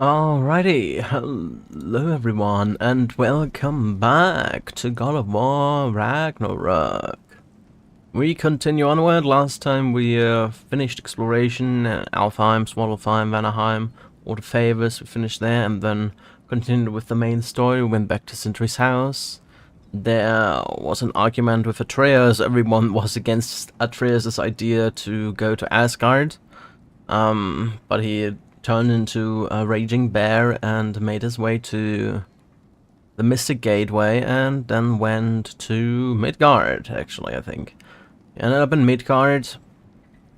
Alrighty, hello everyone, and welcome back to God of War Ragnarök. We continue onward. Last time we finished exploration, Alfheim, Svartalfheim, Vanaheim, all the favors, we finished there, and then continued with the main story. We went back to Sindri's house. There was an argument with Atreus. Everyone was against Atreus' idea to go to Asgard, but he turned into a raging bear and made his way to the Mystic Gateway and then went to Midgard, actually, I think. He ended up in Midgard,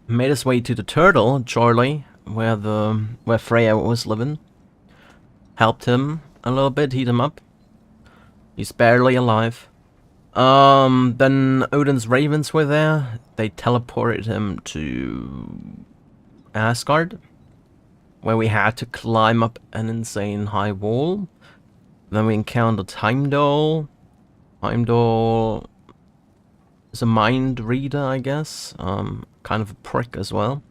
made his way to the turtle, Charlie, where Freya was living. Helped him a little bit, heat him up. He's barely alive. Then Odin's ravens were there. They teleported him to Asgard, where we had to climb up an insane high wall. Then we encountered Heimdall. Heimdall is a mind reader, I guess. Kind of a prick as well.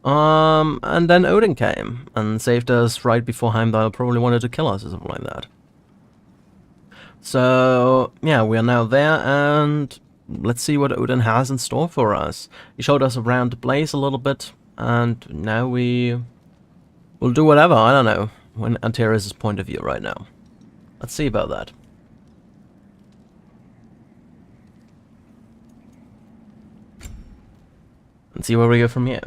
And then Odin came and saved us right before Heimdall probably wanted to kill us or something like that. So, yeah, we are now there, and let's see what Odin has in store for us. He showed us around the place a little bit, and now we'll do whatever, I don't know, when Atreus' point of view right now. Let's see about that. And see where we go from here.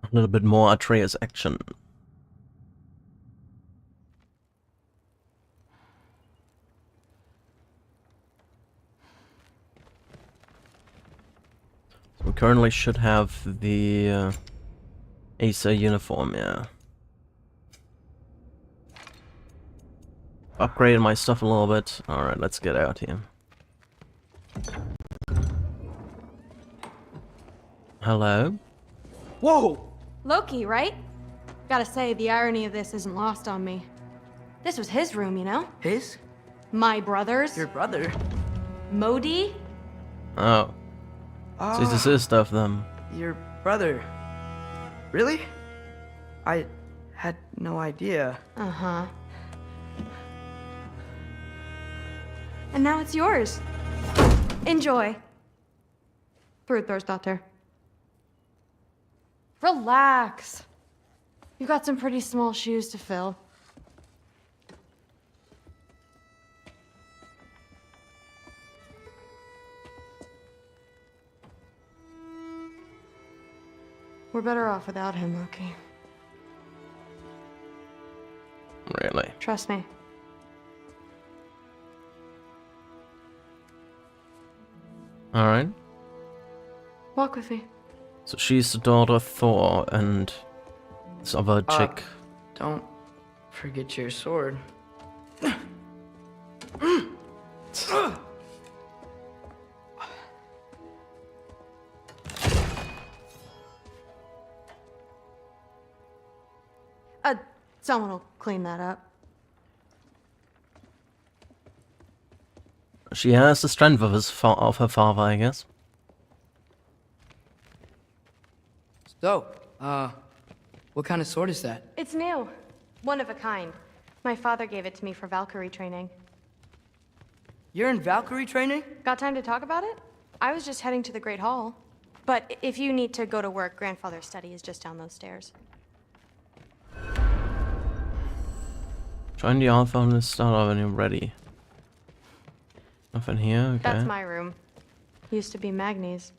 A little bit more Atreus action. We currently should have the Acer uniform, yeah. Upgraded my stuff a little bit. Alright, let's get out here. Hello? Whoa! Loki, right? Gotta say, the irony of this isn't lost on me. This was his room, you know? His? My brother's. Your brother? Modi? Oh. So this is his stuff then. Your brother. Really? I had no idea. Uh-huh. And now it's yours. Enjoy. Daughter. Relax. You've got some pretty small shoes to fill. We're better off without him, Loki. Really? Trust me. Alright. Walk with me. So she's the daughter of Thor and this other chick. Don't forget your sword. Someone will clean that up. She has the strength of her father, I guess. So, what kind of sword is that? It's new. One of a kind. My father gave it to me for Valkyrie training. You're in Valkyrie training? Got time to talk about it? I was just heading to the Great Hall. But if you need to go to work, grandfather's study is just down those stairs. Join the Alpha on the start when you're ready. Nothing here, okay. That's my room. Used to be Magni's.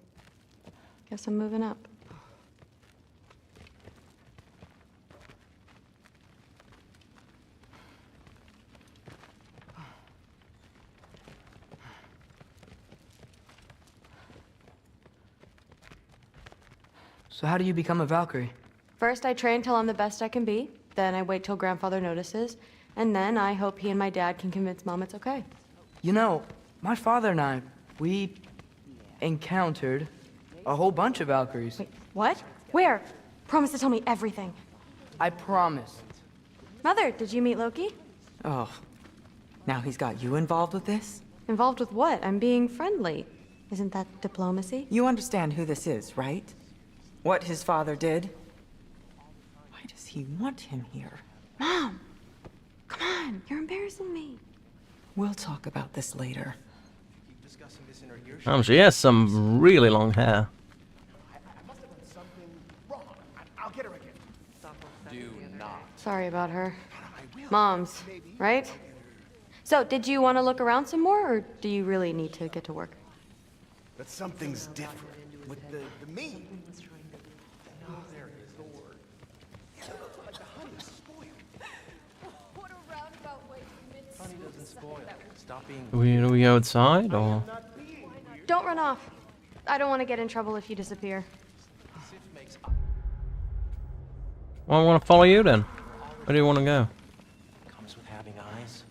Guess I'm moving up. So how do you become a Valkyrie? First, I train till I'm the best I can be. Then I wait till grandfather notices. And then I hope he and my dad can convince Mom it's okay. You know, my father and I, we encountered a whole bunch of Valkyries. Wait, what? Where? Promise to tell me everything. I promise. Mother, did you meet Loki? Oh, now he's got you involved with this? Involved with what? I'm being friendly. Isn't that diplomacy? You understand who this is, right? What his father did? Why does he want him here? Mom! Come on, you're embarrassing me. We'll talk about this later. She has some really long hair. Sorry about her. Mom's, right? So, did you want to look around some more, or do you really need to get to work? But something's different with the meat. Do we go outside, or? Don't run off. I don't want to get in trouble if you disappear. Well, I want to follow you then. Where do you want to go? Comes with having eyes.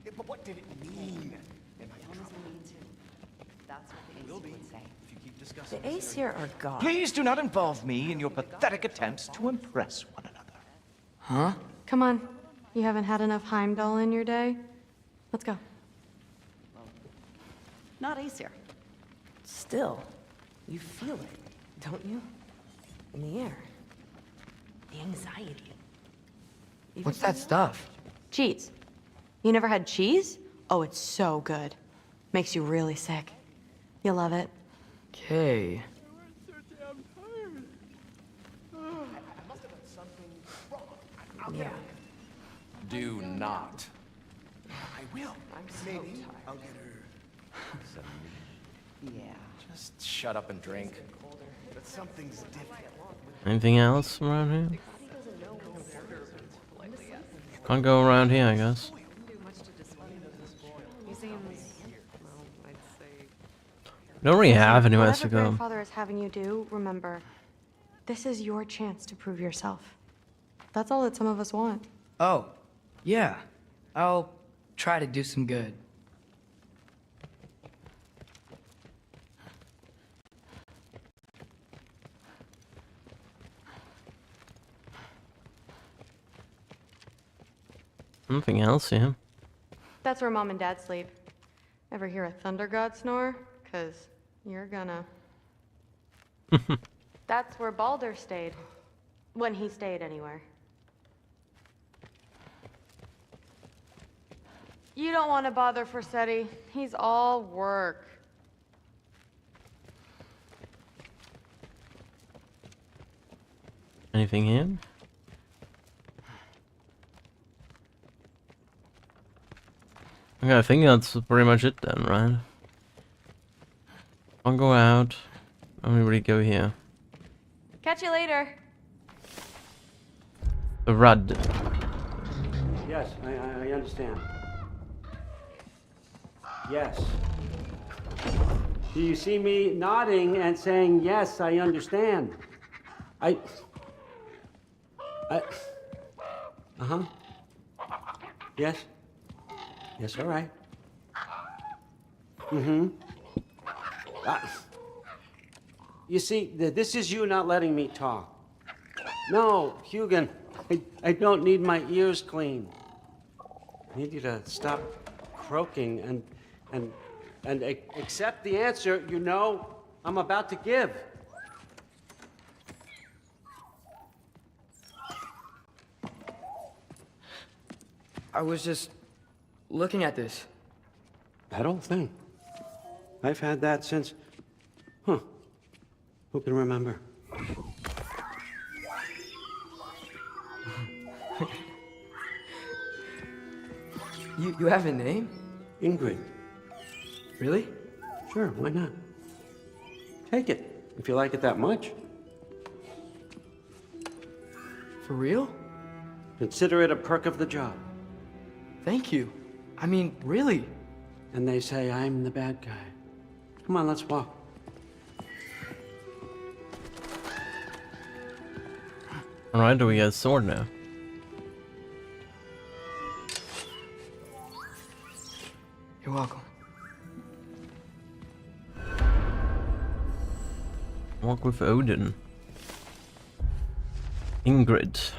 Yeah, but what did it mean? Am I in trouble? That's what the ace would say. If you keep discussing the ace here are God. Please do not involve me in your pathetic attempts to impress one another. Huh? Come on. You haven't had enough Heimdall in your day? Let's go. Not Aesir. Still, you feel it, don't you? In the air. The anxiety. What's that stuff? Cheese. You never had cheese? Oh, it's so good. Makes you really sick. You'll love it. Okay. Yeah. Do not. I will. Maybe I'll get her. Yeah. Just shut up and drink. But something's different. Anything else around here? Can't go around here, I guess. We don't really have anywhere Whatever to go. grandfather is having you do, remember, this is your chance to prove yourself. That's all that some of us want. Oh, yeah. I'll try to do some good. Nothing else here. That's where Mom and Dad sleep. Ever hear a thunder god snore? 'Cause you're gonna. That's where Baldur stayed. When he stayed, anywhere. You don't want to bother Forseti. He's all work. Anything here? Okay, I think that's pretty much it then, right? I'll go out. I'll really go here. Catch you later. The Rud. Yes, I understand. Yes. Do you see me nodding and saying, yes, I understand? Uh-huh. Yes. Yes, all right. Mm-hmm. You see, this is you not letting me talk. No, Hugin, I don't need my ears cleaned. I need you to stop croaking and accept the answer you know I'm about to give. I was just looking at this. That old thing. I've had that since... Huh. Who can remember? You have a name? Ingrid. Really? Sure, why not? Take it, if you like it that much. For real? Consider it a perk of the job. Thank you. I mean, really. And they say I'm the bad guy. Come on, let's walk. Alright, do we get a sword now? You're welcome. Walk with Odin. Ingrid.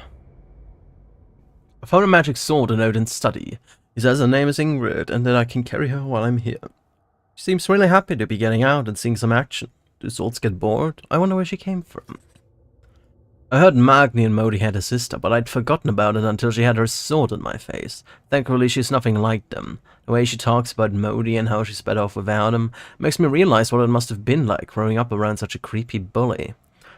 I found a magic sword in Odin's study. He says her name is Ingrid and that I can carry her while I'm here. She seems really happy to be getting out and seeing some action. Do swords get bored? I wonder where she came from. I heard Magni and Modi had a sister, but I'd forgotten about it until she had her sword in my face. Thankfully, she's nothing like them. The way she talks about Modi and how she sped off without him makes me realize what it must have been like growing up around such a creepy bully.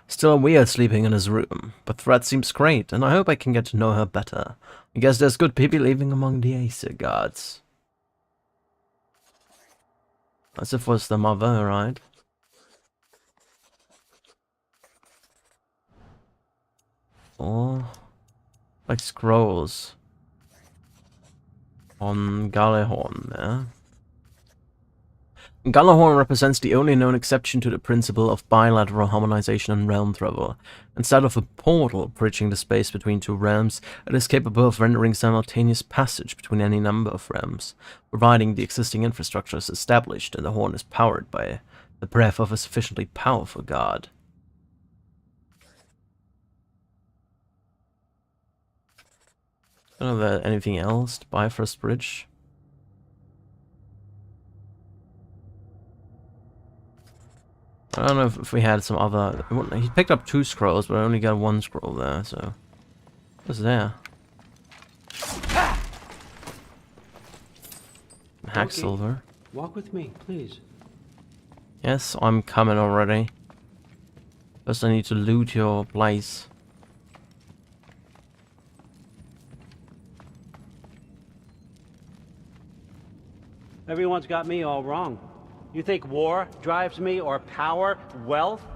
Still weird sleeping in his room, but Threat seems great, and I hope I can get to know her better. I guess there's good people living among the Aesir gods. As if it was the mother, right? Or like scrolls on Galahorn there. Galahorn represents the only known exception to the principle of bilateral harmonization and realm travel. Instead of a portal bridging the space between two realms, it is capable of rendering simultaneous passage between any number of realms, providing the existing infrastructure is established and the horn is powered by the breath of a sufficiently powerful god. I don't know if there's anything else to buy for this bridge. I don't know if we had some other... He picked up 2 scrolls, but I only got 1 scroll there, so... What's there? Hack silver. Walk with me, please. Yes, I'm coming already. First I need to loot your place. Everyone's got me all wrong. You think war drives me, or power, wealth?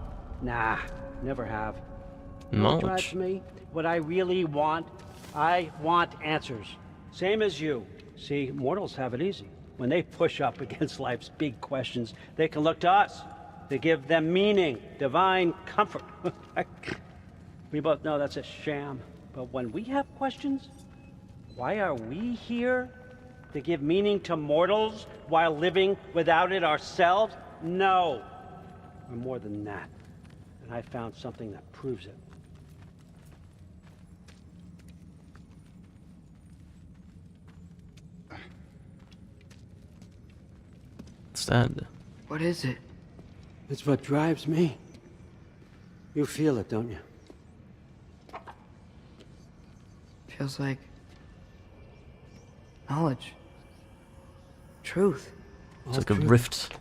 Nah, never have. What drives me? What I really want? I want answers. Same as you. See, mortals have it easy. When they push up against life's big questions, they can look to us. To give them meaning, divine comfort. We both know that's a sham. But when we have questions, why are we here? To give meaning to mortals while living without it ourselves? No. We're more than that. And I found something that proves it. What's that? What is it? It's what drives me. You feel it, don't you? Feels like knowledge. Truth. It's like a rift.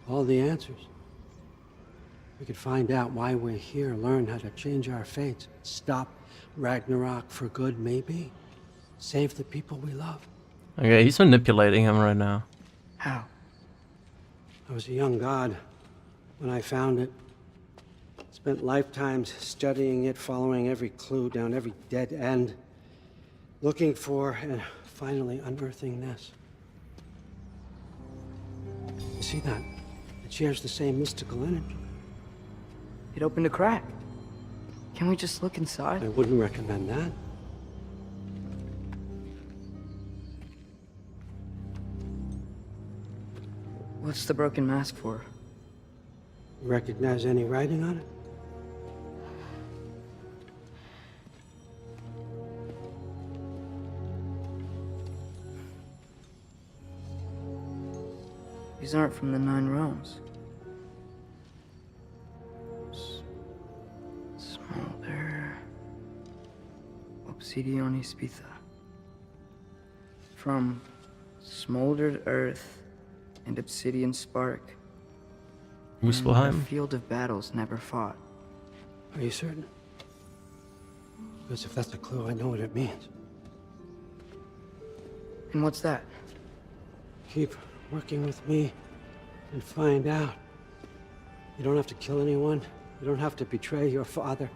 All the answers. We could find out why we're here, learn how to change our fates, stop Ragnarok for good, maybe. Save the people we love. Okay, he's manipulating him right now. How? I was a young god when I found it. Spent lifetimes studying it, following every clue down every dead end, looking for and finally unearthing this. You see that? It shares the same mystical energy. It opened a crack. Can we just look inside? I wouldn't recommend that. What's the broken mask for? You recognize any writing on it? These aren't from the 9 realms. Smolder. Obsidione Spitha. From smoldered earth and obsidian spark. A Muspelheim? field of battles never fought. Are you certain? Because if that's a clue, I know what it means. And what's that? Keep working with me and find out. You don't have to kill anyone. You don't have to betray your father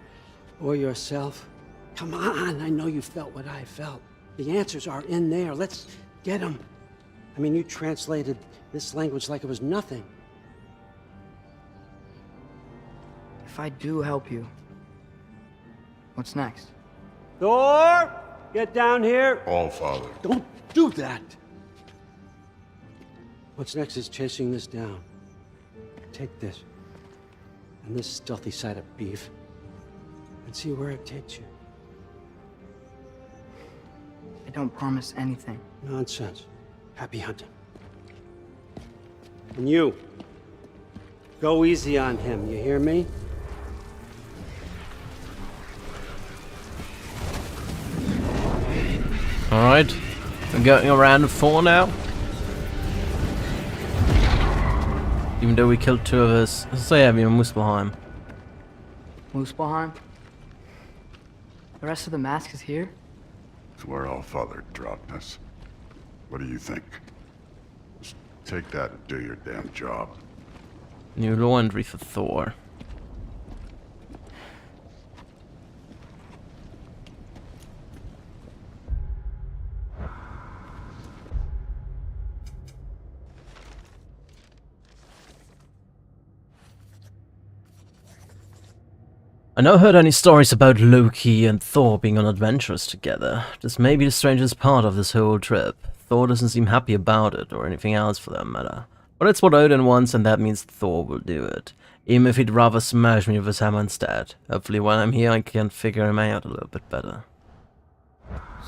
or yourself. Come on, I know you felt what I felt. The answers are in there. Let's get them. I mean, you translated this language like it was nothing. If I do help you, what's next? Thor, get down here. All, Father. Don't do that. What's next is chasing this down. Take this, and this stealthy side of beef, and see where it takes you. I don't promise anything. Nonsense. Happy hunting. And you, go easy on him, you hear me? Alright. We're going around 4 now. Even though we killed 2 of us. So yeah, wir Muspelheim. Muspelheim? The rest of the mask is here? It's where Allfather dropped us. What do you think? Just take that and do your damn job. New laundry for Thor. I never heard any stories about Loki and Thor being on adventures together. This may be the strangest part of this whole trip. Thor doesn't seem happy about it, or anything else for that matter. But it's what Odin wants, and that means Thor will do it. Even if he'd rather smash me with his hammer instead. Hopefully while I'm here I can figure him out a little bit better.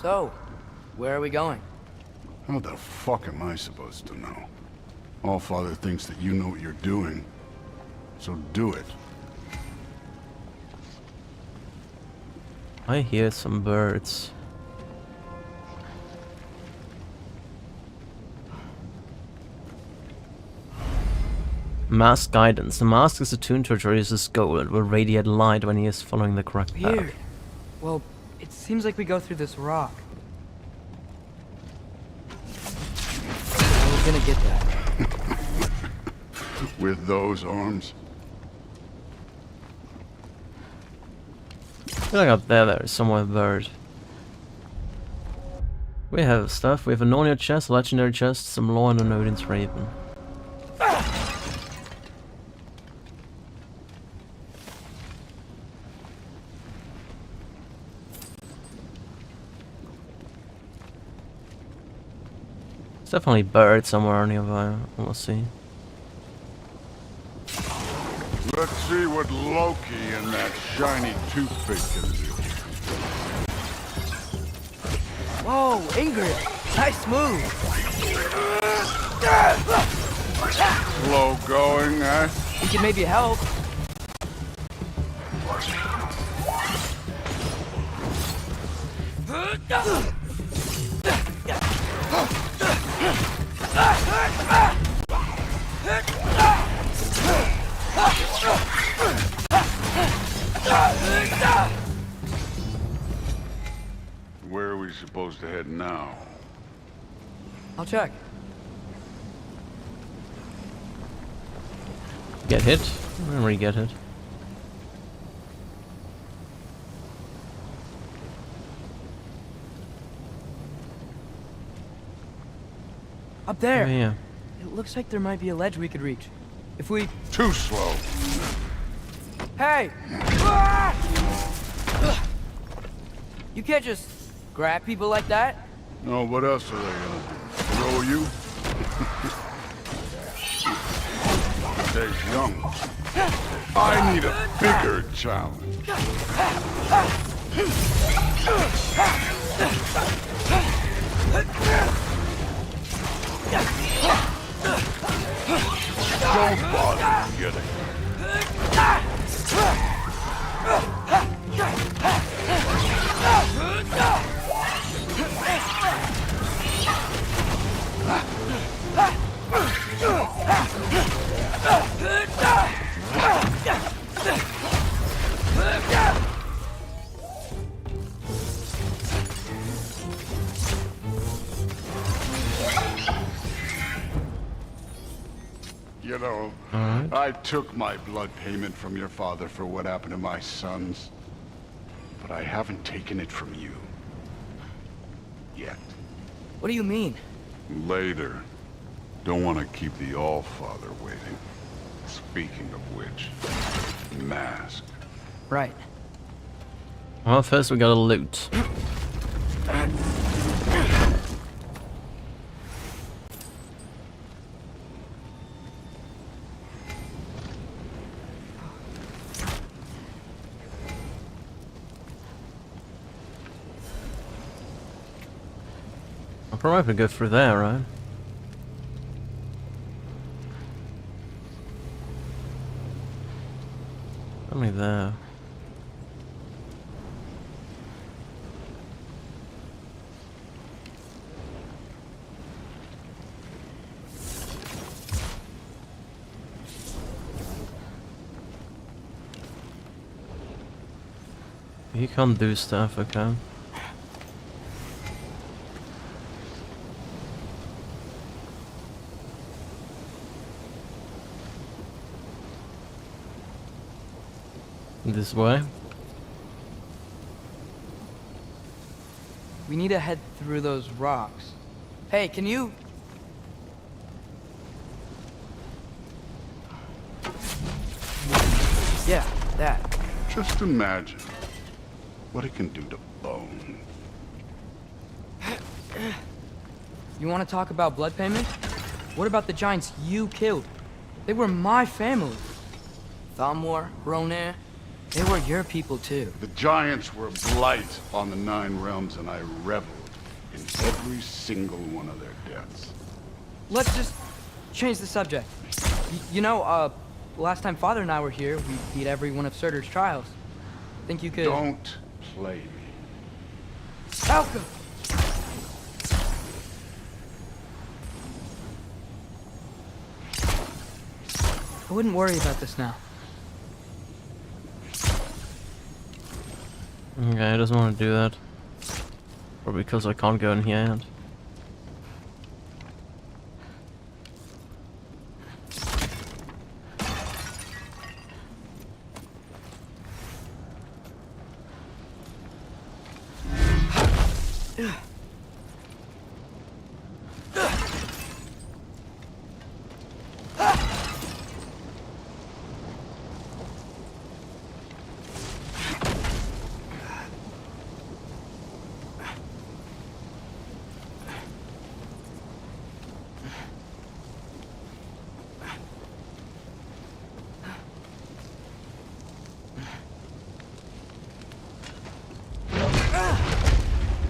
So, where are we going? How the fuck am I supposed to know? Allfather thinks that you know what you're doing. So do it. I hear some birds. Mask guidance. The mask is attuned to Atreus' goal. It will radiate light when he is following the correct path. Weird. Well, it seems like we go through this rock. I was gonna get that. With those arms? I feel like up there is somewhere a bird. We have stuff. We have a Nornir chest, a legendary chest, some lore, and an Odin's raven. There's definitely birds somewhere nearby. We'll see. Let's see what Loki and that shiny toothpick can do. Whoa, Ingrid! Nice move! Slow going, eh? We can maybe help. Where are we supposed to head now? I'll check. Get hit? Where you get hit? Up there! Oh, yeah. It looks like there might be a ledge we could reach. If we... Too slow. Hey! You can't just grab people like that. No, what else are they gonna do? Throw you? Stays young. I need a bigger challenge. Don't bother getting. You know, I took my blood payment from your father for what happened to my sons, but I haven't taken it from you. Yet. What do you mean? Later. Don't want to keep the Allfather waiting. Speaking of which, mask. Right. Well, first we gotta loot. I'll probably go through there, right? Only there. You can't do stuff, okay? This way? We need to head through those rocks. Hey, can you... Yeah, that. Just imagine what it can do to bone. You want to talk about blood payment? What about the giants you killed? They were my family. Thamor, Ronair, they were your people too. The giants were a blight on the Nine Realms, and I reveled in every single one of their deaths. Let's just change the subject. You know, last time Father and I were here, we beat every one of Surtur's trials. Think you could... Don't play me. Falco! I wouldn't worry about this now. Okay, he doesn't want to do that. Probably because I can't go in here yet.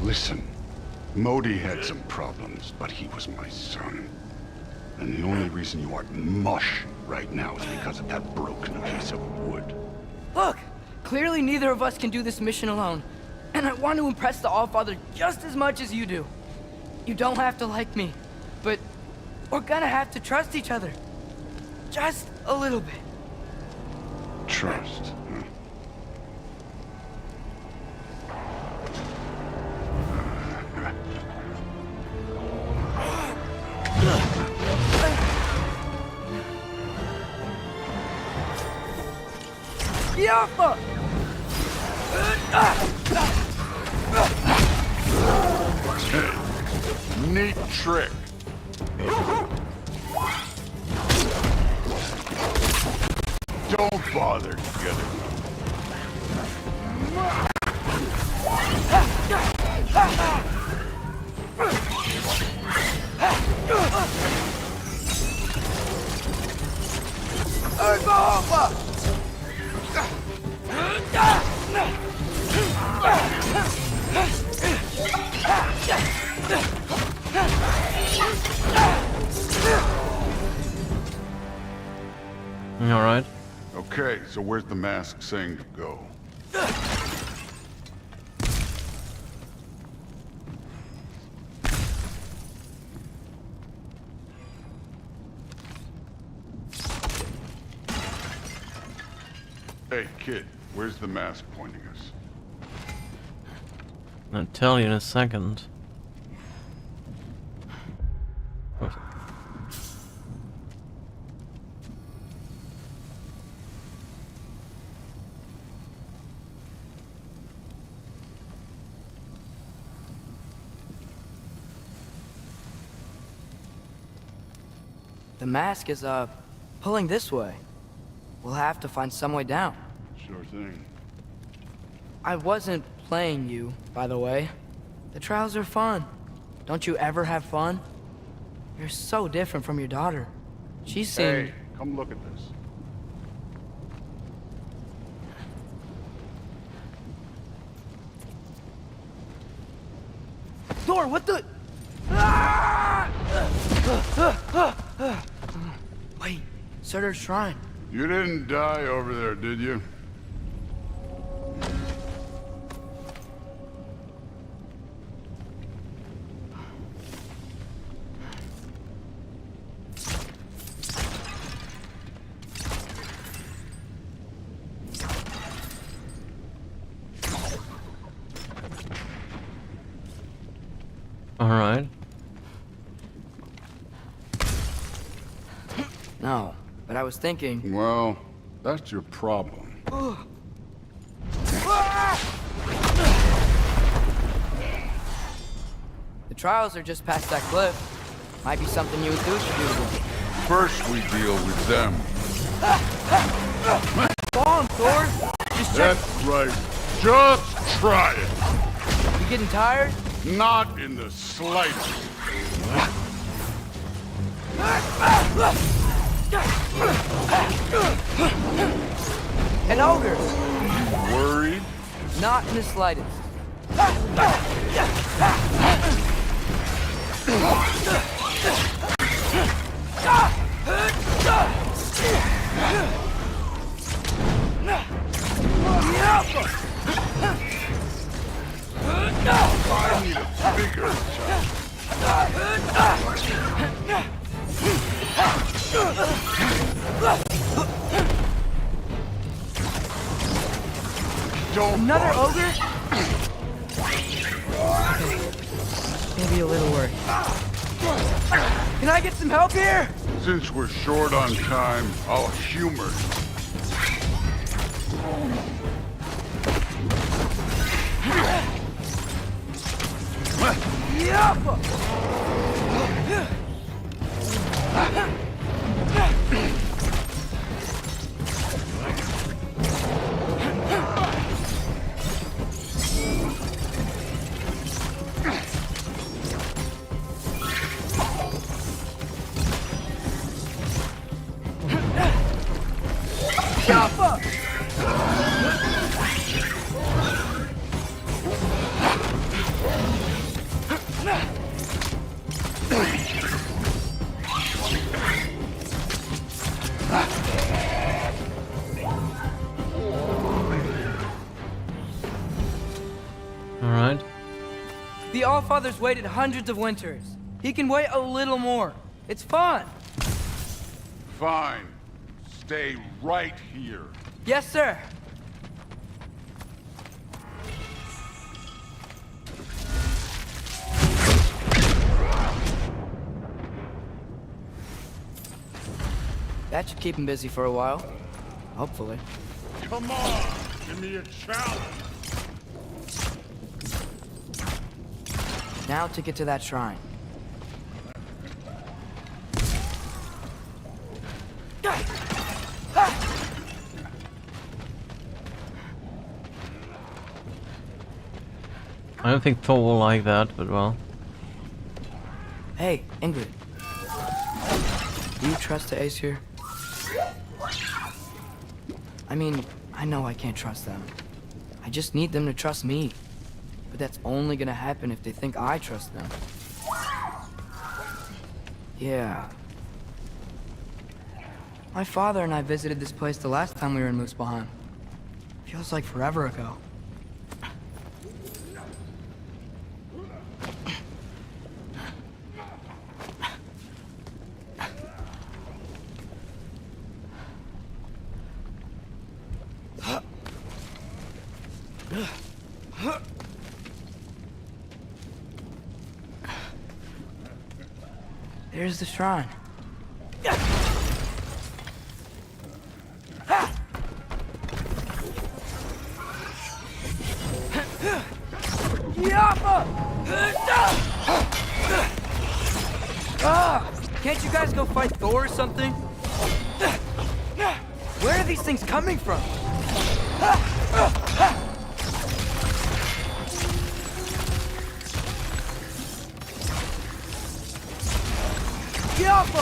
Listen, Modi had some problems, but he was my son. And the only reason you aren't mush right now is because of that broken piece of wood. Look! Clearly neither of us can do this mission alone. And I want to impress the Allfather just as much as you do. You don't have to like me, but we're gonna have to trust each other. Just a little bit. Trust, huh? Yaffa! Neat trick. Don't bother together. All right. Okay, so where's the mask saying to go? Hey, kid, where's the mask pointing us? I'll tell you in a second. The mask is, pulling this way. We'll have to find some way down. Sure thing. I wasn't playing you, by the way. The trials are fun. Don't you ever have fun? You're so different from your daughter. She seemed... Hey, come look at this. Thor, what the... Wait, Surtur's shrine. You didn't die over there, did you? Alright. No, but I was thinking... Well, that's your problem. The trials are just past that cliff. Might be something you would do if you do it again. First we deal with them. Go on, Thor. Just check. That's right. Just try it. You getting tired? Not in the slightest. An ogre. Worried? Not in the slightest. I need a bigger Don't Another bother. ogre? Maybe a little worried. Can I get some help here? Since we're short on time, I'll humor you. Alright. The Allfather's waited hundreds of winters. He can wait a little more. It's fun. Fine. Stay right here. Yes, sir. That should keep him busy for a while. Hopefully. Come on! Give me a challenge! Now to get to that shrine. I don't think Thor will like that, but well. Hey, Ingrid. Do you trust the Ace here? I mean, I know I can't trust them. I just need them to trust me. But that's only gonna happen if they think I trust them. Yeah. My father and I visited this place the last time we were in Muspelheim. Feels like forever ago. There's the shrine. Can't you guys go fight Thor or something? Where are these things coming from? Get off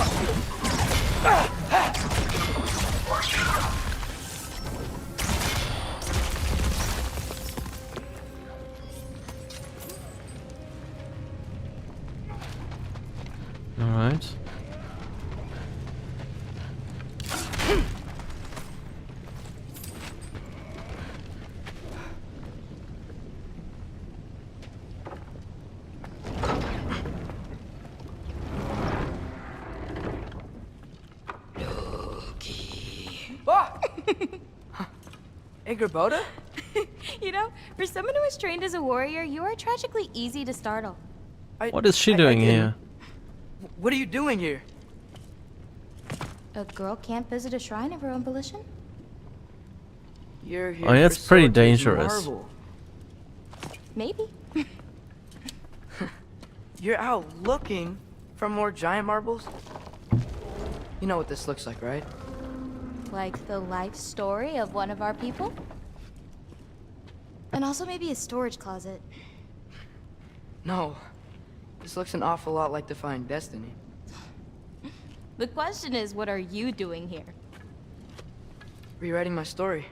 All right. Boda? You know, for someone who was trained as a warrior, you are tragically easy to startle. What is she doing here? What are you doing here? A girl can't visit a shrine of her own volition? You're here Oh, yeah, for it's pretty Sorcerer's dangerous. Marble. Maybe. You're out looking for more giant marbles? You know what this looks like, right? Like the life story of one of our people? And also maybe a storage closet. No. This looks an awful lot like Defying Destiny. The question is, what are you doing here? Rewriting my story.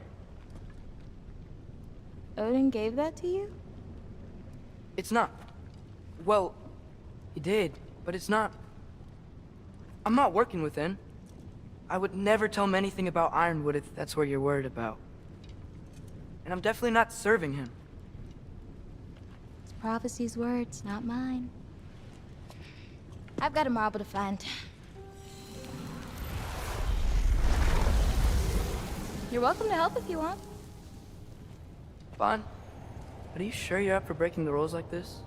Odin gave that to you? It's not. Well, he did, but it's not. I'm not working with him. I would never tell him anything about Ironwood if that's what you're worried about. And I'm definitely not serving him. It's prophecy's words, not mine. I've got a marble to find. You're welcome to help if you want. Fine. But are you sure you're up for breaking the rules like this?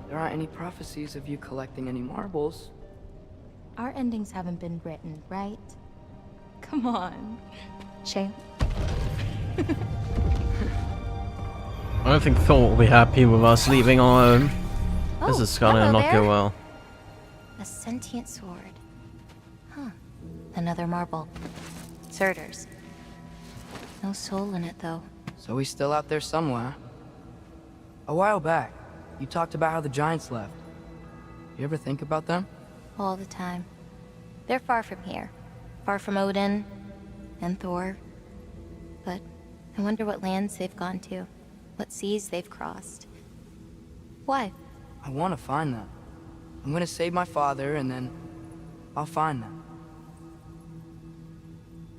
There aren't any prophecies of you collecting any marbles. Our endings haven't been written, right? Come on. Shame. I don't think Thor will be happy with us leaving alone. This is gonna hello not go there. well. A sentient sword. Huh. Another marble. Surtur's. No soul in it, though. So he's still out there somewhere. A while back, you talked about how the giants left. You ever think about them? All the time. They're far from here. Far from Odin and Thor. But I wonder what lands they've gone to. What seas they've crossed. Why? I want to find them. I'm gonna save my father, and then I'll find them.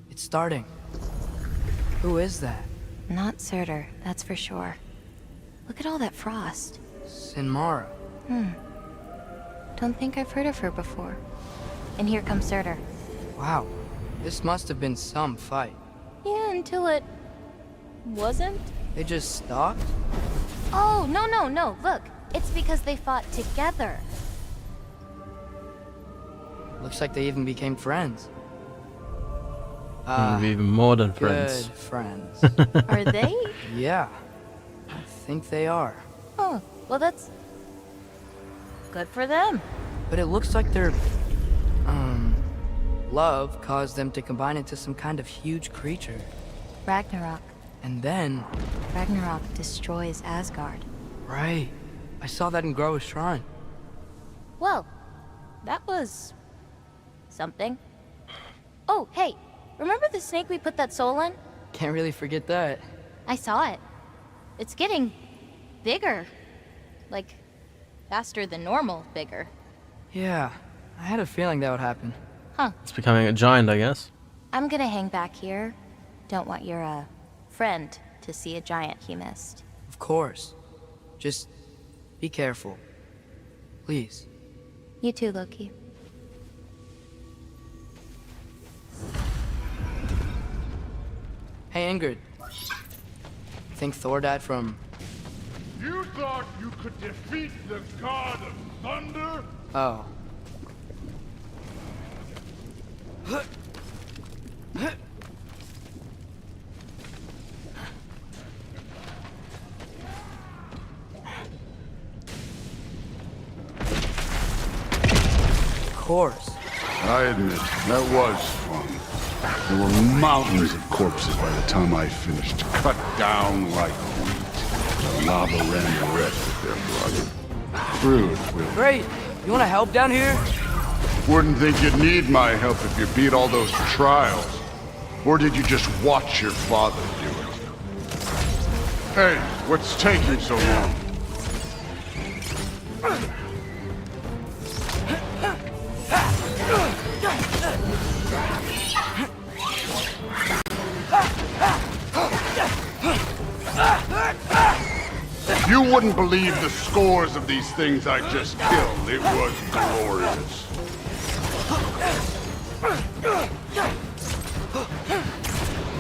It's starting. Who is that? Not Surtur, that's for sure. Look at all that frost. Sinmara. Don't think I've heard of her before. And here comes Surtur. Wow. This must have been some fight. Yeah, until it... wasn't? They just stopped? Oh, no. Look, it's because they fought together. Looks like they even became friends. Even more than Good friends. friends. Are they? Yeah. I think they are. Oh, well that's... good for them. But it looks like their... love caused them to combine into some kind of huge creature. Ragnarok. And then... Ragnarok destroys Asgard. Right. I saw that in Groa's shrine. Well, that was... something. Oh, hey, remember the snake we put that soul in? Can't really forget that. I saw it. It's getting... bigger. Like, faster than normal bigger. Yeah. I had a feeling that would happen. Huh. It's becoming a giant, I guess. I'm gonna hang back here. Don't want your, friend to see a giant he missed. Of course. Just be careful. Please. You too, Loki. Hey, Ingrid. Think Thor died from... You thought you could defeat the god of thunder? Oh. Of course. I admit, that was fun. There were mountains of corpses by the time I finished, cut down like wheat. The lava ran the rest of their blood. Crude, really. Great. You want to help down here? Wouldn't think you'd need my help if you beat all those trials. Or did you just watch your father do it? Hey, what's taking so long? You wouldn't believe the scores of these things I just killed. It was glorious.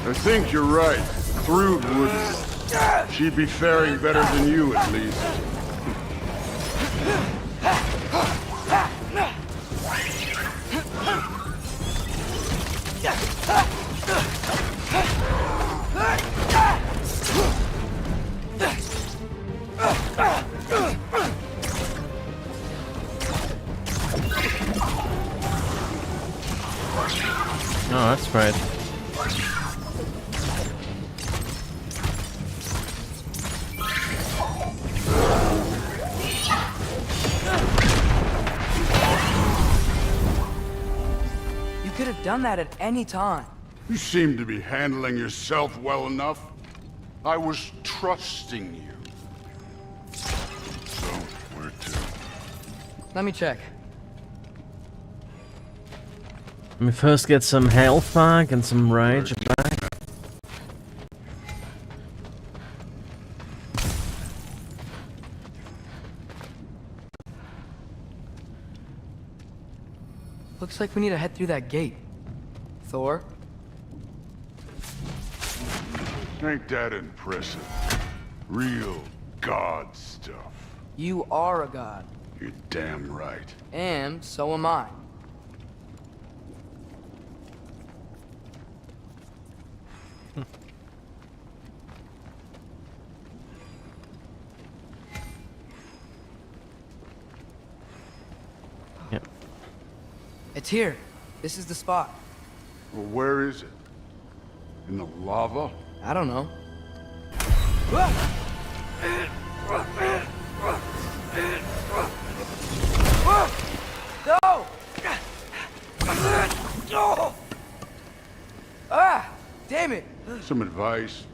I think you're right. Thrud wouldn't. She'd be faring better than you, at least. Right. You could have done that at any time. You seem to be handling yourself well enough. I was trusting you. So, where to? Let me check. Let me first get some health back and some rage back. Looks like we need to head through that gate. Thor? Ain't that impressive? Real god stuff. You are a god. You're damn right. And so am I. Yep. It's here. This is the spot. Well, where is it? In the lava? I don't know. No! Ah! Damn it! Some advice.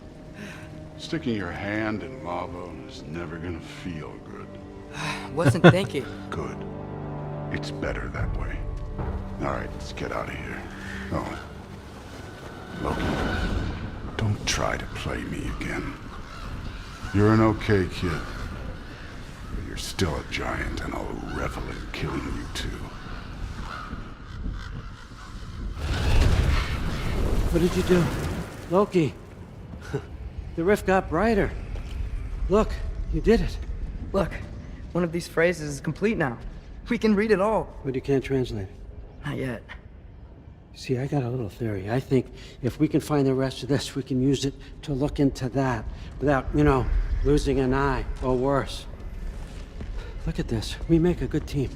Sticking your hand in lava is never gonna feel good. Wasn't thinking. Good. It's better that way. Alright, let's get out of here. Oh. Loki, don't try to play me again. You're an okay kid. But you're still a giant, and I'll revel in killing you too. What did you do? Loki. The rift got brighter. Look, you did it. Look, one of these phrases is complete now. We can read it all. But you can't translate it. Not yet. See, I got a little theory. I think if we can find the rest of this, we can use it to look into that without, you know, losing an eye or worse. Look at this. We make a good team.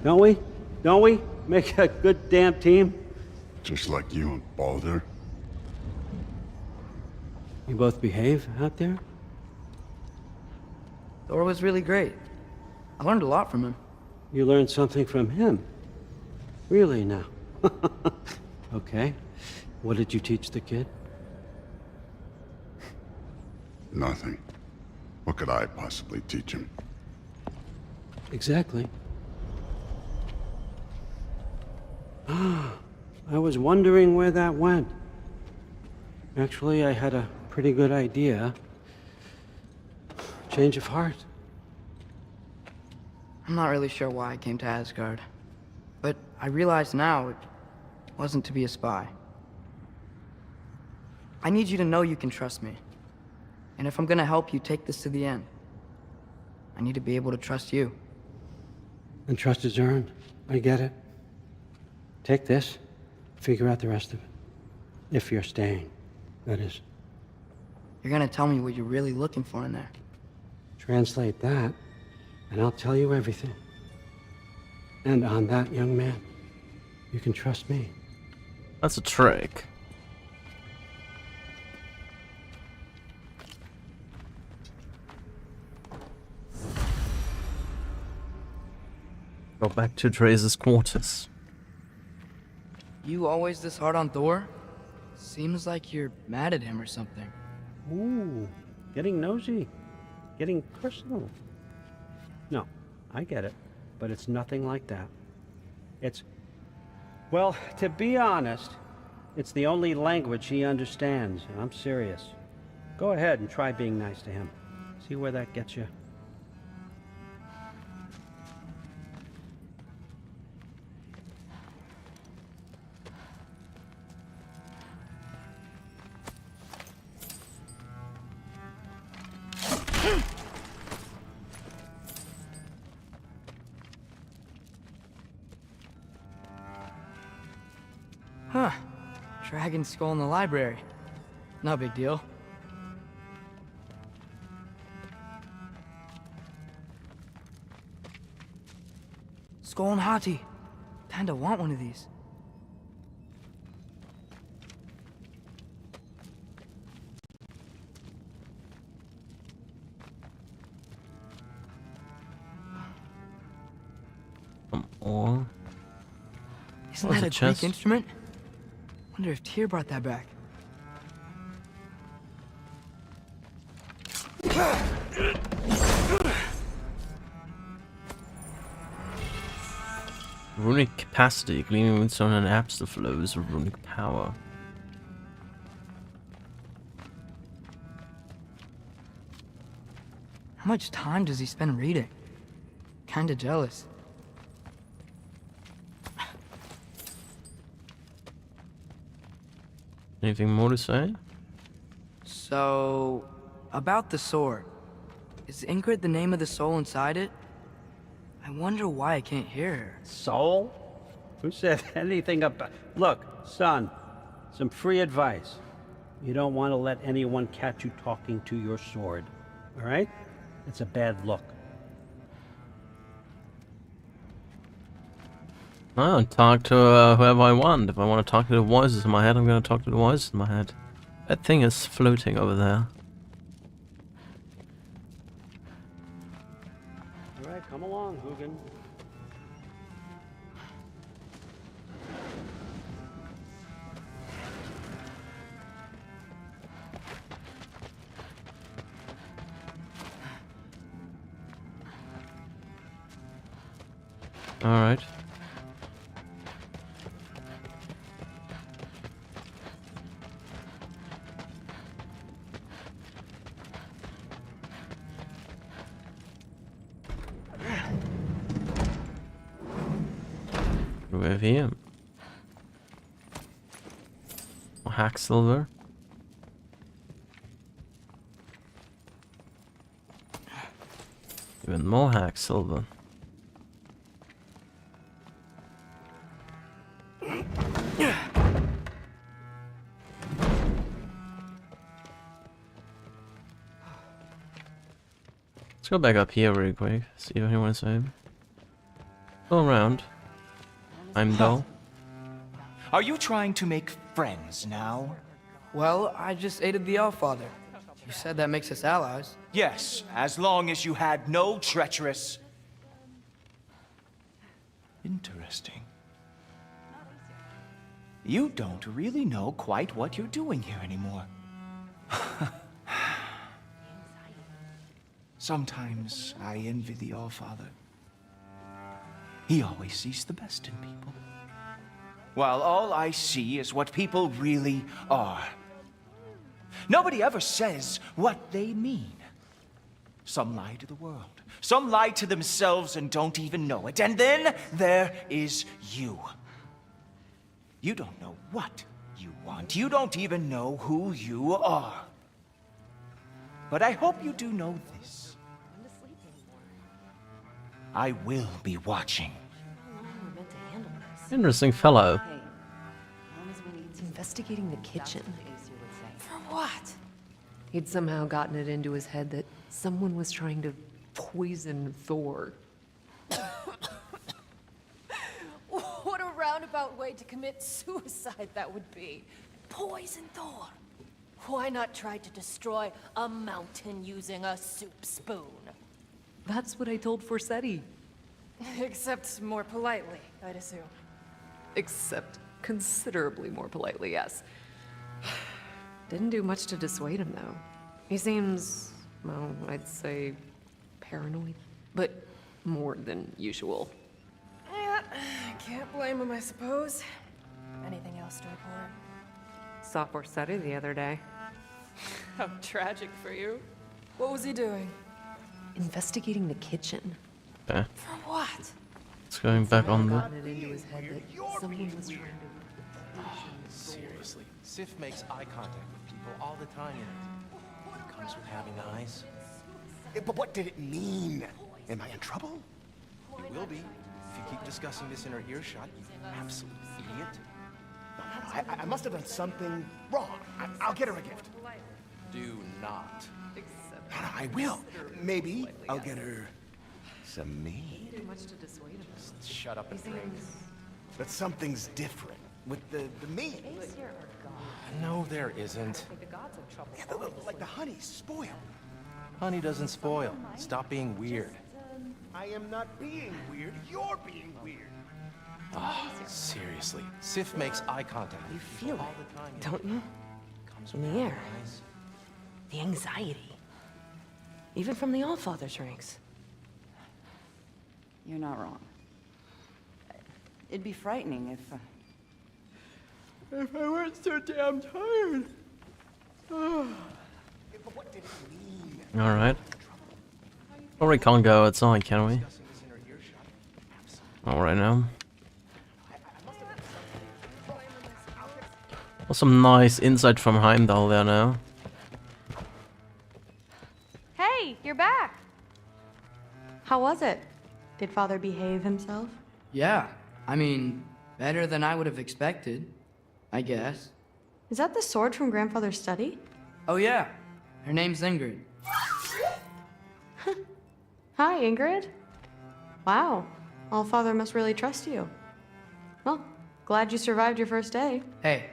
Don't we? Don't we? Make a good damn team? Just like you and Baldur. You both behave out there? Thor was really great. I learned a lot from him. You learned something from him? Really now? Okay. What did you teach the kid? Nothing. What could I possibly teach him? Exactly. I was wondering where that went. Actually, I had a pretty good idea. Change of heart. I'm not really sure why I came to Asgard. But I realize now it wasn't to be a spy. I need you to know you can trust me. And if I'm gonna help you take this to the end, I need to be able to trust you. And trust is earned. I get it. Take this, figure out the rest of it. If you're staying, that is. You're gonna tell me what you're really looking for in there. Translate that, and I'll tell you everything. And on that, young man, you can trust me. That's a trick. Go back to Atreus' quarters. You always this hard on Thor? Seems like you're mad at him or something. Ooh, getting nosy. Getting personal. No, I get it. But it's nothing like that. It's... Well, to be honest, it's the only language he understands, and I'm serious. Go ahead and try being nice to him. See where that gets you. Huh. Dragon skull in the library. No big deal. Skull and Hati. Kinda want one of these. Isn't What's that a a chest? Greek instrument? Wonder if Tyr brought that back. Runic capacity, gleaming moonstone and apps the flows of runic power. How much time does he spend reading? Kinda jealous. Anything more to say? So, about the sword. Is Ingrid the name of the soul inside it? I wonder why I can't hear her. Soul? Who said anything about... Look, son, some free advice. You don't want to let anyone catch you talking to your sword, all right? It's a bad look. I'll talk to whoever I want. If I want to talk to the voices in my head, I'm going to talk to the voices in my head. That thing is floating over there. All right, come along, Hugin. Alright. What do we have here? Hack silver. Even more hack silver. Let's go back up here really quick, see if anyone's home. Go around. I'm dull. Are you trying to make friends now? Well, I just aided the Allfather. You said that makes us allies. Yes, as long as you had no treacherous... Interesting. You don't really know quite what you're doing here anymore. Sometimes I envy the Allfather. He always sees the best in people. While all I see is what people really are. Nobody ever says what they mean. Some lie to the world. Some lie to themselves and don't even know it. And then there is you. You don't know what you want. You don't even know who you are. But I hope you do know this. I will be watching. Interesting fellow. It's investigating the kitchen. For what? He'd somehow gotten it into his head that someone was trying to poison Thor. What a roundabout way to commit suicide that would be. Poison Thor. Why not try to destroy a mountain using a soup spoon? That's what I told Forsetti. Except more politely, I'd assume. Except considerably more politely, yes. Didn't do much to dissuade him, though. He seems, well, I'd say paranoid, but more than usual. Yeah, can't blame him, I suppose. Anything else to report? Saw Forsetti the other day. How tragic for you. What was he doing? Investigating the kitchen. Okay. For what? It's going back on the... Gotten it into his head that someone was trying to... Seriously, Sif makes eye contact with people all the time. It comes with having eyes. But what did it mean? Am I in trouble? You will be if you keep discussing this in her earshot, you absolute idiot. No, I must have done something wrong. I'll get her a gift. Do not. No, I will. Maybe I'll get her some meat. Did much to dissuade him. Shut up and drink. But something's different with the meat. No, there isn't. Yeah, like the honey's spoiled. Honey doesn't spoil. Stop being weird. I am not being weird. You're being weird. Seriously, Sif makes eye contact You with feel people all it, the time. don't you? Comes In with the having air. eyes. The anxiety. Even from the Allfather's ranks. You're not wrong. It'd be frightening if I weren't so damn tired. Alright. Probably can't go outside, can we? Not right now. Well, some nice insight from Heimdall there now. Hey, you're back! How was it? Did Father behave himself? Yeah, I mean, better than I would have expected, I guess. Is that the sword from Grandfather's study? Oh yeah, her name's Ingrid. Hi, Ingrid. Wow, Allfather must really trust you. Well, glad you survived your first day. Hey,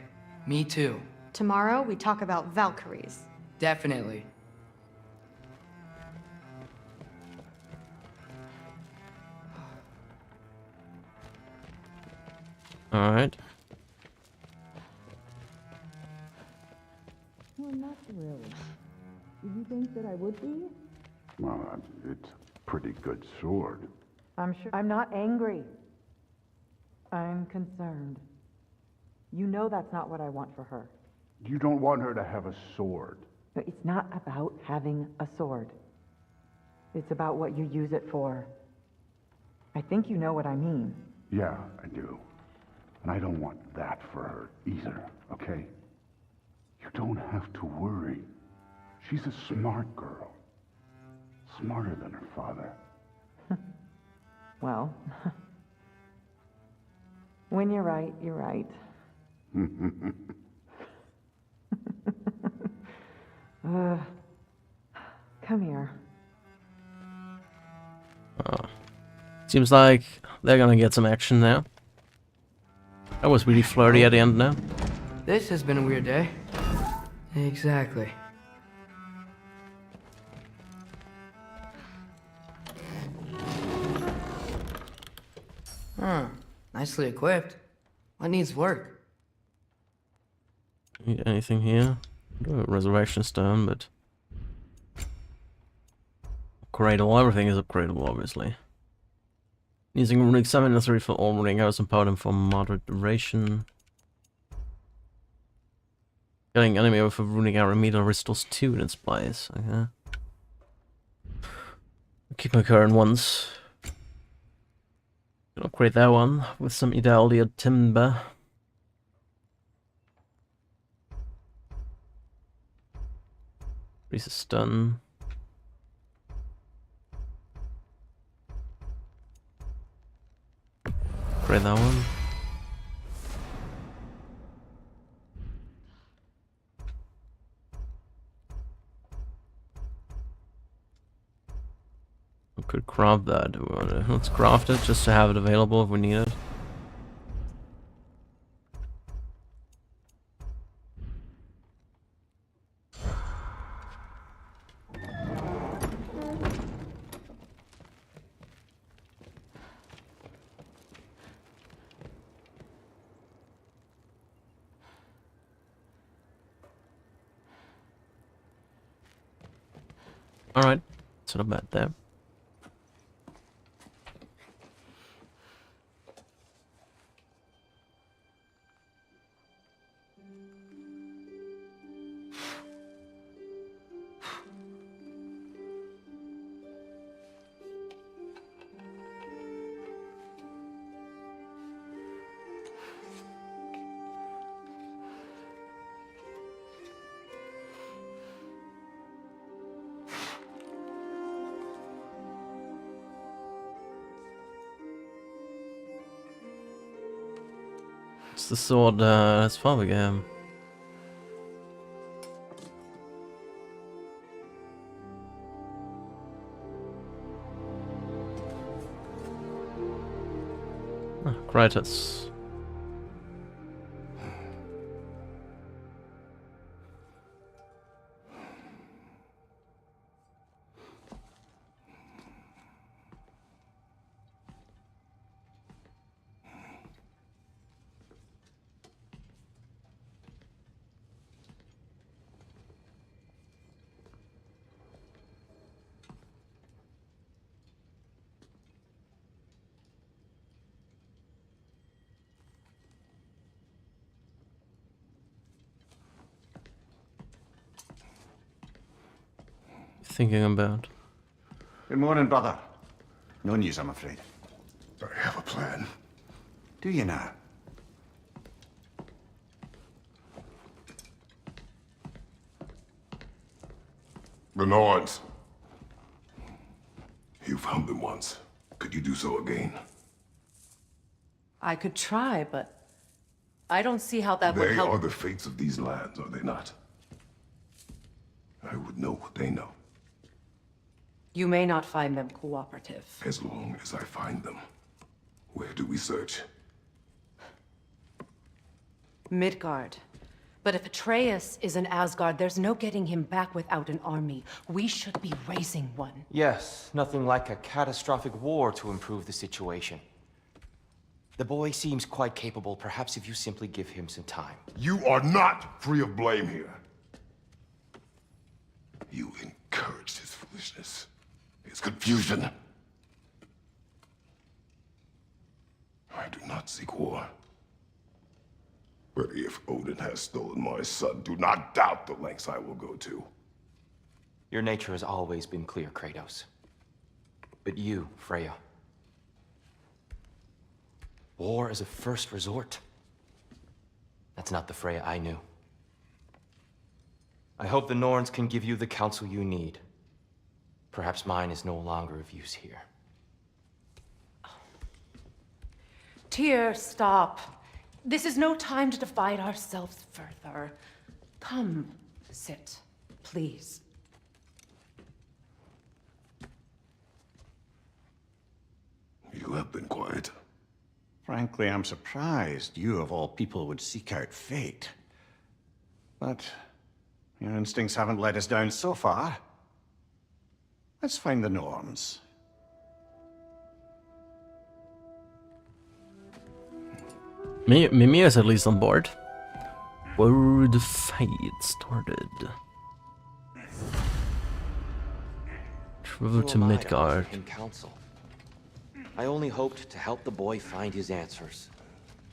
me too. Tomorrow, we talk about Valkyries. Definitely. Alright. Well, not really. Did you think that I would be? Well, it's a pretty good sword. I'm sure. I'm not angry. I'm concerned. You know that's not what I want for her. You don't want her to have a sword. But it's not about having a sword. It's about what you use it for. I think you know what I mean. Yeah, I do. And I don't want that for her either, okay? You don't have to worry. She's a smart girl. Smarter than her father. Well, when you're right, you're right. Come here. Seems like they're gonna get some action now. That was really flirty at the end now. This has been a weird day. Exactly. Huh. Nicely equipped. What needs work? Need anything here? Resurrection stone, but upgradable. Everything is upgradable, obviously. Using runic summon necessary for all runic arrows and powder for moderate duration. Getting enemy with a runic arrow meter restores 2 in its place. Okay. Keep my current ones. Can upgrade that one with some Idalia timber. Increase the stun. Upgrade that one. We could craft that. Let's craft it just to have it available if we need it. Alright, it's not bad there. It's the sword that's father game. Ah, Kratos. thinking about? Good morning, brother. No news, I'm afraid. I have a plan. Do you now? The Norns. You found them once. Could you do so again? I could try, but I don't see how that would They help. are the fates of these lands, are they not? I would know what they know, You may not find them cooperative. as long as I find them. Where do we search? Midgard. But if Atreus is in Asgard, there's no getting him back without an army. We should be raising one. Yes, nothing like a catastrophic war to improve the situation. The boy seems quite capable. Perhaps if you simply give him some time. You are not free of blame here. You encouraged his foolishness, his confusion. I do not seek war. But if Odin has stolen my son, do not doubt the lengths I will go to. Your nature has always been clear, Kratos. But you, Freya. War is a first resort. That's not the Freya I knew. I hope the Norns can give you the counsel you need. Perhaps mine is no longer of use here. Tyr, stop. This is no time to divide ourselves further. Come, sit, please. You have been quiet. Frankly, I'm surprised you, of all people, would seek out fate. But your instincts haven't let us down so far. Let's find the Norns. Mimir is at least on board. Where the fight started. Travel to Who am I Midgard. offer him counsel? I only hoped to help the boy find his answers.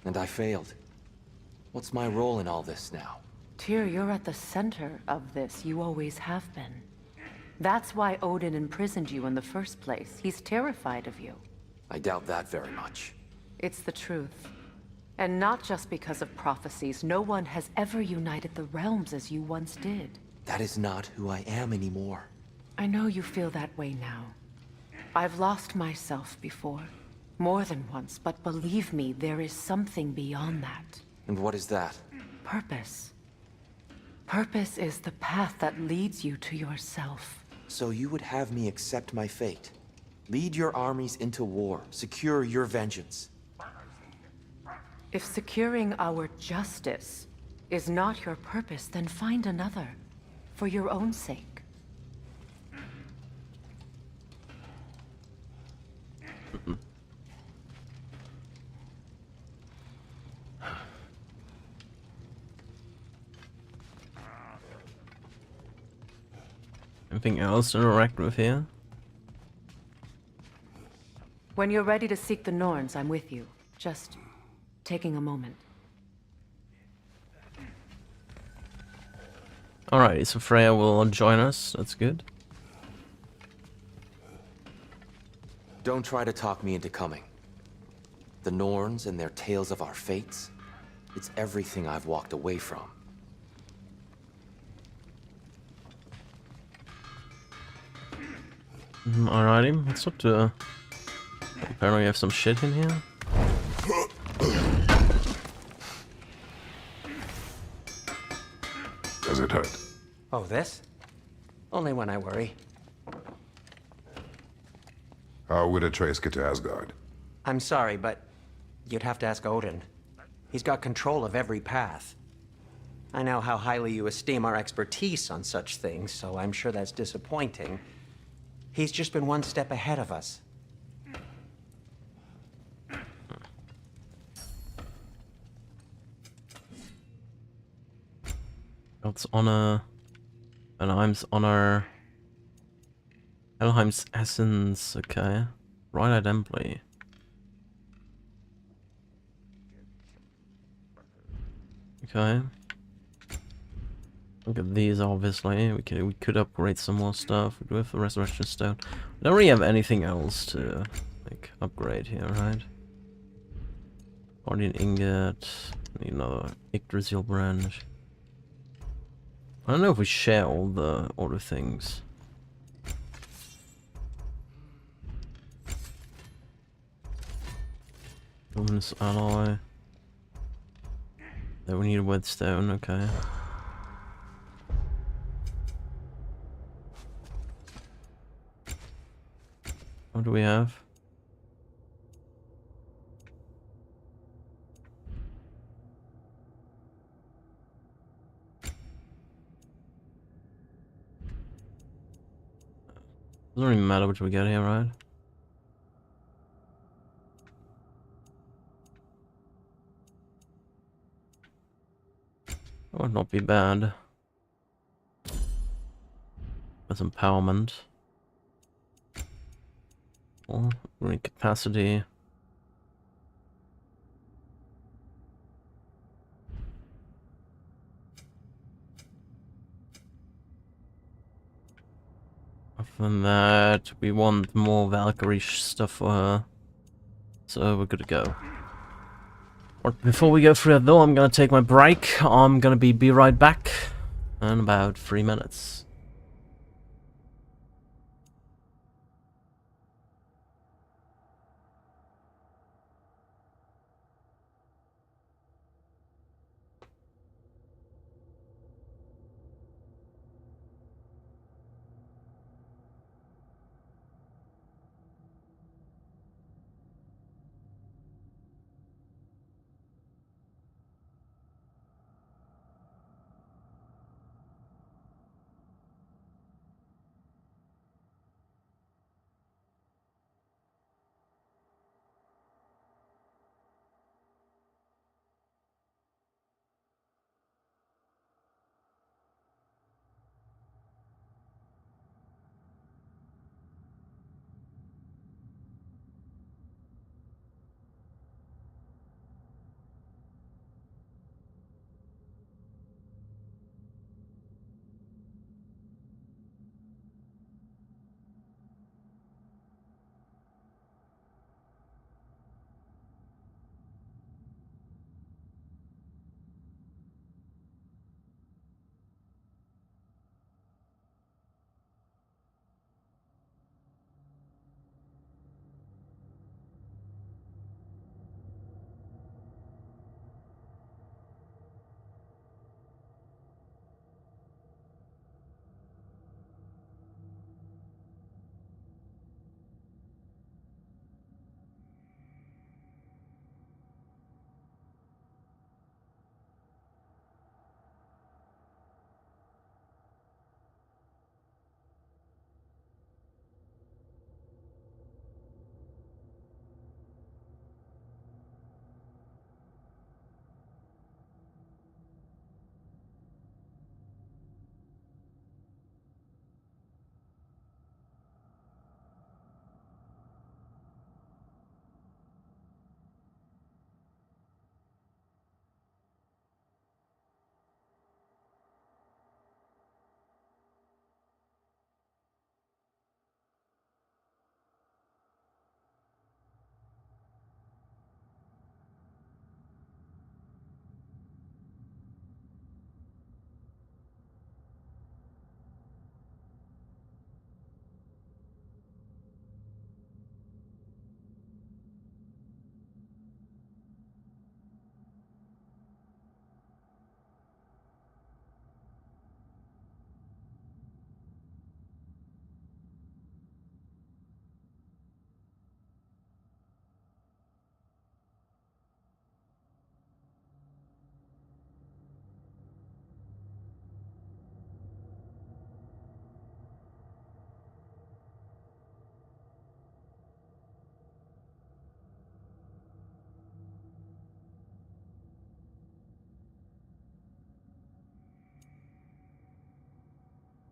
And I failed. What's my role in all this now? Tyr, you're at the center of this. You always have been. That's why Odin imprisoned you in the first place. He's terrified of you. I doubt that very much. It's the truth. And not just because of prophecies. No one has ever united the realms as you once did. That is not who I am anymore. I know you feel that way now. I've lost myself before. More than once, but believe me, there is something beyond that. And what is that? Purpose. Purpose is the path that leads you to yourself. So you would have me accept my fate? Lead your armies into war, secure your vengeance. If securing our justice is not your purpose, then find another. For your own sake. Anything else to interact with here? When you're ready to seek the Norns, I'm with you. Just taking a moment. Alright, so Freya will join us. That's good. Don't try to talk me into coming. The Norns and their tales of our fates, it's everything I've walked away from. Alrighty, let's up to... Apparently we have some shit in here. Does it hurt? Oh, this? Only when I worry. How would Atreus get to Asgard? I'm sorry, but you'd have to ask Odin. He's got control of every path. I know how highly you esteem our expertise on such things, so I'm sure that's disappointing. He's just been one step ahead of us. God's honor. Helheim's honor. Helheim's essence, okay. Right identity. Okay. Look at these, obviously. We could upgrade some more stuff with the resurrection stone. We don't really have anything else to like upgrade here, right? Guardian ingot. Need another Yggdrasil branch. I don't know if we share all the things. Luminous alloy. Then we need a whetstone, okay. What do we have? Doesn't really matter which we get here, right? That would not be bad. With empowerment. Or ring capacity. Other than that, we want more Valkyrie stuff for her. So we're good to go. But before we go through that though, I'm gonna take my break. I'm gonna be right back in about 3 minutes.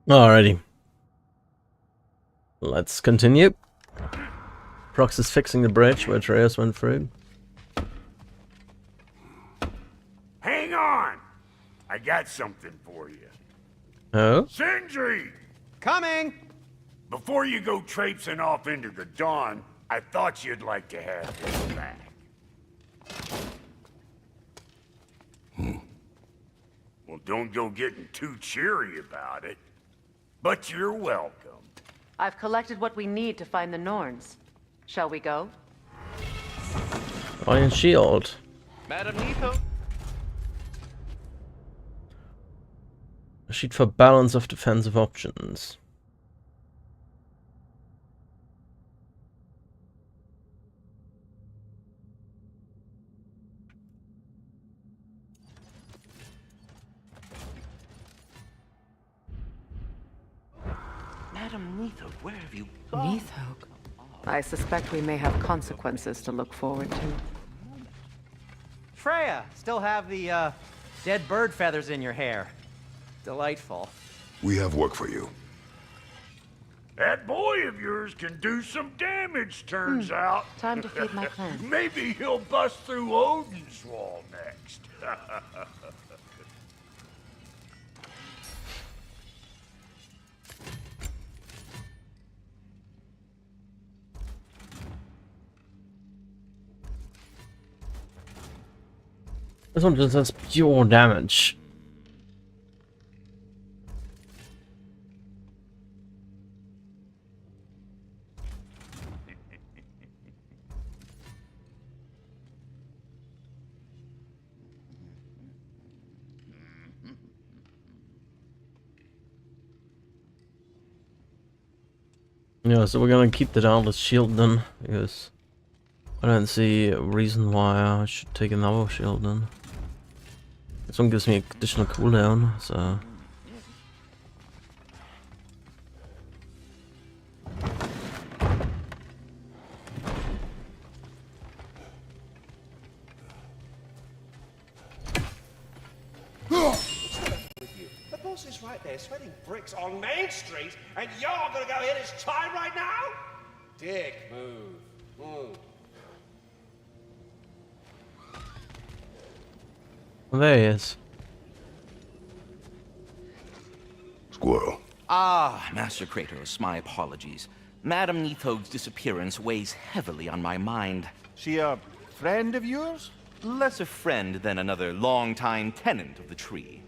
Alrighty. Let's continue. Prox is fixing the bridge where Atreus went through. Hang on! I got something for you. Oh? Sindri! Coming! Before you go traipsing off into the dawn, I thought you'd like to have this back. Well, don't go getting too cheery about it. But you're welcome. I've collected what we need to find the Norns. Shall we go? Iron shield. Madam Neatho. A sheet for balance of defensive options. Madam Neatho, where have you gone? Neatho. I suspect we may have consequences to look forward to. Freya, still have the dead bird feathers in your hair. Delightful. We have work for you. That boy of yours can do some damage, turns out. Time to feed my plant. Maybe he'll bust through Odin's wall next. This one just has pure damage. Yeah, so we're gonna keep the Dauntless shield then, because I don't see a reason why I should take another shield then. This one gives me additional cooldown, so... The boss is right there, sweating bricks on Main Street, and you're gonna go hit his time right now? Dick, move. Well, there he is. Squirrel. Ah, Master Kratos, my apologies. Madam Neatho's disappearance weighs heavily on my mind. She a friend of yours? Less a friend than another longtime tenant of the tree.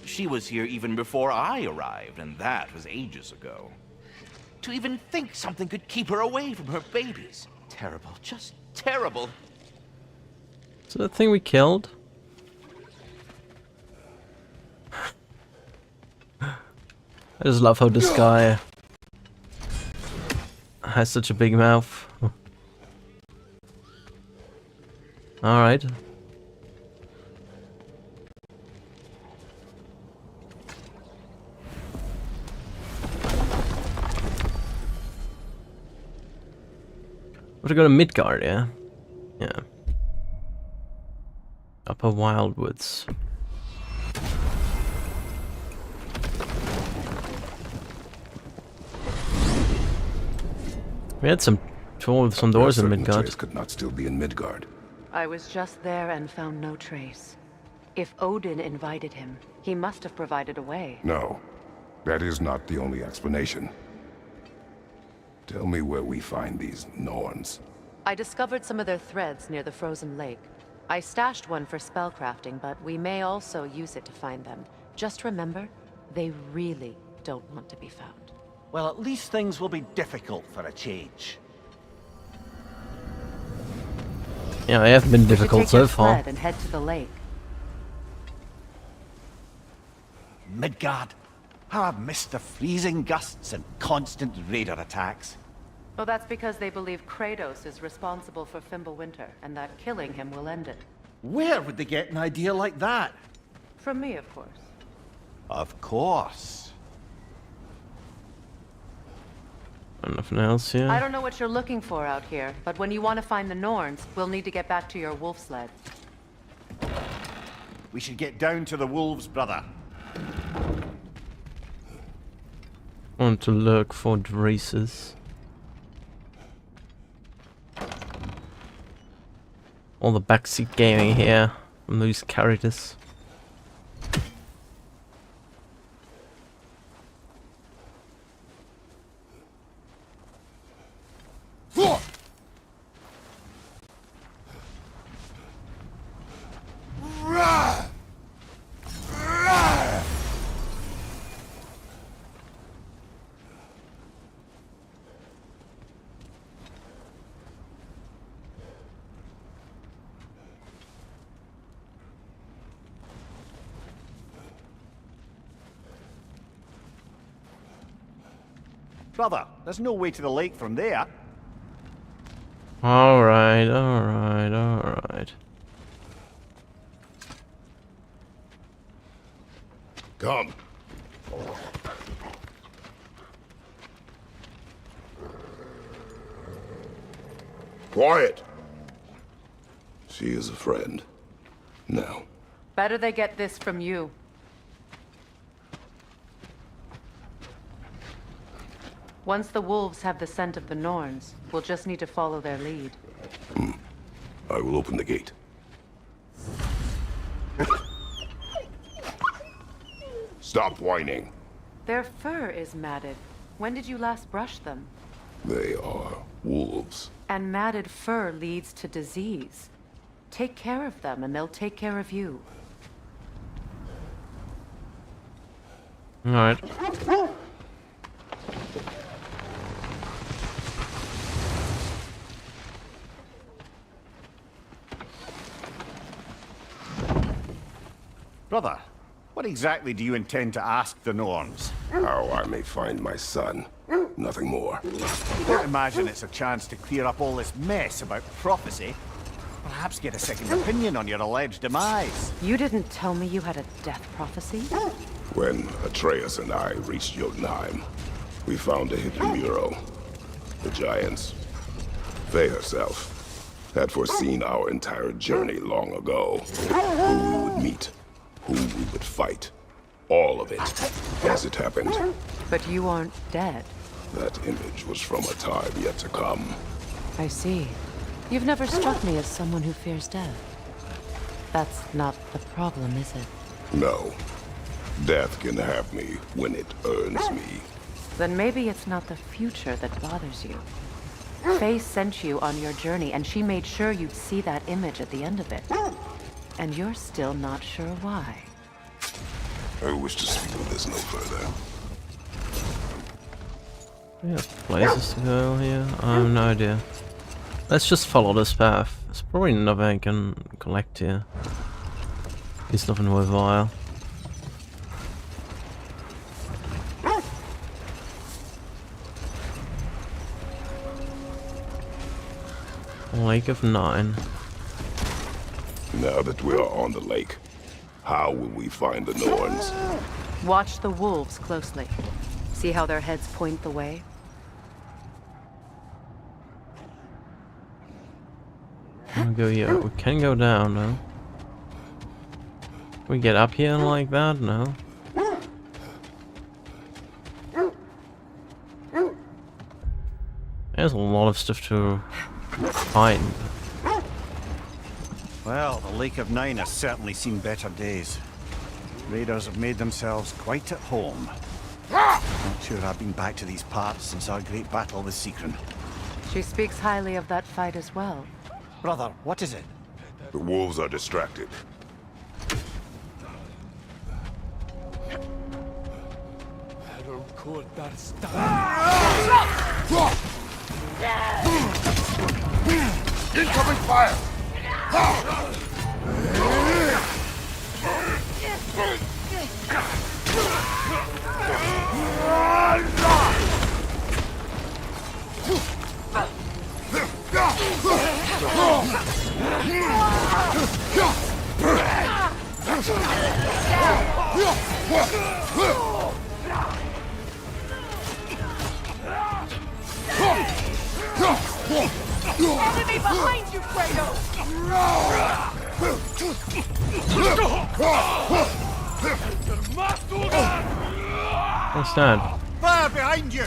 She was here even before I arrived, and that was ages ago. To even think something could keep her away from her babies. Terrible, just terrible. So the thing we killed? I just love how this guy has such a big mouth. Alright. We're to go to Midgard, yeah? Yeah. Upper Wildwoods. We had some doors in Midgard. Atreus could not still be in Midgard. I was just there and found no trace. If Odin invited him, he must have provided a way. No, that is not the only explanation. Tell me where we find these Norns. I discovered some of their threads near the frozen lake. I stashed one for spellcrafting, but we may also use it to find them. Just remember, they really don't want to be found. Well, at least things will be difficult for a change. Yeah, they haven't been difficult so far. And head to the lake. Midgard. How I've missed the freezing gusts and constant raider attacks. Well, that's because they believe Kratos is responsible for Fimbulwinter, and that killing him will end it. Where would they get an idea like that? From me, of course. Of course. Nothing else here. I don't know what you're looking for out here, but when you want to find the Norns, we'll need to get back to your wolf sled. We should get down to the wolves, brother. Want to look for races. All the backseat gaming here from those characters. Brother, there's no way to the lake from there. Alright, alright, alright. Come. Quiet. She is a friend. Now. Better they get this from you. Once the wolves have the scent of the Norns, we'll just need to follow their lead. I will open the gate. Stop whining. Their fur is matted. When did you last brush them? They are wolves. And matted fur leads to disease. Take care of them, and they'll take care of you. Alright. Brother, what exactly do you intend to ask the Norns? How I may find my son. Nothing more. Don't imagine it's a chance to clear up all this mess about prophecy. Perhaps get a second opinion on your alleged demise. You didn't tell me you had a death prophecy? When Atreus and I reached Jotunheim, we found a hidden mural. The giants, Faye herself, had foreseen our entire journey long ago. Who we would meet, who we would fight. All of it, as it happened. But you aren't dead. That image was from a time yet to come. I see. You've never struck me as someone who fears death. That's not the problem, is it? No. Death can have me when it earns me. Then maybe it's not the future that bothers you. Faye sent you on your journey, and she made sure you'd see that image at the end of it. And you're still not sure why. I wish to speak of this no further. We have places to go here. I have no idea. Let's just follow this path. There's probably nothing I can collect here. It's nothing worthwhile. Lake of Nine. Now that we are on the lake, how will we find the Norns? Watch the wolves closely. See how their heads point the way? We'll go here. We can go down though. Can we get up here like that? No. There's a lot of stuff to find. Well, the Lake of Nine has certainly seen better days. Raiders have made themselves quite at home. Not sure I've been back to these parts since our great battle with Seekron. She speaks highly of that fight as well. Brother, what is it? The wolves are distracted. Incoming fire! Enemy behind you, Kratos! What's that? Fire behind you!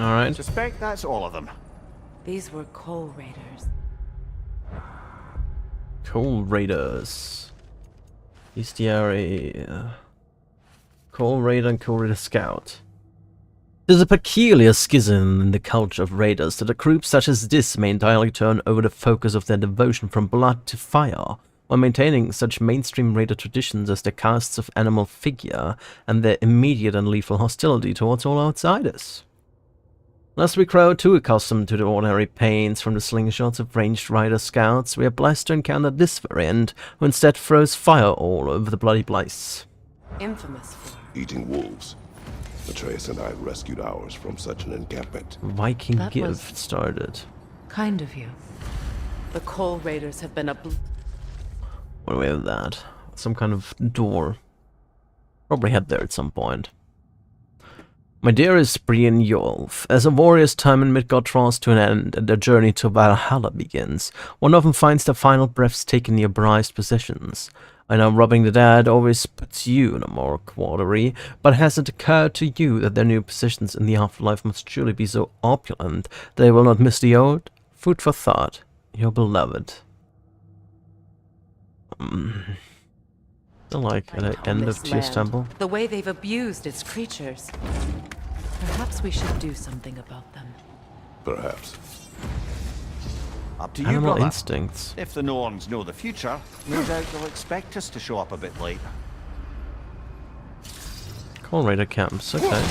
Alright. Suspect that's all of them. These were coal raiders. Coal Raiders. Bestiary. Coal Raider and Coal Raider Scout. There's a peculiar schism in the culture of raiders that a group such as this may entirely turn over the focus of their devotion from blood to fire, while maintaining such mainstream raider traditions as their casts of animal figure and their immediate and lethal hostility towards all outsiders. Lest we grow too accustomed to the ordinary pains from the slingshots of ranged rider scouts, we are blessed to encounter this variant, who instead throws fire all over the bloody place. Infamous for Eating wolves. Atreus and I rescued ours from such an encampment. Viking That gift was- started. kind of you. The Coal Raiders have been What do we have that? Some kind of door. Probably head there at some point. My dearest Brian Yolf, as a warrior's time in Midgard draws to an end and their journey to Valhalla begins, one often finds their final breaths taken near prized possessions. I know robbing the dead always puts you in a more quartery, but has it occurred to you that their new positions in the afterlife must surely be so opulent that they will not miss the old? Food for thought, your beloved. Like at the end of Tyr's temple. The way they've abused its creatures. Perhaps we should do something about them. Perhaps. Up to you, Animal brother. instincts. If the Norns know the future, no doubt they'll expect us to show up a bit late. Coal Raider camps, okay.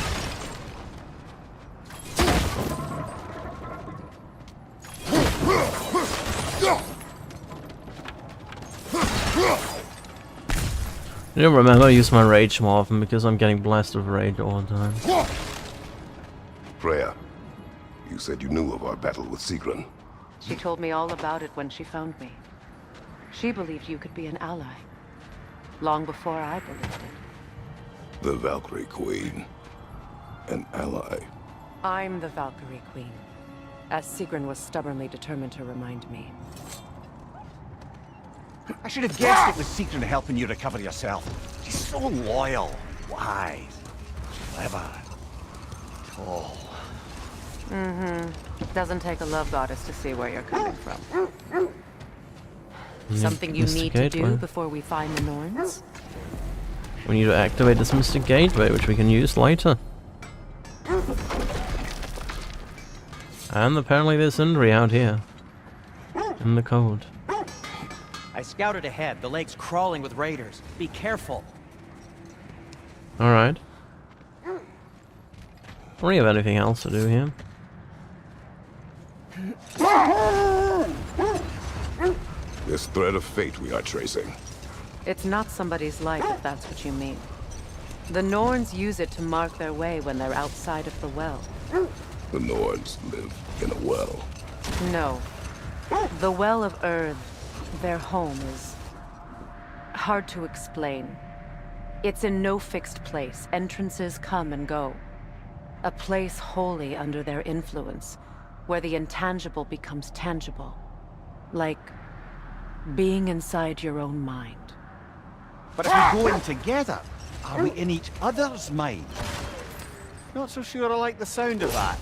I don't remember I use my rage more often because I'm getting blasted with rage all the time. Freya, you said you knew of our battle with Sigrun. She told me all about it when she found me. She believed you could be an ally. Long before I believed it. The Valkyrie Queen. An ally. I'm the Valkyrie Queen, as Sigrun was stubbornly determined to remind me. I should have guessed it was Sigrun helping you recover yourself. She's so loyal, wise, clever, tall. Doesn't take a love goddess to see where you're coming from. Something you Mystic need to do Gateway. before we find the Norns? We need to activate this Mystic Gateway, which we can use later. And apparently there's Sindri out here. In the cold. I scouted ahead. The lake's crawling with raiders. Be careful. Alright. Don't we have anything else to do here? This thread of fate we are tracing. It's not somebody's life, if that's what you mean. The Norns use it to mark their way when they're outside of the well. The Norns live in a well. No. The Well of Earth, their home, is hard to explain. It's in no fixed place. Entrances come and go. A place wholly under their influence, where the intangible becomes tangible. Like being inside your own mind. But if we go in together, are we in each other's mind? Not so sure I like the sound of that.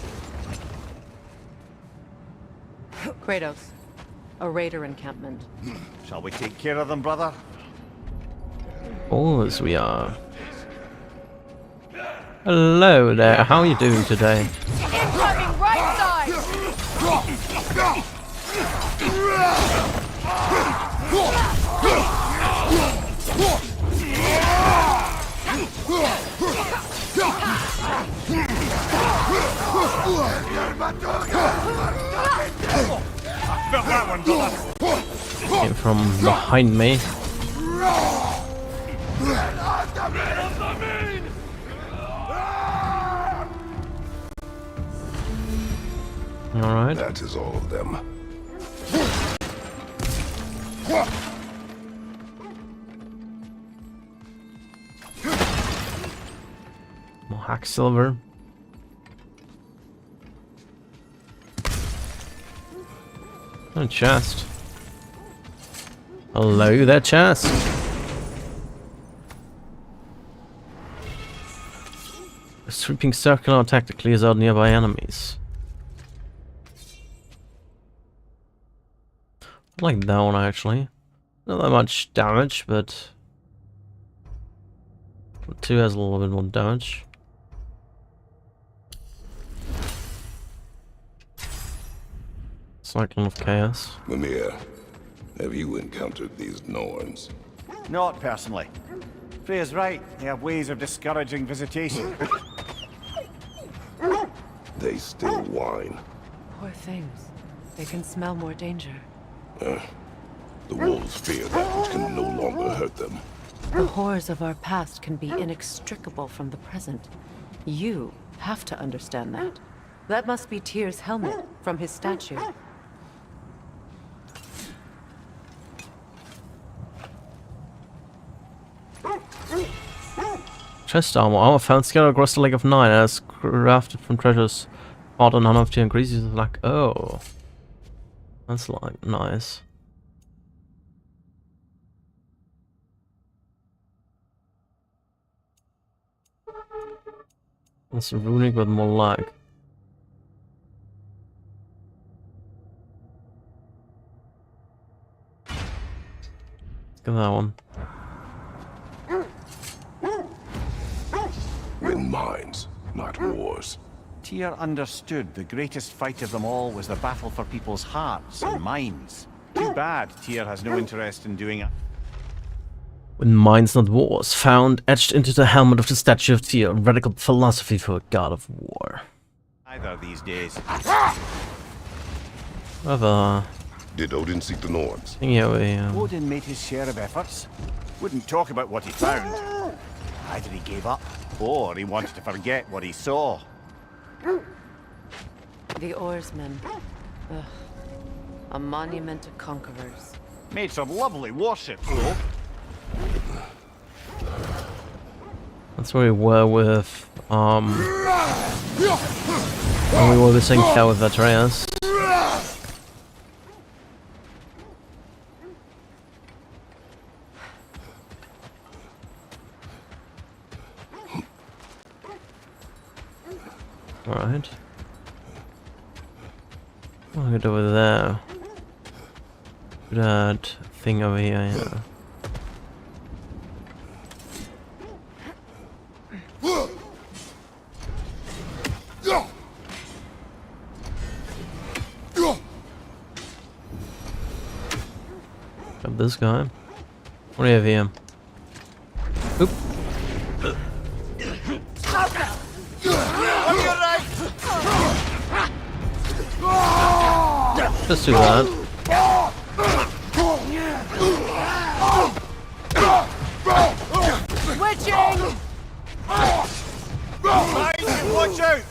Kratos, a raider encampment. Shall we take care of them, brother? All as we are. Hello there, how are you doing today? Incoming right side! Felt that one, brother. Came from behind me. Alright. That is all of them. More hack silver. Oh, chest. Hello there, chest. A sweeping circular attack that clears out nearby enemies. I like that one actually. Not that much damage, but 2 has a little bit more damage. Looks like a lot of chaos. Mimir, have you encountered these Norns? Not personally. Freya's right. They have ways of discouraging visitation. They still whine. Poor things. They can smell more danger. The wolves fear that which can no longer hurt them. The horrors of our past can be inextricable from the present. You have to understand that. That must be Tyr's helmet from his statue. Chest armor found scattered across the Lake of Nine as crafted from treasures found on none of the increases. Like, oh, that's like nice. That's runic with more lag. Look at that one. Win mines, not wars. Tyr understood the greatest fight of them all was the battle for people's hearts and minds. Too bad Tyr has no interest in doing it. When minds not wars, found etched into the helmet of the statue of Tyr, radical philosophy for a god of war. Either these days. Did Odin seek the Norns? Yeah, Odin made his share of efforts. Wouldn't talk about what he found. Either he gave up, or he wanted to forget what he saw. The oarsmen. Ugh. A monument to conquerors. Made some lovely warships, though. That's where we were with, when we were missing Kel with Atreus. Alright. What do I do over there? That thing over here, yeah. Got this guy. What do you have here? Oop. Just do that. Switching! Watch out!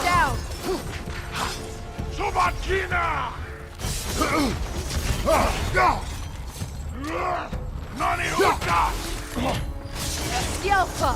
Down! Sobatina! Nani Uta! Yelpa!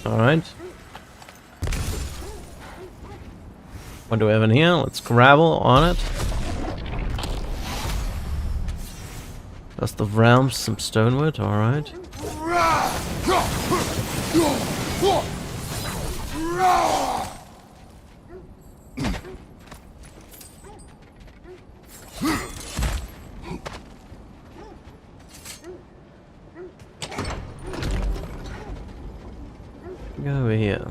Alright. What do we have in here? Let's gravel on it. Dust of realms, some stonewood, alright. Go over here.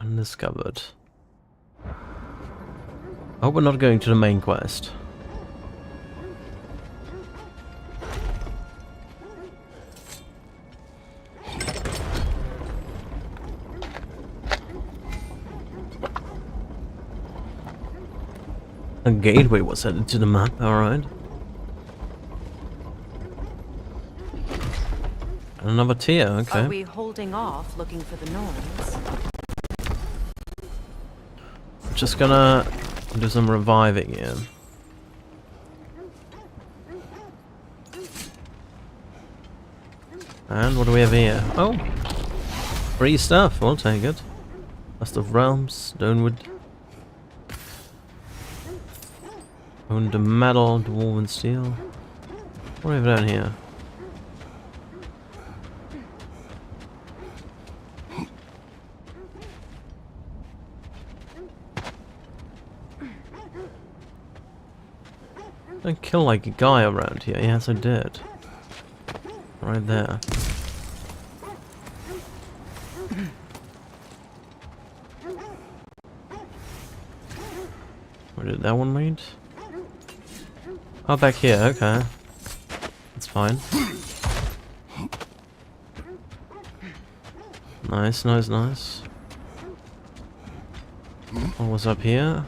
Undiscovered. I hope we're not going to the main quest. A gateway was added to the map, alright. Another tier, okay. Are we holding off looking for the Norns? Just gonna do some reviving here. And what do we have here? Oh! Free stuff, we'll take it. Dust of Realms, Stonewood. Owned metal, dwarven steel. What do we have down here? I killed like a guy around here. Yes, I did. Right there. Where did that one lead? Oh, back here. Okay. That's fine. Nice, nice, nice. What was up here?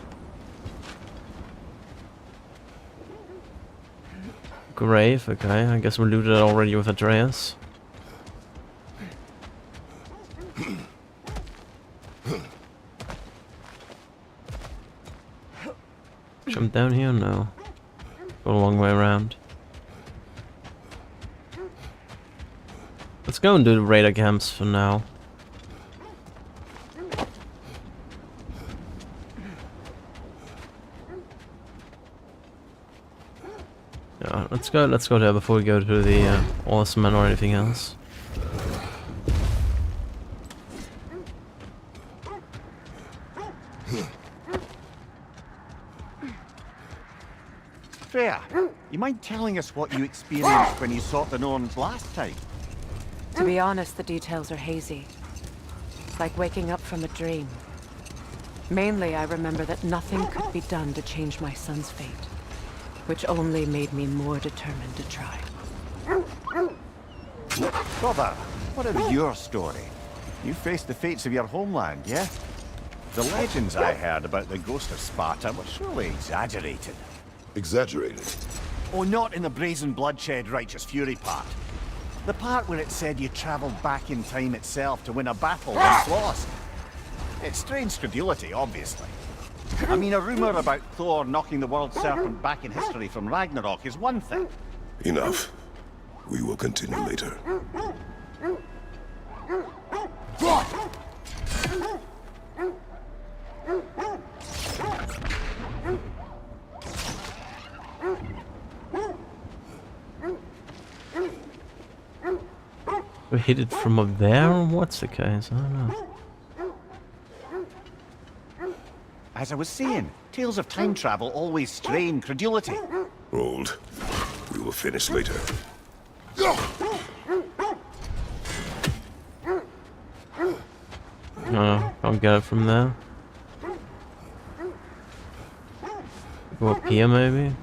Grave, okay. I guess we looted it already with Atreus. Jump down here? No. Go a long way around. Let's go and do the raider camps for now. Yeah, let's go there before we go to the Horseman or anything else. Freya, you mind telling us what you experienced when you sought the Norns last time? To be honest, the details are hazy. It's like waking up from a dream. Mainly, I remember that nothing could be done to change my son's fate, which only made me more determined to try. Brother, what of your story? You faced the fates of your homeland, yeah? The legends I heard about the ghost of Sparta were surely exaggerated. Exaggerated? Oh, not in the brazen bloodshed righteous fury part. The part where it said you travelled back in time itself to win a battle once lost. It's strange credulity, obviously. I mean, a rumour about Thor knocking the world serpent back in history from Ragnarok is one thing. Enough. We will continue later. We hit it from up there, or what's the case? I don't know. As I was saying, tales of time travel always strain credulity. Hold. We will finish later. No, can't get it from there. Go up here, maybe?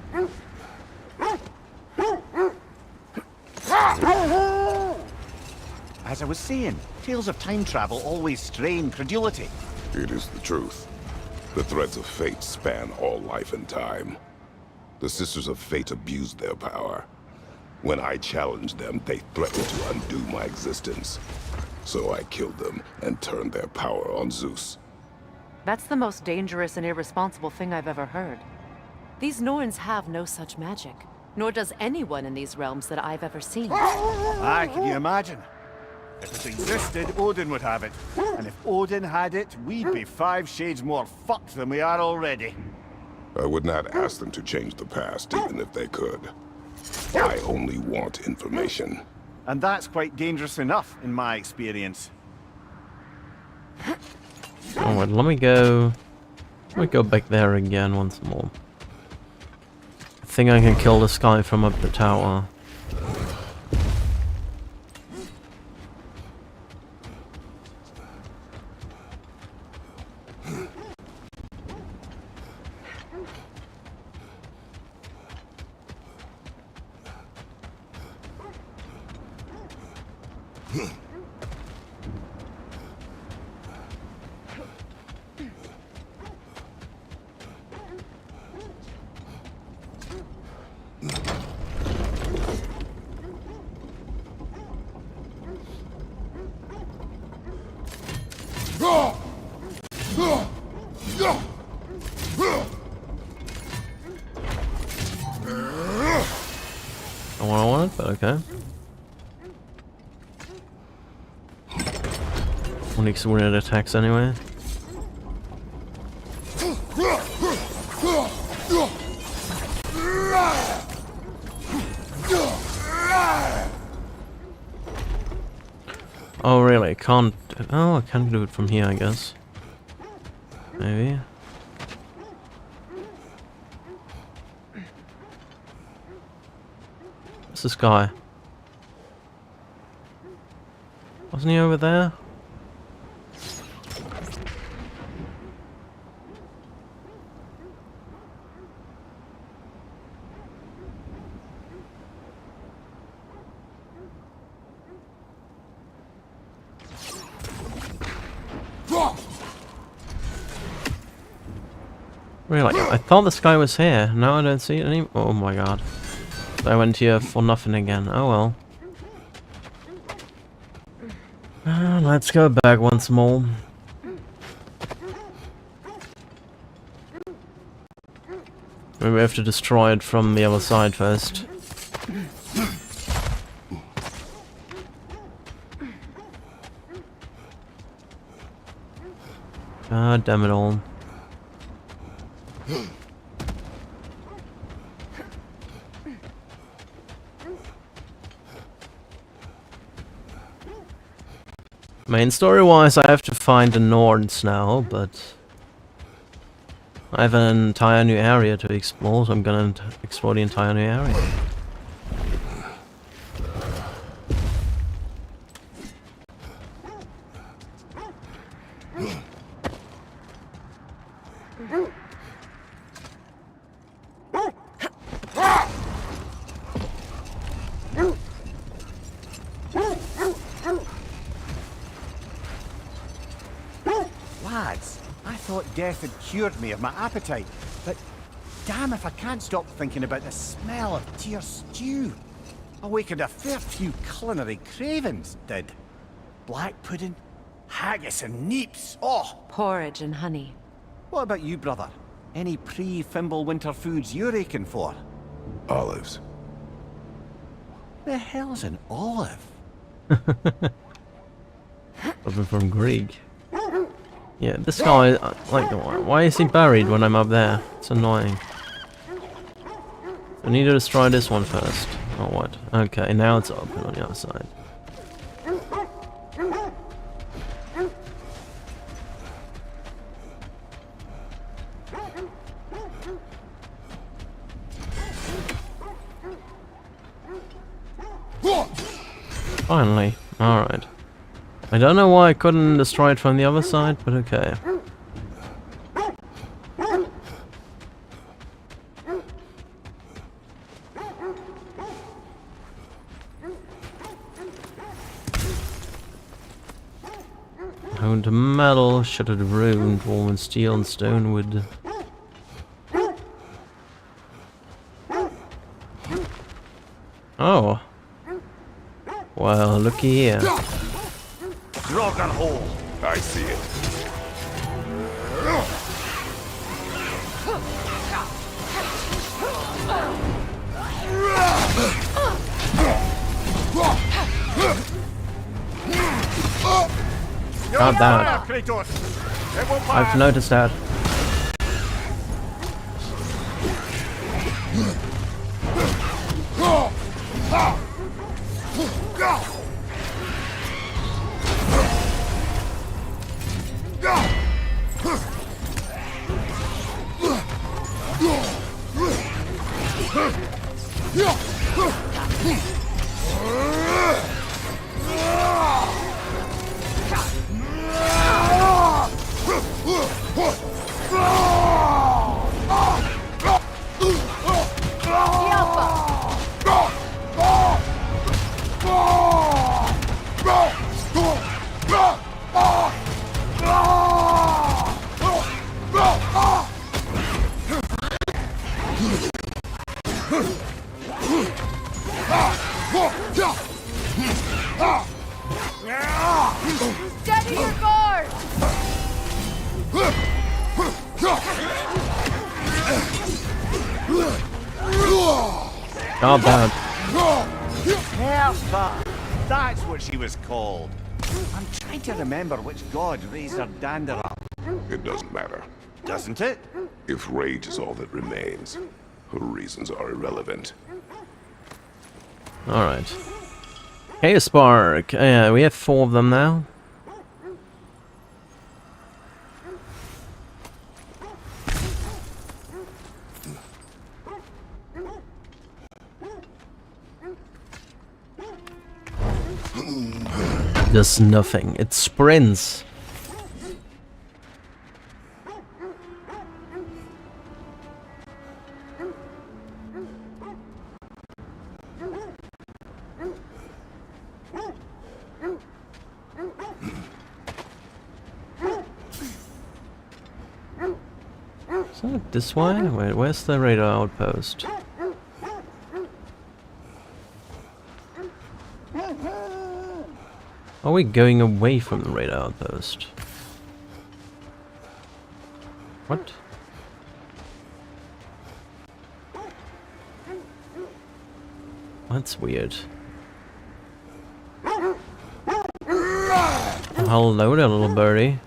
As I was saying, tales of time travel always strain credulity. It is the truth. The threads of fate span all life and time. The Sisters of Fate abused their power. When I challenged them, they threatened to undo my existence. So I killed them and turned their power on Zeus. That's the most dangerous and irresponsible thing I've ever heard. These Norns have no such magic, nor does anyone in these realms that I've ever seen. Aye, can you imagine? If it existed, Odin would have it. And if Odin had it, we'd be 5 shades more fucked than we are already. I would not ask them to change the past, even if they could. I only want information. And that's quite dangerous enough, in my experience. Oh, wait, let me go back there again once more. I think I can kill this guy from up the tower. Not what I wanted, but okay. Only extraordinary attacks anyway. Oh really? Can't... Oh, I can do it from here, I guess. Maybe. What's this guy? Wasn't he over there? Really? I thought this guy was here. Now I don't see it anymore. Oh my god. I went here for nothing again. Oh well. Let's go back once more. Maybe we have to destroy it from the other side first. God damn it all. Main story-wise, I have to find the Norse now, but I have an entire new area to explore, so I'm gonna explore the entire new area. Death had cured me of my appetite, but damn if I can't stop thinking about the smell of tear stew. Awakened a fair few culinary cravings, did. Black pudding, haggis and neeps, oh! Porridge and honey. What about you, brother? Any pre-Fimble winter foods you're aching for? Olives. The hell's an olive? Something from Greek. Yeah, this guy, like, why is he buried when I'm up there? It's annoying. I need to destroy this one first. Or what? Okay, now it's open on the other side. Finally. Alright. I don't know why I couldn't destroy it from the other side, but okay. Honed metal, shattered ruined, woven steel and stone wood. Oh. Well, looky here. Roccat hole. I see it. God damn it. Kratos. I've noticed that. God damn. Hertha! That's what she was called. I'm trying to remember which god raised her dander up. It doesn't matter. Doesn't it? If rage is all that remains, her reasons are irrelevant. Alright. Hey, Spark. Yeah, we have 4 of them now. Does nothing. It sprints. Is that this way? Wait, where's the radar outpost? Are we going away from the radar outpost? What? That's weird. Hello there, little birdie.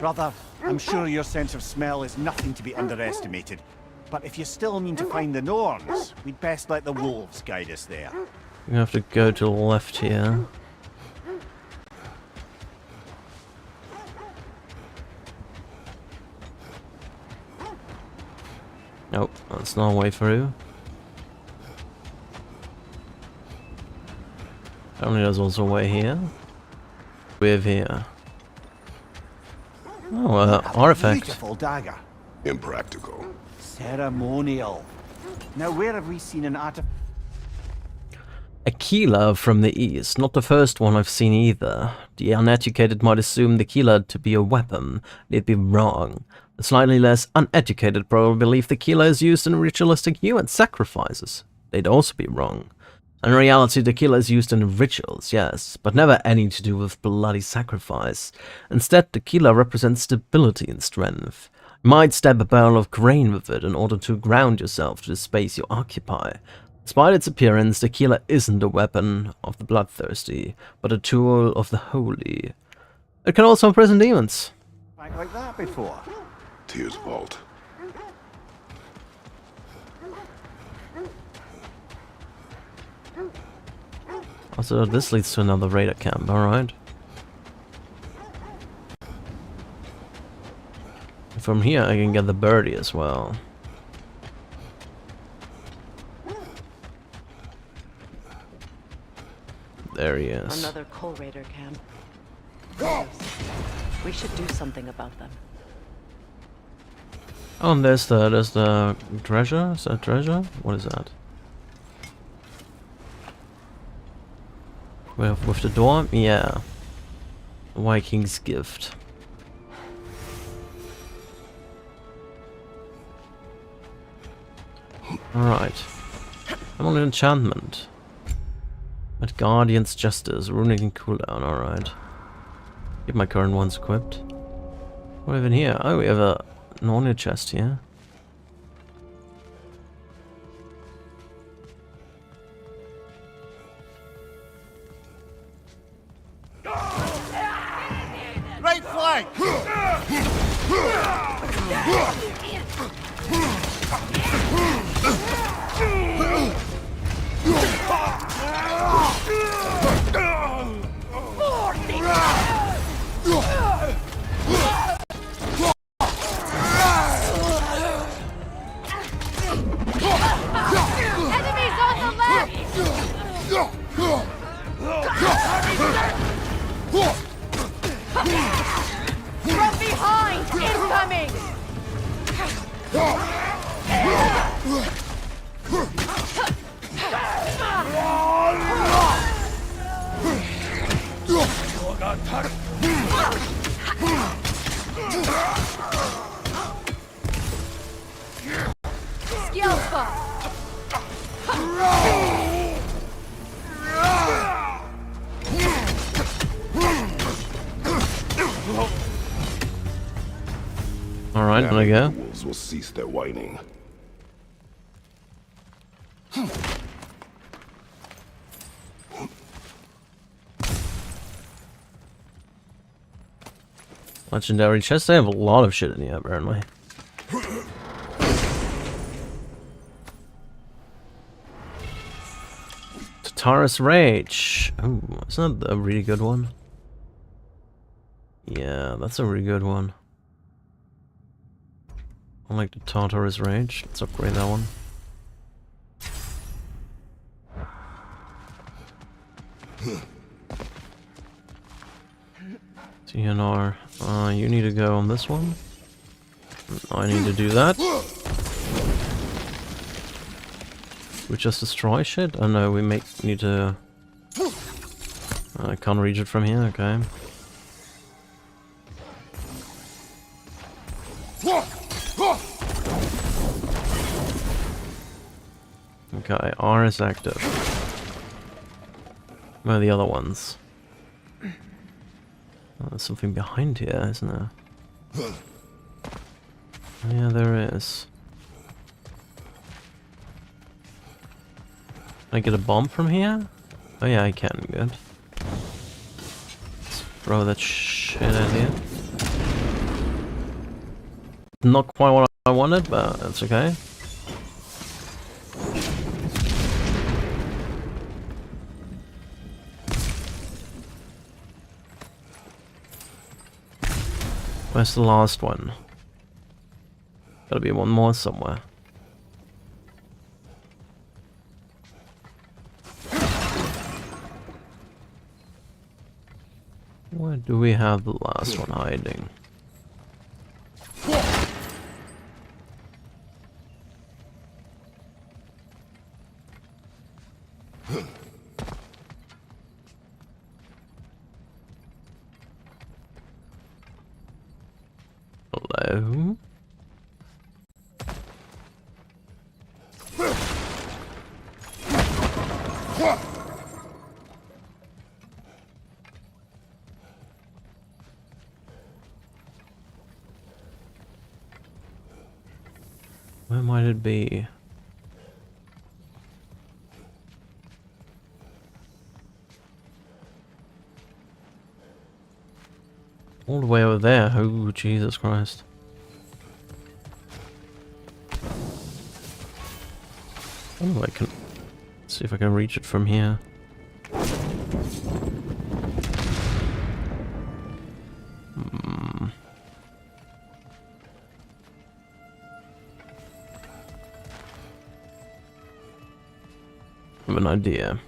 Brother, I'm sure your sense of smell is nothing to be underestimated. But if you still mean to find the Norns, we'd best let the wolves guide us there. We have to go to the left here. Nope, that's not a way through. Apparently there's also a way here. We're here. Oh, artifact. Beautiful dagger. Impractical. Ceremonial. Now where have we seen an artifact? A keeler from the east, not the first one I've seen either. The uneducated might assume the keeler to be a weapon. They'd be wrong. The slightly less uneducated probably believe the keeler is used in ritualistic human sacrifices. They'd also be wrong. In reality, the keeler is used in rituals, yes, but never any to do with bloody sacrifice. Instead, the keeler represents stability and strength. You might stab a barrel of grain with it in order to ground yourself to the space you occupy. Despite its appearance, the keeler isn't a weapon of the bloodthirsty, but a tool of the holy. It can also imprison demons. Like that before. Tears Vault. Also, this leads to another raider camp, alright. From here I can get the birdie as well. There he is. Another coal raider camp. We should do something about them. Oh, and there's the treasure. Is that treasure? What is that? With the door? Yeah. Viking's gift. Alright. I'm on an enchantment. At Guardian's Justice, runic and cooldown, alright. Keep my current ones equipped. What have we in here? Oh, we have a Norne chest here. Right flank! Enemies on the left! From behind! Incoming! Alright, there we go. The wolves will cease their whining. Legendary chest. They have a lot of shit in here, apparently. Taurus Rage. Oh, isn't that a really good one? Yeah, that's a really good one. I like the Tartarus Rage. Let's upgrade that one. TNR. You need to go on this one. I need to do that. We just destroy shit? Oh no, we need to... I can't reach it from here, okay. Okay, R is active. Where are the other ones? Oh, there's something behind here, isn't there? Oh, yeah, there is. Can I get a bomb from here? Oh yeah, I can, good. Let's throw that shit at here. Not quite what I wanted, but that's okay. Where's the last one? Gotta be one more somewhere. Where do we have the last one hiding? Hello? Where might it be? All the way over there. Oh, Jesus Christ. Oh, I can see if I can reach it from here. I have an idea.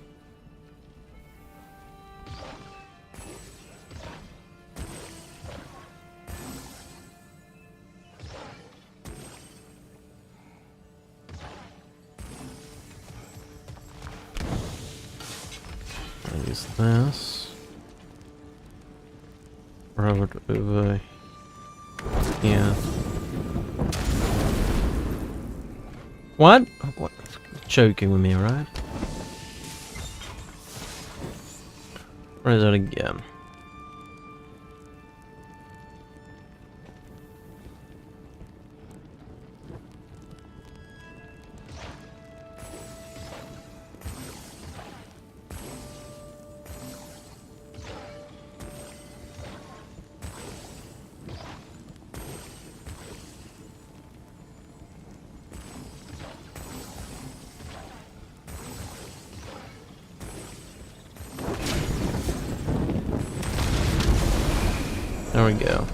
I'll use this. Throw it over here. What? What? Joking with me, right? Where is it again? There we go.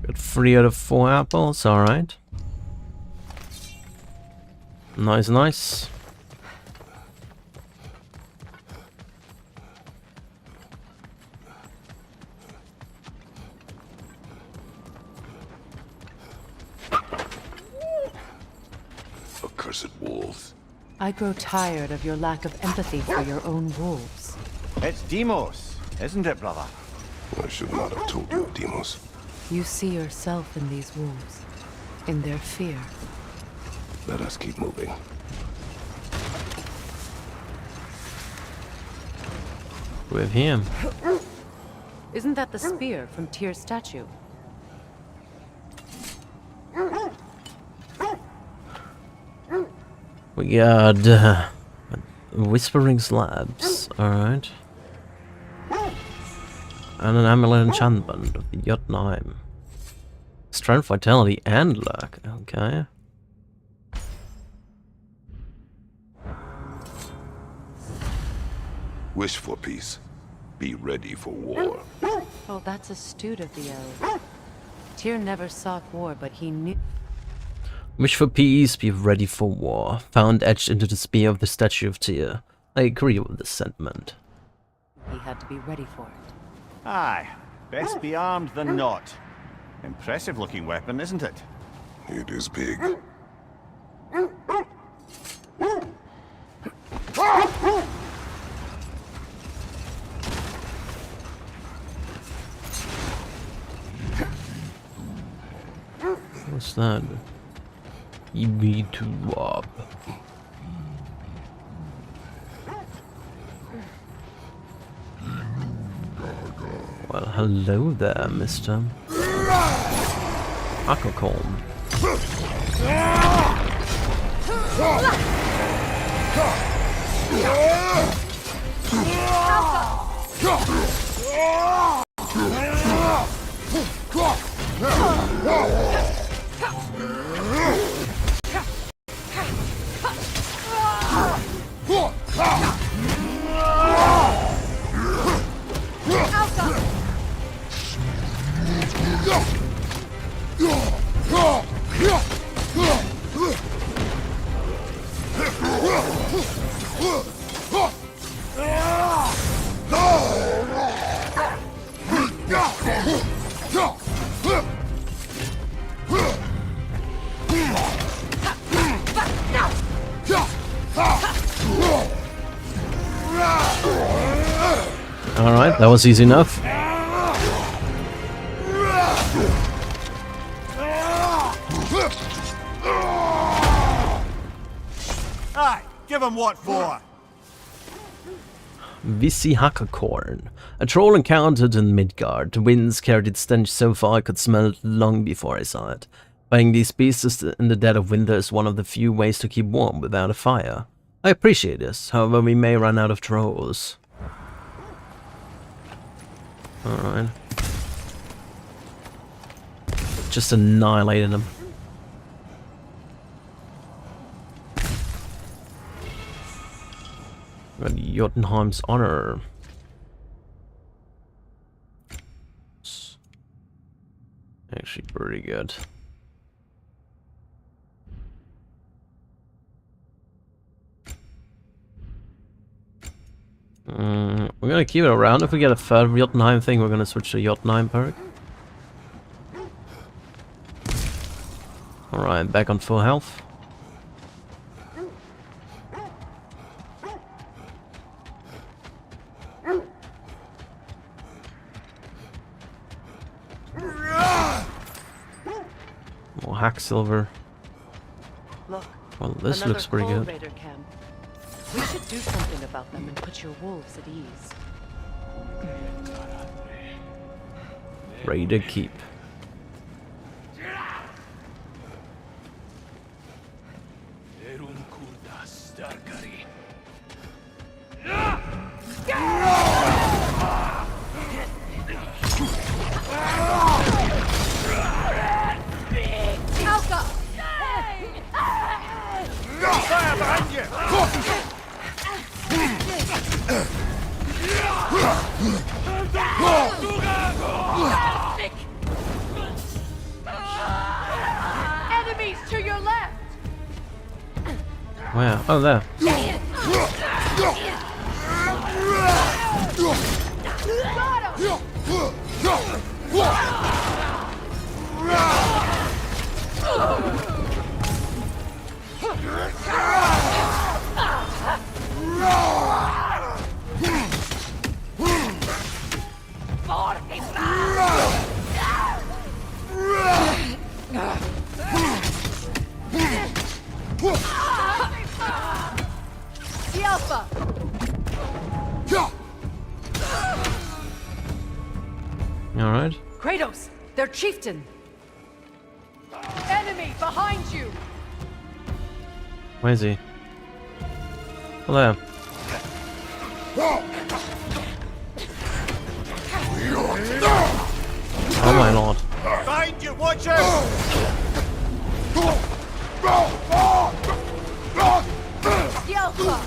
Got 3 out of 4 apples, alright. Nice, nice. Accursed wolves. I grow tired of your lack of empathy for your own wolves. It's Demos, isn't it, brother? I should not have told you, Demos. You see yourself in these wolves, in their fear. Let us keep moving. With him. Isn't that the spear from Tyr's statue? We got whispering slabs, alright. And an amulet enchantment of the Jotunheim. Strength, vitality, and luck. Okay. Wish for peace. Be ready for war. Oh, that's astute of the elves. Tyr never sought war, but he knew. Wish for peace, be ready for war. Found etched into the spear of the statue of Tyr. I agree with this sentiment. He had to be ready for it. Aye, best be armed than not. Impressive looking weapon, isn't it? It is big. What's that? You need to rob. Well, hello there, Mr. Aquacomb. Alright, that was easy enough. Aye, give him what for. Vissi Hackacorn. A troll encountered in Midgard. The winds carried its stench so far I could smell it long before I saw it. Fighting these beasts in the dead of winter is one of the few ways to keep warm without a fire. I appreciate this, however we may run out of trolls. Alright. Just annihilated them. Got Jotunheim's honor. It's actually pretty good. We're gonna keep it around. If we get a third Jotunheim thing, we're gonna switch to Jotunheim perk. Alright, back on full health. More hack silver. Look, well, this looks pretty good. Raider camp. We should do something about them and put your wolves at ease. Raider keep. Enemies to your left! Where? Oh, there. The Alpha! Alright. Kratos, their chieftain. Enemy behind you! Where is he? Hello. Oh my lord. Find you, watch out! The Alpha!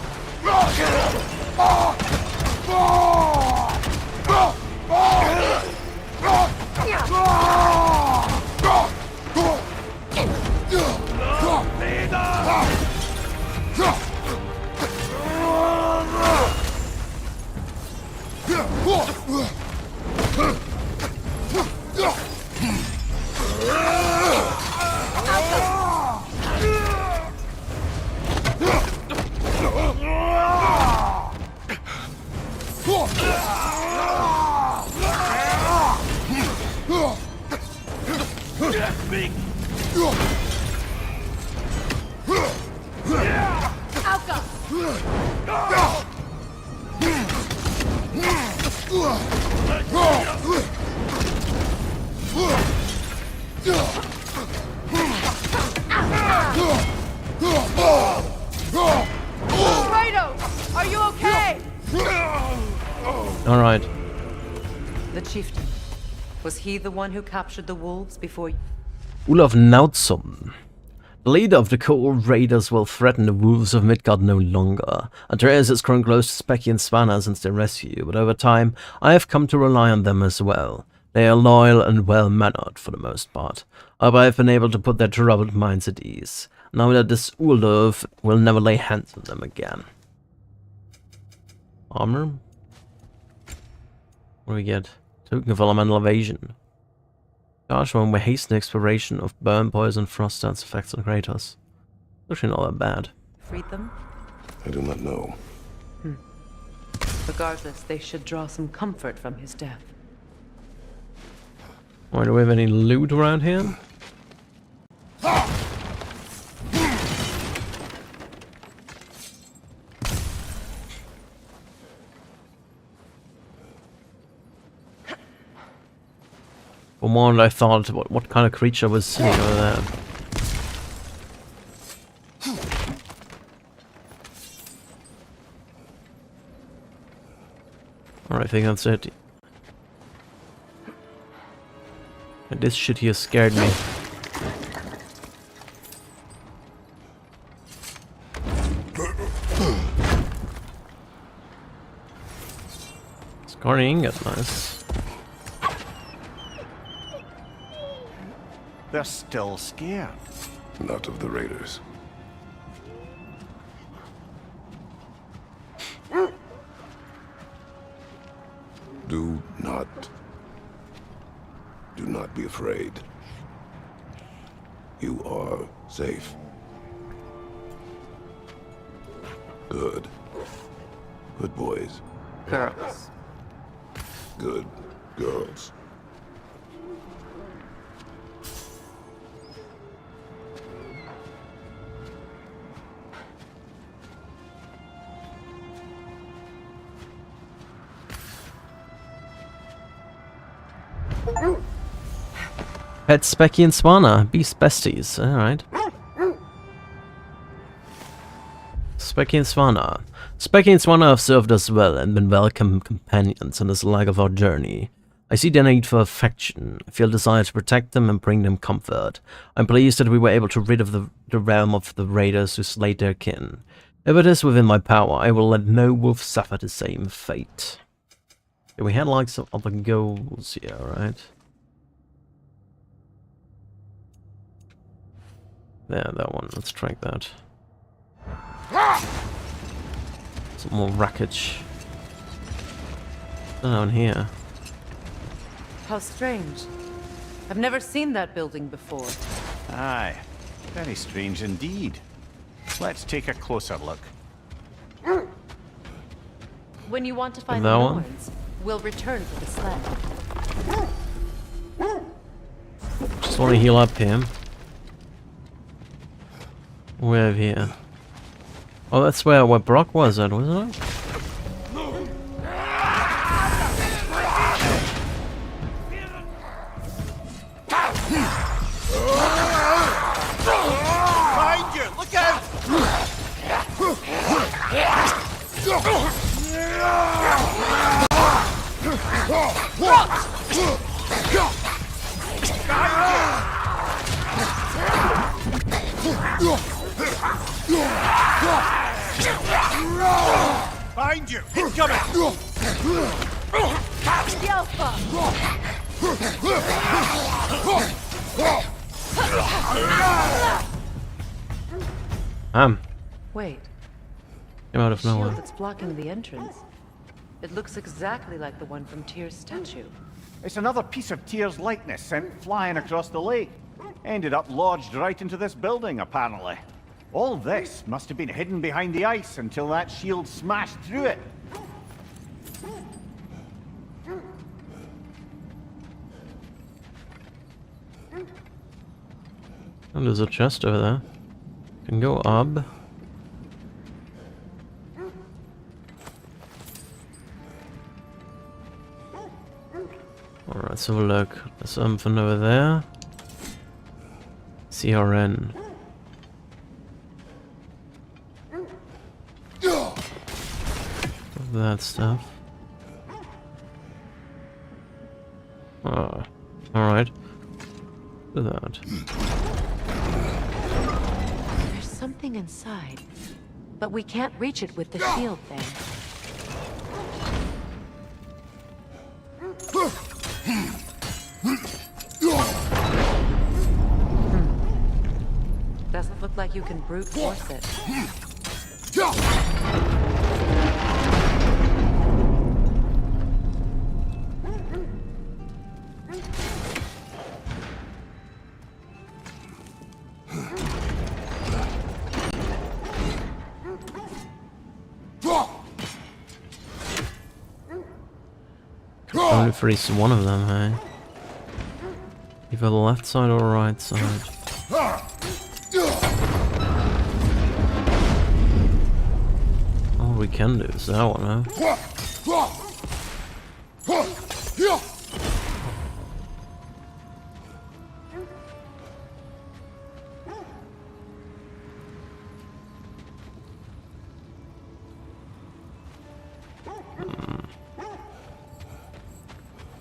Kratos, are you okay? All right. The chieftain. Was he the one who captured the wolves before you? Olaf Nautsson. The leader of the cold raiders will threaten the wolves of Midgard no longer. Atreus has grown close to Specky and Svanna since their rescue, but over time I have come to rely on them as well. They are loyal and well-mannered for the most part. But I have been able to put their troubled minds at ease. Now that this Ulf will never lay hands on them again. Armor? What do we get? Token of elemental evasion. Gosh, when we hasten the expiration of burn, poison, frost dance effects on Kratos. Actually not that bad. Freed them? I do not know. Regardless, they should draw some comfort from his death. Why, do we have any loot around here? For a moment I thought what kind of creature was sitting over there. Alright, I think that's it. And this shit here scared me. Scarring ingot, nice. They're still scared. Not of the raiders. Do not be afraid. You are safe. Good. Good boys. Girls. Good girls. Pet Specky and Svanna, beast besties, alright. Specky and Svanna. Specky and Svanna have served us well and been welcome companions on this leg of our journey. I see their need for affection. I feel desire to protect them and bring them comfort. I'm pleased that we were able to rid of the realm of the raiders who slayed their kin. If it is within my power, I will let no wolf suffer the same fate. Yeah, we had like some other goals here, right? There, that one. Let's track that. Some more wreckage. Down here. How strange. I've never seen that building before. Aye, very strange indeed. Let's take a closer look. When you want to find that the one? Norns, we'll return to the sled. Just want to heal up here. We have here. Oh, that's where Brock was at, wasn't it? Behind you! Look out! Behind you! Incoming! Wait. Came out of The shield nowhere. that's blocking the entrance. It looks exactly like the one from Tyr's statue. It's another piece of Tyr's likeness sent flying across the lake. Ended up lodged right into this building, apparently. All this must have been hidden behind the ice until that shield smashed through it. And there's a chest over there. Can go up. Alright, let's have a look. There's something over there. CRN. That stuff. Oh, alright. Do that. There's something inside, but we can't reach it with the shield thing. Doesn't look like you can brute force it. Only freeze one of them, hey? Either the left side or right side. All we can do is that one, huh?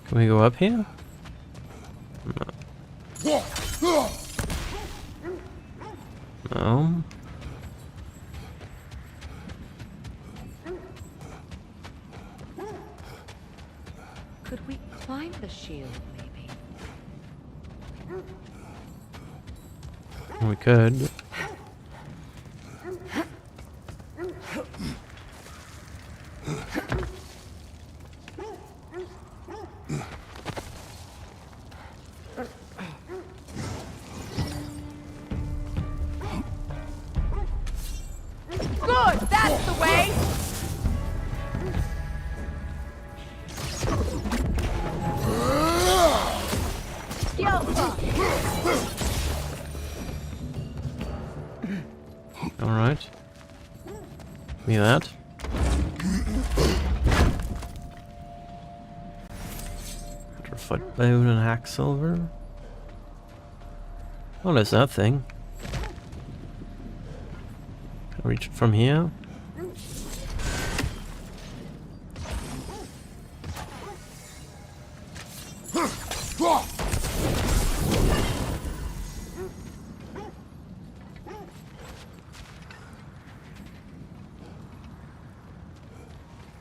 Can we go up here? No. No. Could we climb the shield, maybe? We could. Good, that's the way! Alright. Give me that. Foot bone and hack silver. Oh, there's that thing. Can I reach it from here?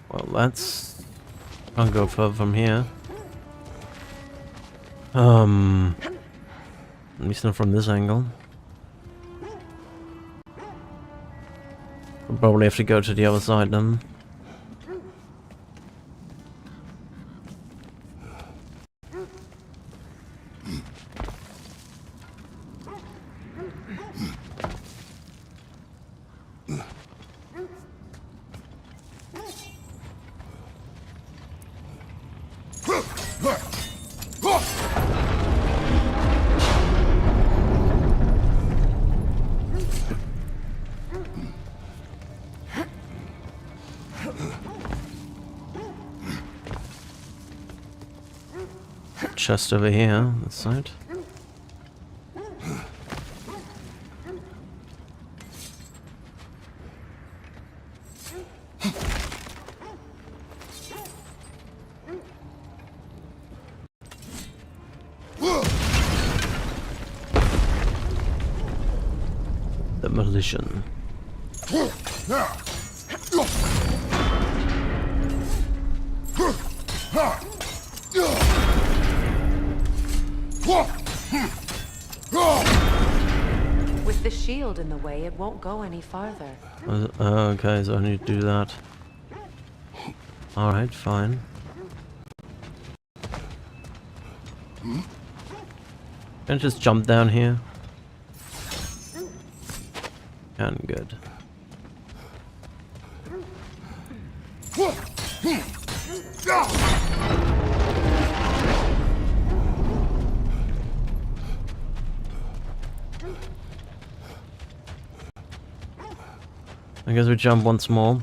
Well, that's... I'll go further from here. At least not from this angle. We'll probably have to go to the other side then. Chest over here, on this side. Demolition. With the shield in the way, it won't go any farther. Okay, so I need to do that. Alright, fine. Can I just jump down here? Can, good. I guess we jump once more.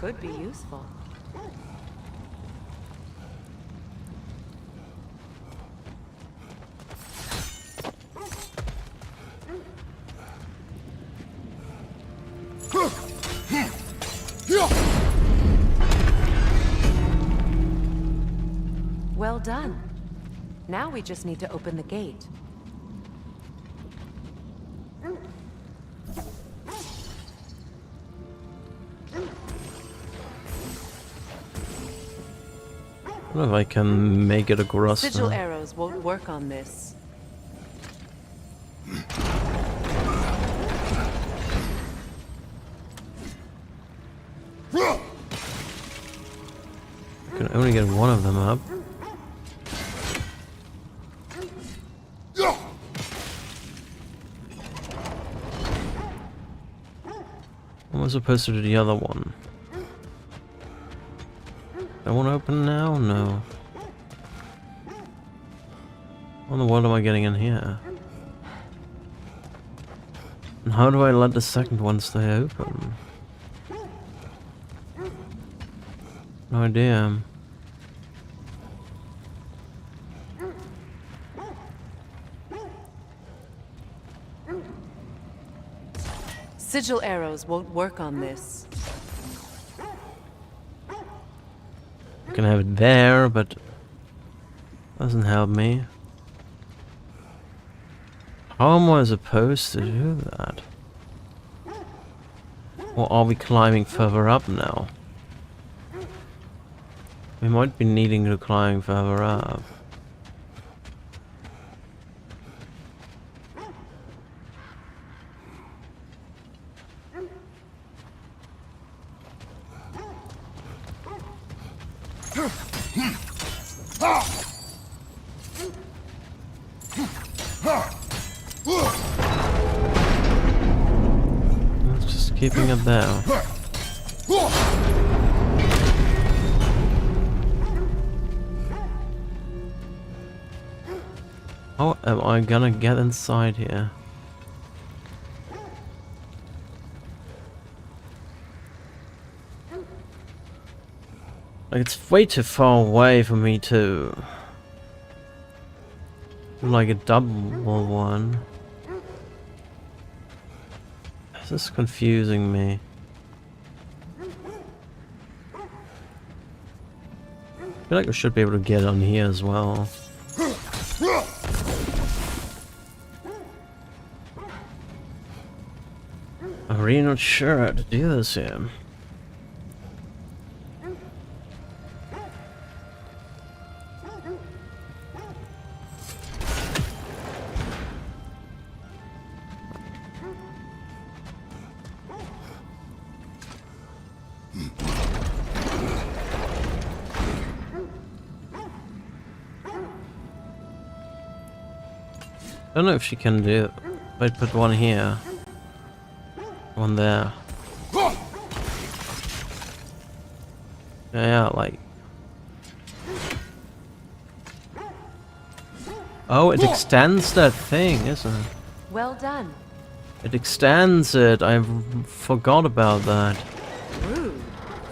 Could be useful. Well done. Now we just need to open the gate. I don't know if I can make it across. Sigil arrows won't work on this. I can only get one of them up. What am I supposed to do the other one? That one open now? No. What in the world am I getting in here? And how do I let the second one stay open? No idea. Sigil arrows won't work on this. I can have it there, but doesn't help me. How am I supposed to do that? Or are we climbing further up now? We might be needing to climb further up. Let's just keeping it there. How am I gonna get inside here? Like, it's way too far away for me to do like a double one. This is confusing me. I feel like I should be able to get on here as well. I'm really not sure how to do this here. I don't know if she can do it. If I put one here, one there. Yeah, like. Oh, it extends that thing, isn't it? Well done. It extends it. I forgot about that. Rude.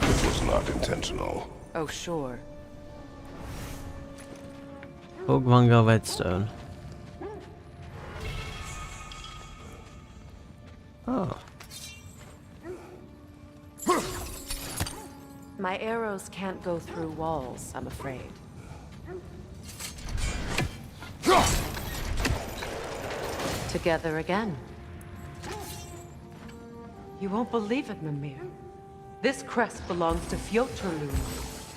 It was not intentional. Oh, sure. Pokemon Whetstone. Oh. My arrows can't go through walls, I'm afraid. Together again. You won't believe it, Mimir. This crest belongs to Fjotorlund.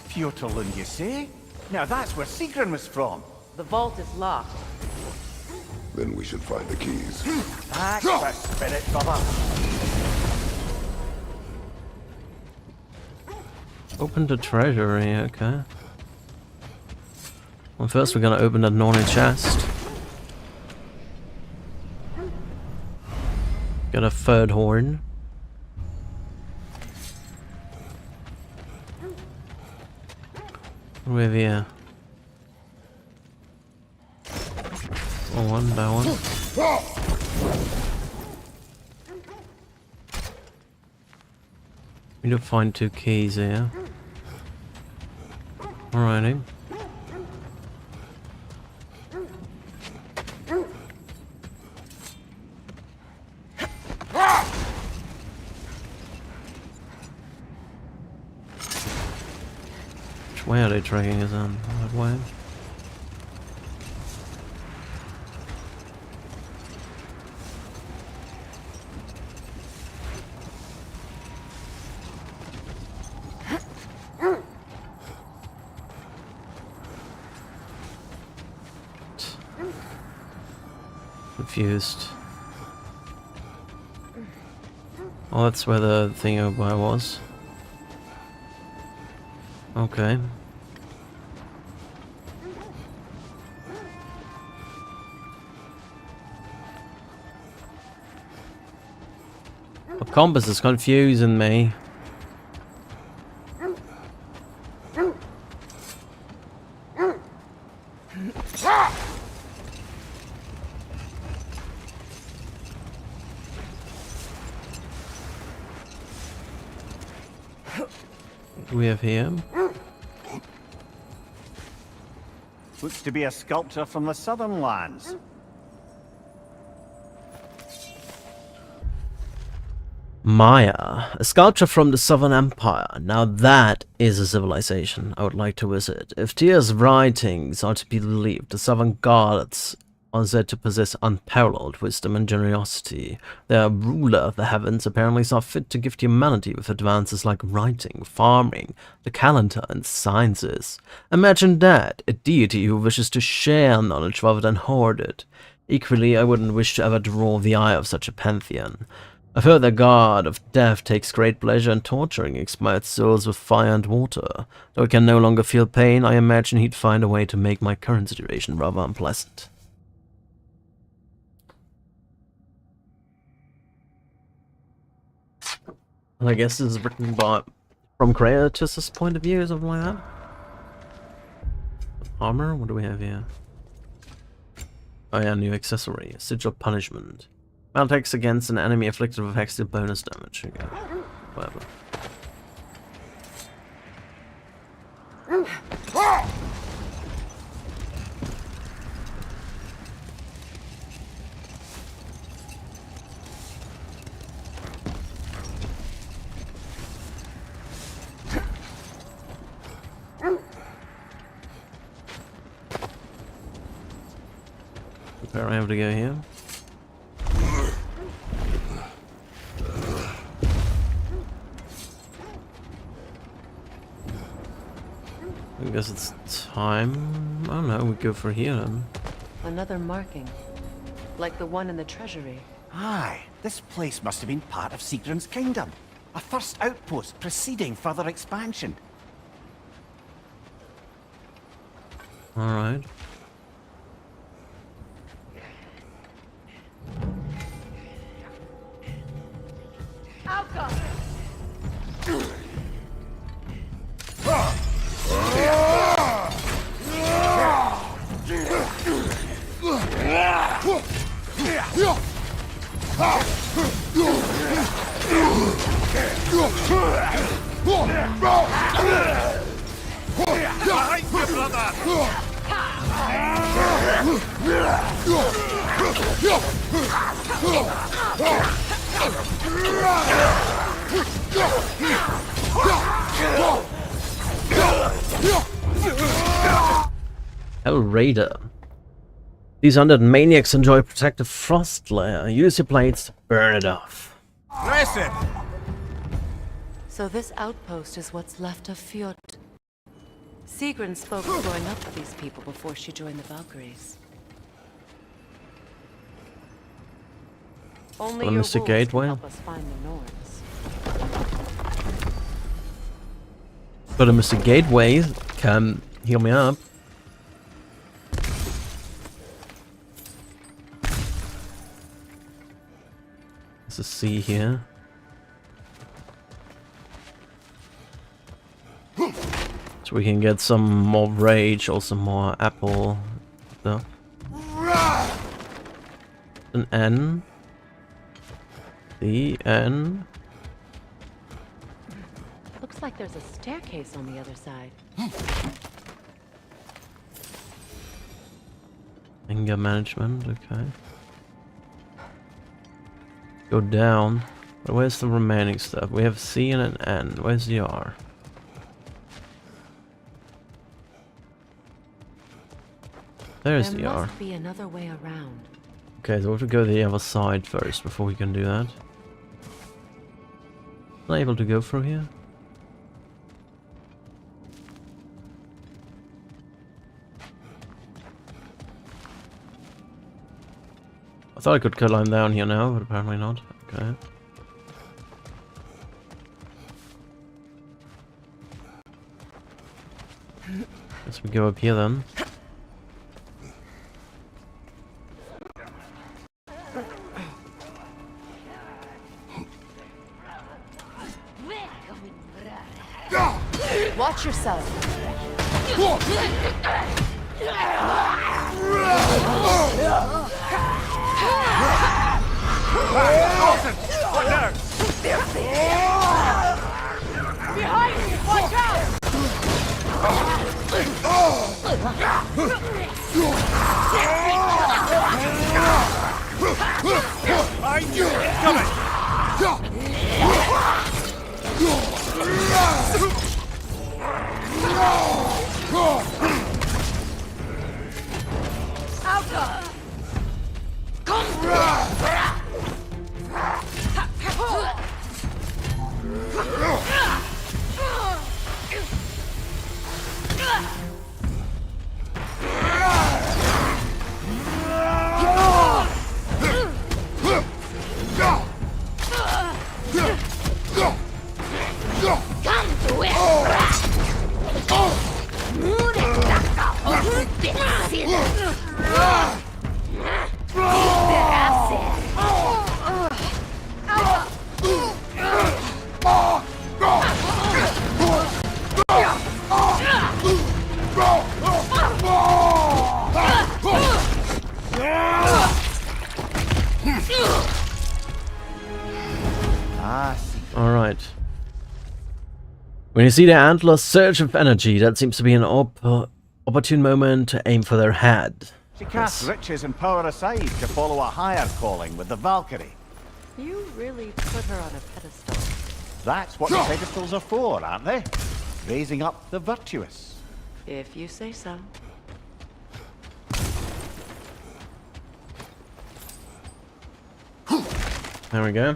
Fjotorlund, you say? Now that's where Sigrun was from. The vault is locked. Then we should find the keys. That's the spirit, brother. Open the treasury, okay. Well, first we're gonna open that Norne chest. Got a third horn. What do we have here? Oh, one, that one. We need to find 2 keys here. Alrighty. Which way are they dragging us in? That way? Confused. Oh, that's where the thing over was. Okay. The compass is confusing me. What do we have here? Looks to be a sculpture from the southern lands. Maya, a sculpture from the Southern Empire. Now that is a civilization I would like to visit. If Tyr's writings are to be believed, the Southern gods are said to possess unparalleled wisdom and generosity. Their ruler of the heavens apparently saw fit to gift humanity with advances like writing, farming, the calendar, and sciences. Imagine that, a deity who wishes to share knowledge rather than hoard it. Equally, I wouldn't wish to ever draw the eye of such a pantheon. I've heard the god of death takes great pleasure in torturing expired souls with fire and water. Though I can no longer feel pain, I imagine he'd find a way to make my current situation rather unpleasant. And I guess this is written from Kratos' point of view or something like that. Armor? What do we have here? Oh yeah, new accessory. Sigil Punishment. Attacks against an enemy afflicted with extra bonus damage. Okay. Whatever. Where I have to go here? I guess it's time. I don't know, we go for here then. Another marking. Like the one in the treasury. Aye, this place must have been part of Sigrun's kingdom. A first outpost preceding further expansion. Alright. Hell Raider. These undead maniacs enjoy a protective frost layer. Use your blades to burn it off. Listen! So this outpost is what's left of Fjord. Sigrun spoke of going up with these people before she joined the Valkyries. Only your wolves can help us find the Norse. But Mr. Gateway can heal me up. There's a sea here. So we can get some more rage or some more apple stuff. An N. The N. Looks like there's a staircase on the other side. Anger management, okay. Go down. But where's the remaining stuff? We have C and an N. Where's the R? There's the R. There must be another way around. Okay, so we have to go the other side first before we can do that. Not able to go through here? I thought I could climb down here now, but apparently not. Okay. Guess we go up here then. Watch yourself. Behind you! Watch out! I knew it coming! Alta! Come! Alright. When you see the antlers surge of energy, that seems to be an opportune moment to aim for their head. She casts riches and power aside to follow a higher calling with the Valkyrie. You really put her on a pedestal. That's what the pedestals are for, aren't they? Raising up the virtuous. If you say so. There we go.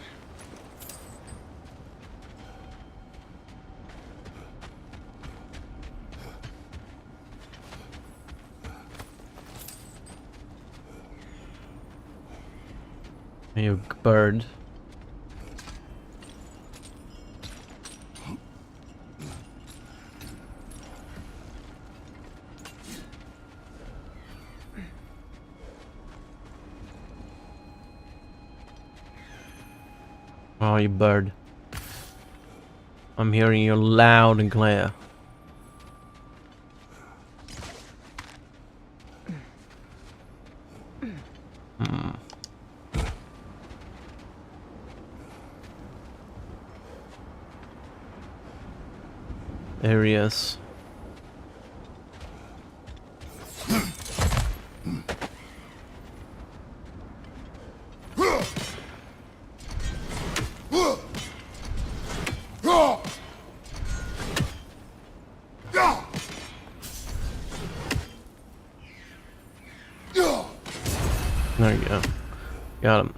You bird. Oh, you bird. I'm hearing you loud and clear. areas. There you go. Got him.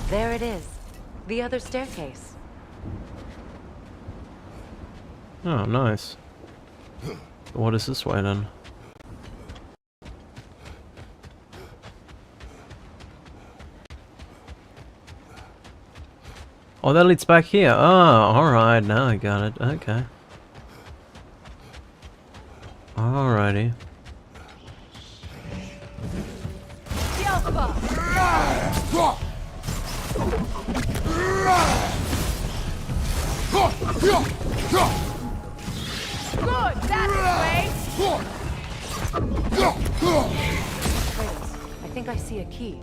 There it is. The other staircase. Oh, nice. What is this way then? Oh, that leads back here. Oh, alright, now I got it. Okay. Alrighty. Good, that's the way. Kratos, I think I see a key.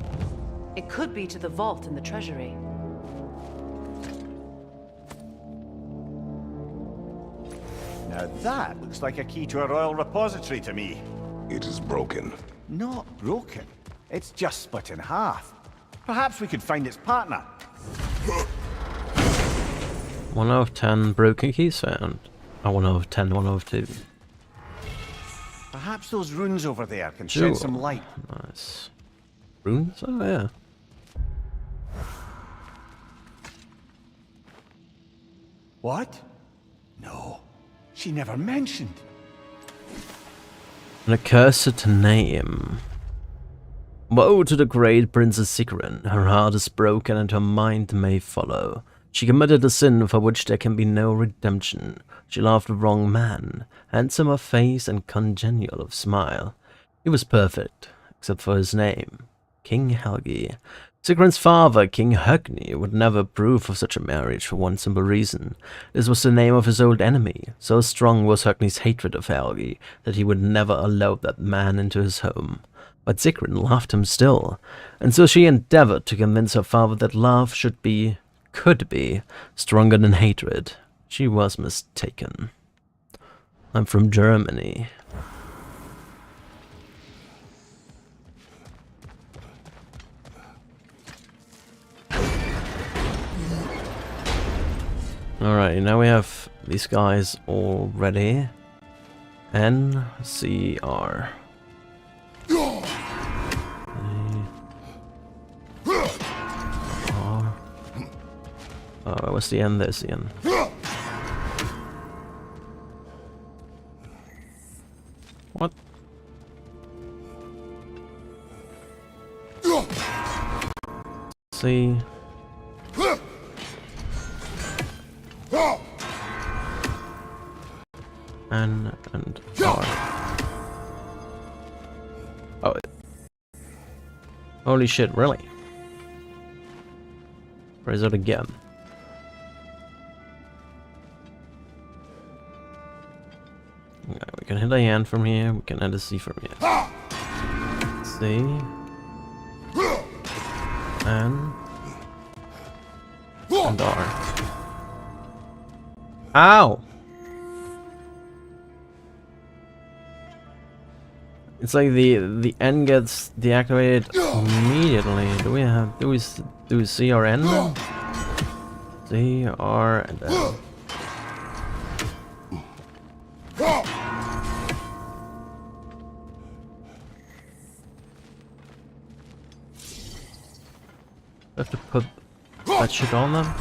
It could be to the vault in the treasury. Now that looks like a key to a royal repository to me. It is broken. Not broken. It's just split in half. Perhaps we could find its partner. 1 out of 10 broken keys found. Oh, 1 out of 10, 1 out of 2. Perhaps those runes over there can Sure. shed some light. Nice. Runes? Oh, yeah. What? No. She never mentioned. An accursed name. Woe to the great Princess Sigrun. Her heart is broken and her mind may follow. She committed a sin for which there can be no redemption. She loved the wrong man, handsome of face and congenial of smile. He was perfect, except for his name, King Helgi. Sigrun's father, King Högni, would never approve of such a marriage for one simple reason. This was the name of his old enemy. So strong was Högni's hatred of Helgi that he would never allow that man into his home. But Sigrun loved him still, and so she endeavored to convince her father that love could be stronger than hatred. She was mistaken. I'm from Germany. Alright, now we have these guys all ready. NCR. Oh, what's the end? There's the end. What? See. And R. Oh. Holy shit, really? Raise it again. Okay, we can hit a hand from here, we can hit a C from here. C. And R. Ow! It's like the N gets deactivated immediately. Do we see our N now? C, R, and N. I have to put that shit on them?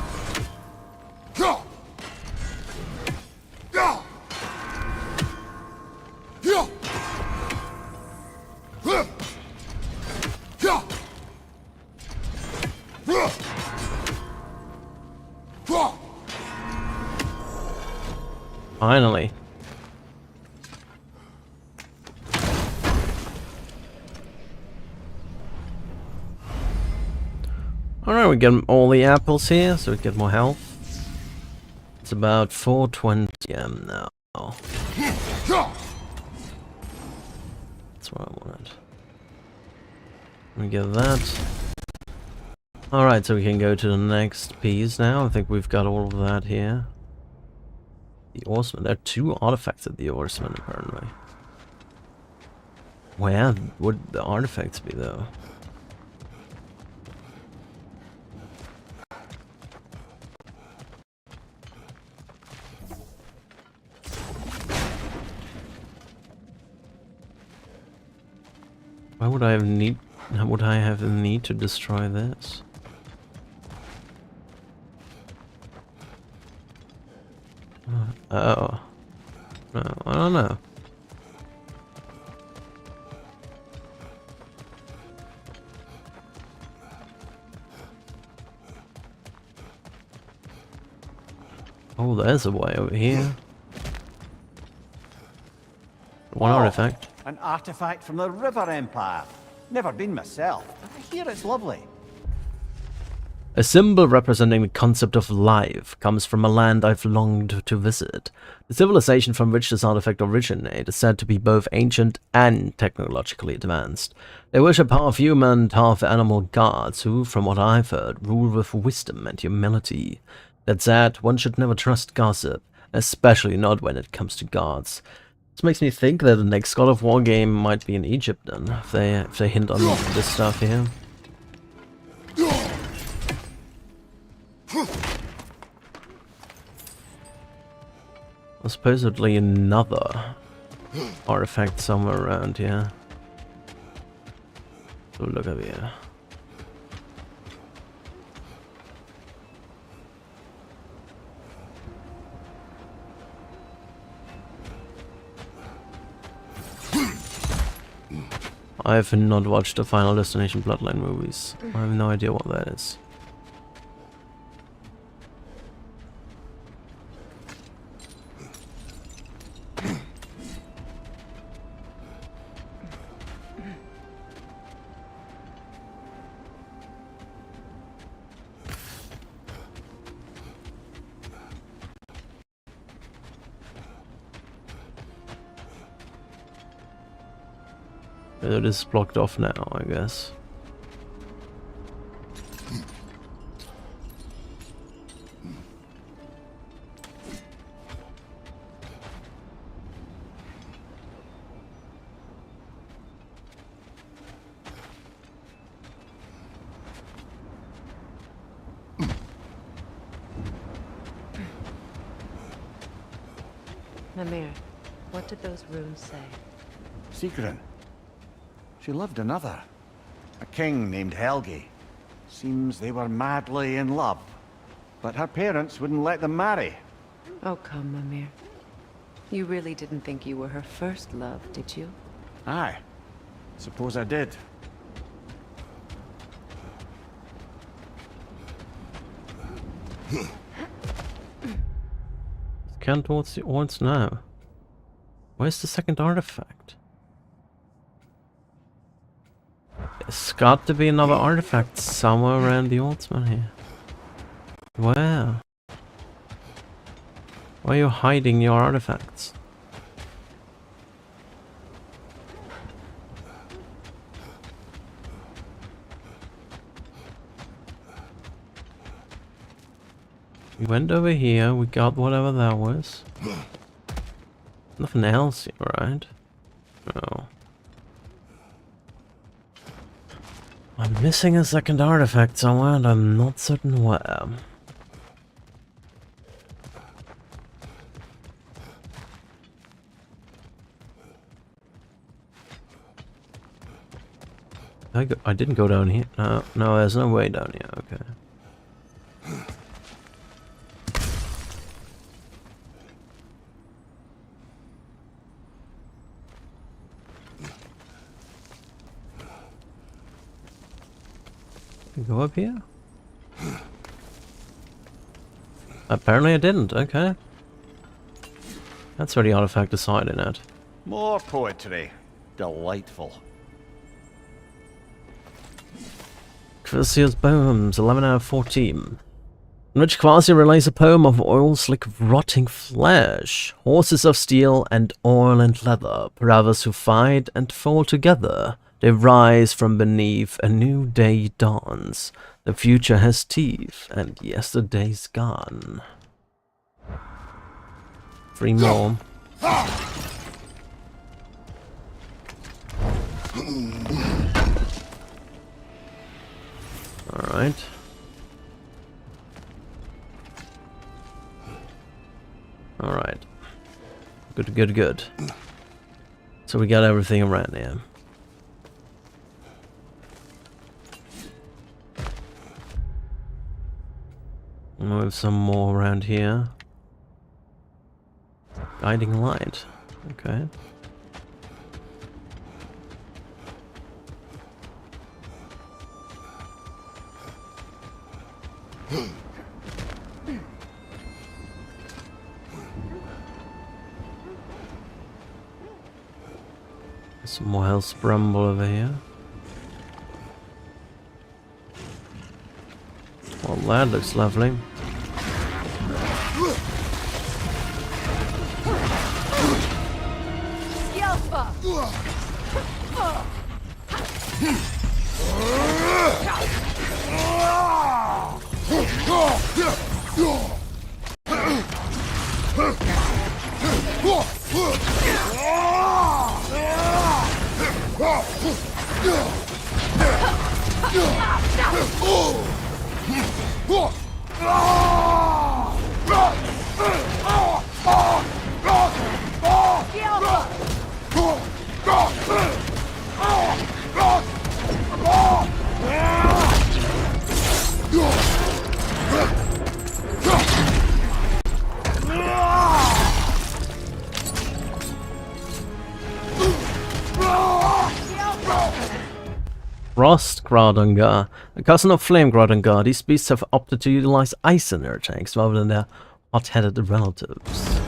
Finally. we get all the apples here, so we get more health. It's about 4:20 AM now. That's what I wanted. We get that. Alright, so we can go to the next piece now. I think we've got all of that here. The Oarsman. There are 2 artifacts at the Oarsman, apparently. Where would the artifacts be, though? Why would I have need? How would I have the need to destroy this? Oh. No, I don't know. Oh, there's a way over here. One artifact. An artifact from the River Empire. Never been myself, but I hear it's lovely. A symbol representing the concept of life comes from a land I've longed to visit. The civilization from which this artifact originates is said to be both ancient and technologically advanced. They worship half human, half animal gods who, from what I've heard, rule with wisdom and humility. That said, one should never trust gossip, especially not when it comes to gods. This makes me think that the next God of War game might be in Egypt then, if they hint on this stuff here. There's supposedly another artifact somewhere around here. So look over here. I have not watched the Final Destination Bloodline movies. I have no idea what that is. It is blocked off now, I guess. Mimir, what did those runes say? Sigrun. She loved another. A king named Helgi. Seems they were madly in love. But her parents wouldn't let them marry. Oh, come, Mimir. You really didn't think you were her first love, did you? Aye. Suppose I did. Scan towards the ords now. Where's the second artifact? There's got to be another artifact somewhere around the Ordsman here. Where? Why are you hiding your artifacts? We went over here, we got whatever that was. Nothing else here, right? No. I'm missing a second artifact somewhere and I'm not certain where. I didn't go down here. No, there's no way down here. Okay. Go up here? Apparently I didn't, okay. That's where the artifact is hiding at. More poetry. Delightful. Kvasir's poems, 11 out of 14. In which Kvasir relays a poem of oil slick rotting flesh, horses of steel and oil and leather, brothers who fight and fall together. They rise from beneath, a new day dawns. The future has teeth, and yesterday's gone. 3 more. Alright. Alright. Good, good, good. So we got everything around here. Move some more around here. Guiding light. Okay. Some more health bramble over here. Well, that looks lovely. Frost Graudungar, a cousin of Flame Graudungar, these beasts have opted to utilize ice in their attacks rather than their hot-headed relatives.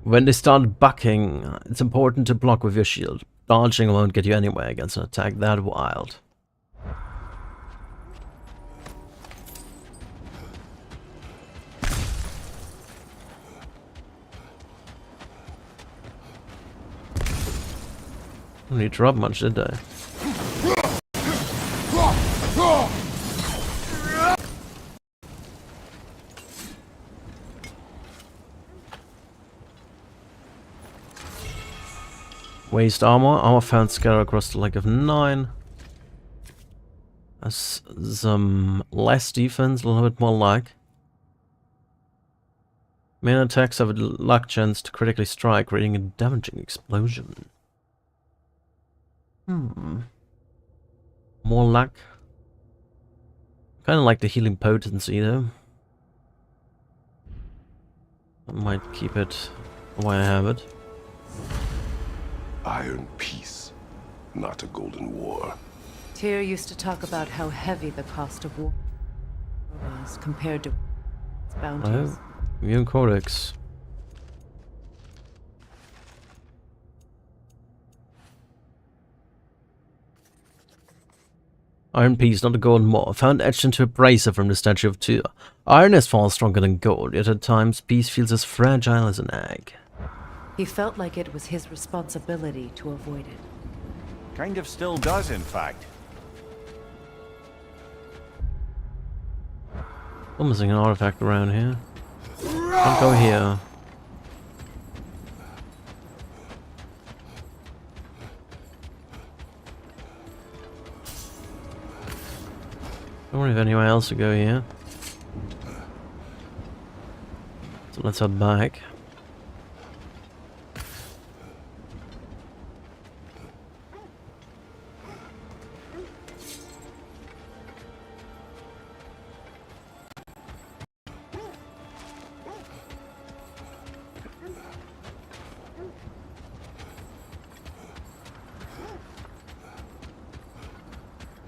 When they start bucking, it's important to block with your shield. Dodging won't get you anywhere against an attack that wild. Don't need to drop much, did they? Waste armor. Armor found scattered across the leg of 9. As some less defense, a little bit more luck. Main attacks have a luck chance to critically strike, creating a damaging explosion. More luck. Kinda like the healing potency though. I might keep it the way I have it. Iron peace, not a golden war. Tyr used to talk about how heavy the cost of war was compared to its bounties. Immune Codex. Iron piece, not a golden war. Found etched into a bracer from the statue of Tyr. Iron is far stronger than gold, yet at times peace feels as fragile as an egg. He felt like it was his responsibility to avoid it. Kind of still does, in fact. I'm missing an artifact around here. Don't go here. Don't worry if anywhere else to go here. So let's head back.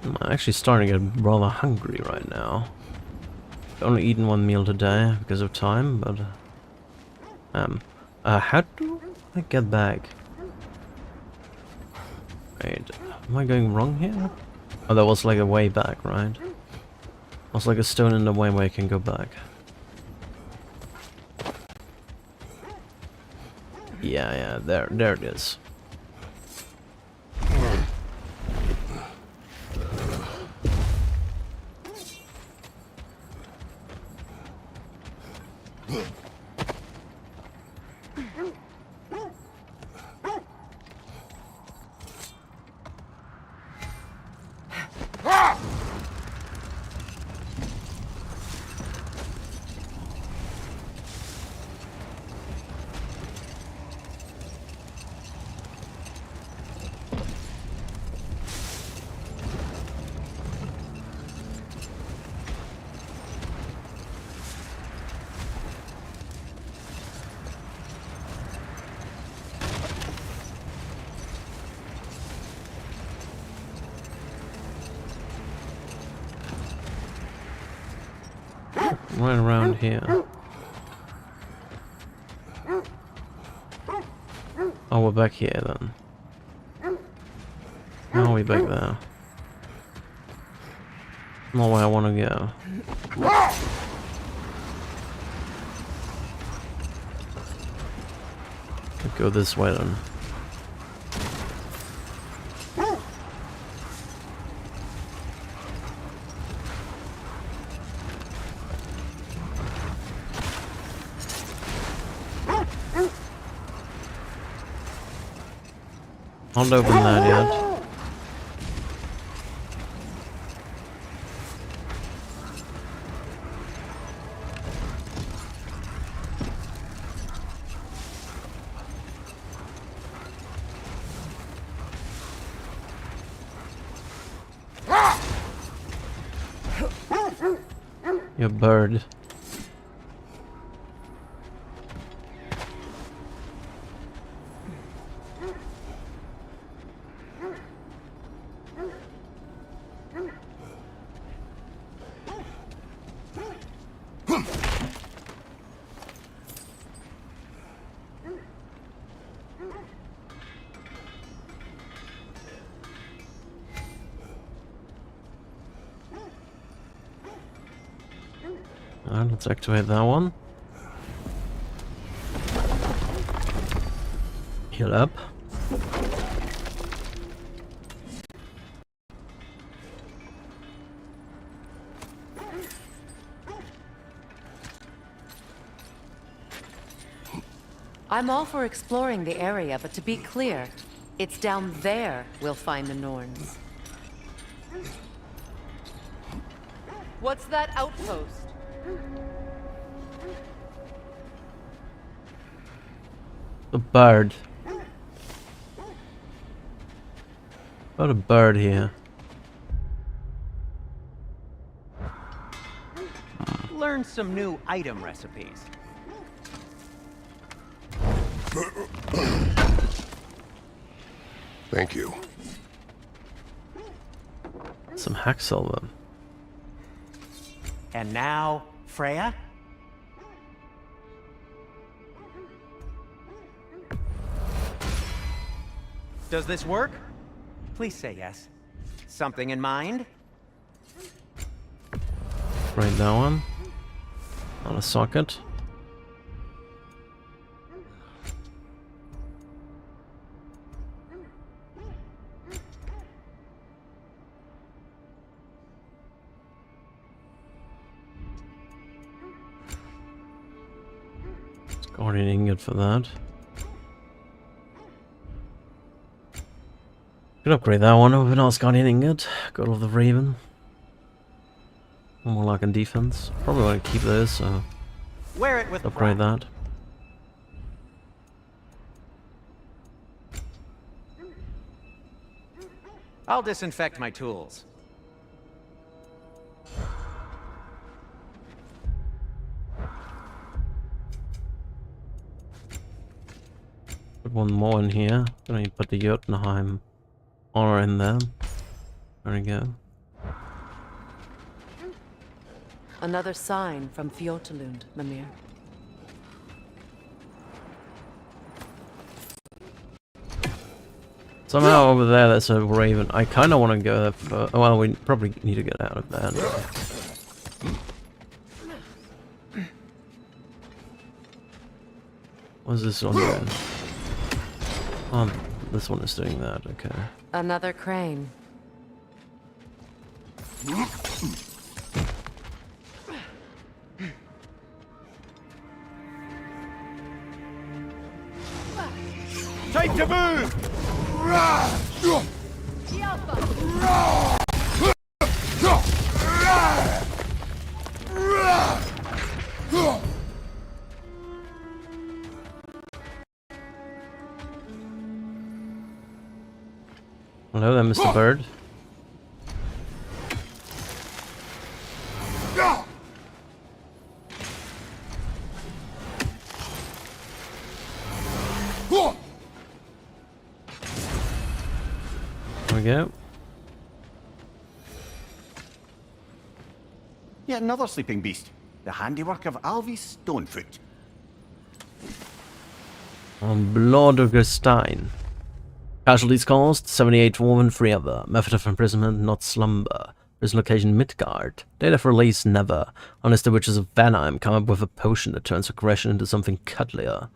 I'm actually starting to get rather hungry right now. I've only eaten one meal today because of time, but how do I get back? Wait, am I going wrong here? Oh, that was like a way back, right? Was like a stone in the way where I can go back. Yeah, there it is. Right around here. Oh, we're back here then. Now we're back there. Not where I want to go. Could go this way then. Don't open that yet. You bird. Alright, let's activate that one. Heal up. I'm all for exploring the area, but to be clear, it's down there we'll find the Norns. What's that outpost? The bird. Got a bird here. Learn some new item recipes. Thank you. Some hack silver. And now, Freya? Does this work? Please say yes. Something in mind? Right, that one. On a socket. Guardian ingot for that. Could upgrade that one with an else Guardian ingot. God of the Raven. One more luck and defense. Probably want to keep those, so wear it with upgrade that. I'll disinfect my tools. Put one more in here. Then I put the Jotunheim honor in there. There we go. Another sign from Fjotalund, Mimir. Somehow over there there's a raven. I kind of want to go there for... Well, we probably need to get out of there. What's this one doing? Oh, this one is doing that, okay. Another crane. Time to move! Hello there, Mr. Bird. There we go. Yet another sleeping beast. The handiwork of Alvis Stonefoot. On Blodgerstein. Casualties caused, 78 women, 3 other. Method of imprisonment, not slumber. Prison location, Midgard. Date of release, never. Unless the witches of Vanheim come up with a potion that turns aggression into something cuddlier.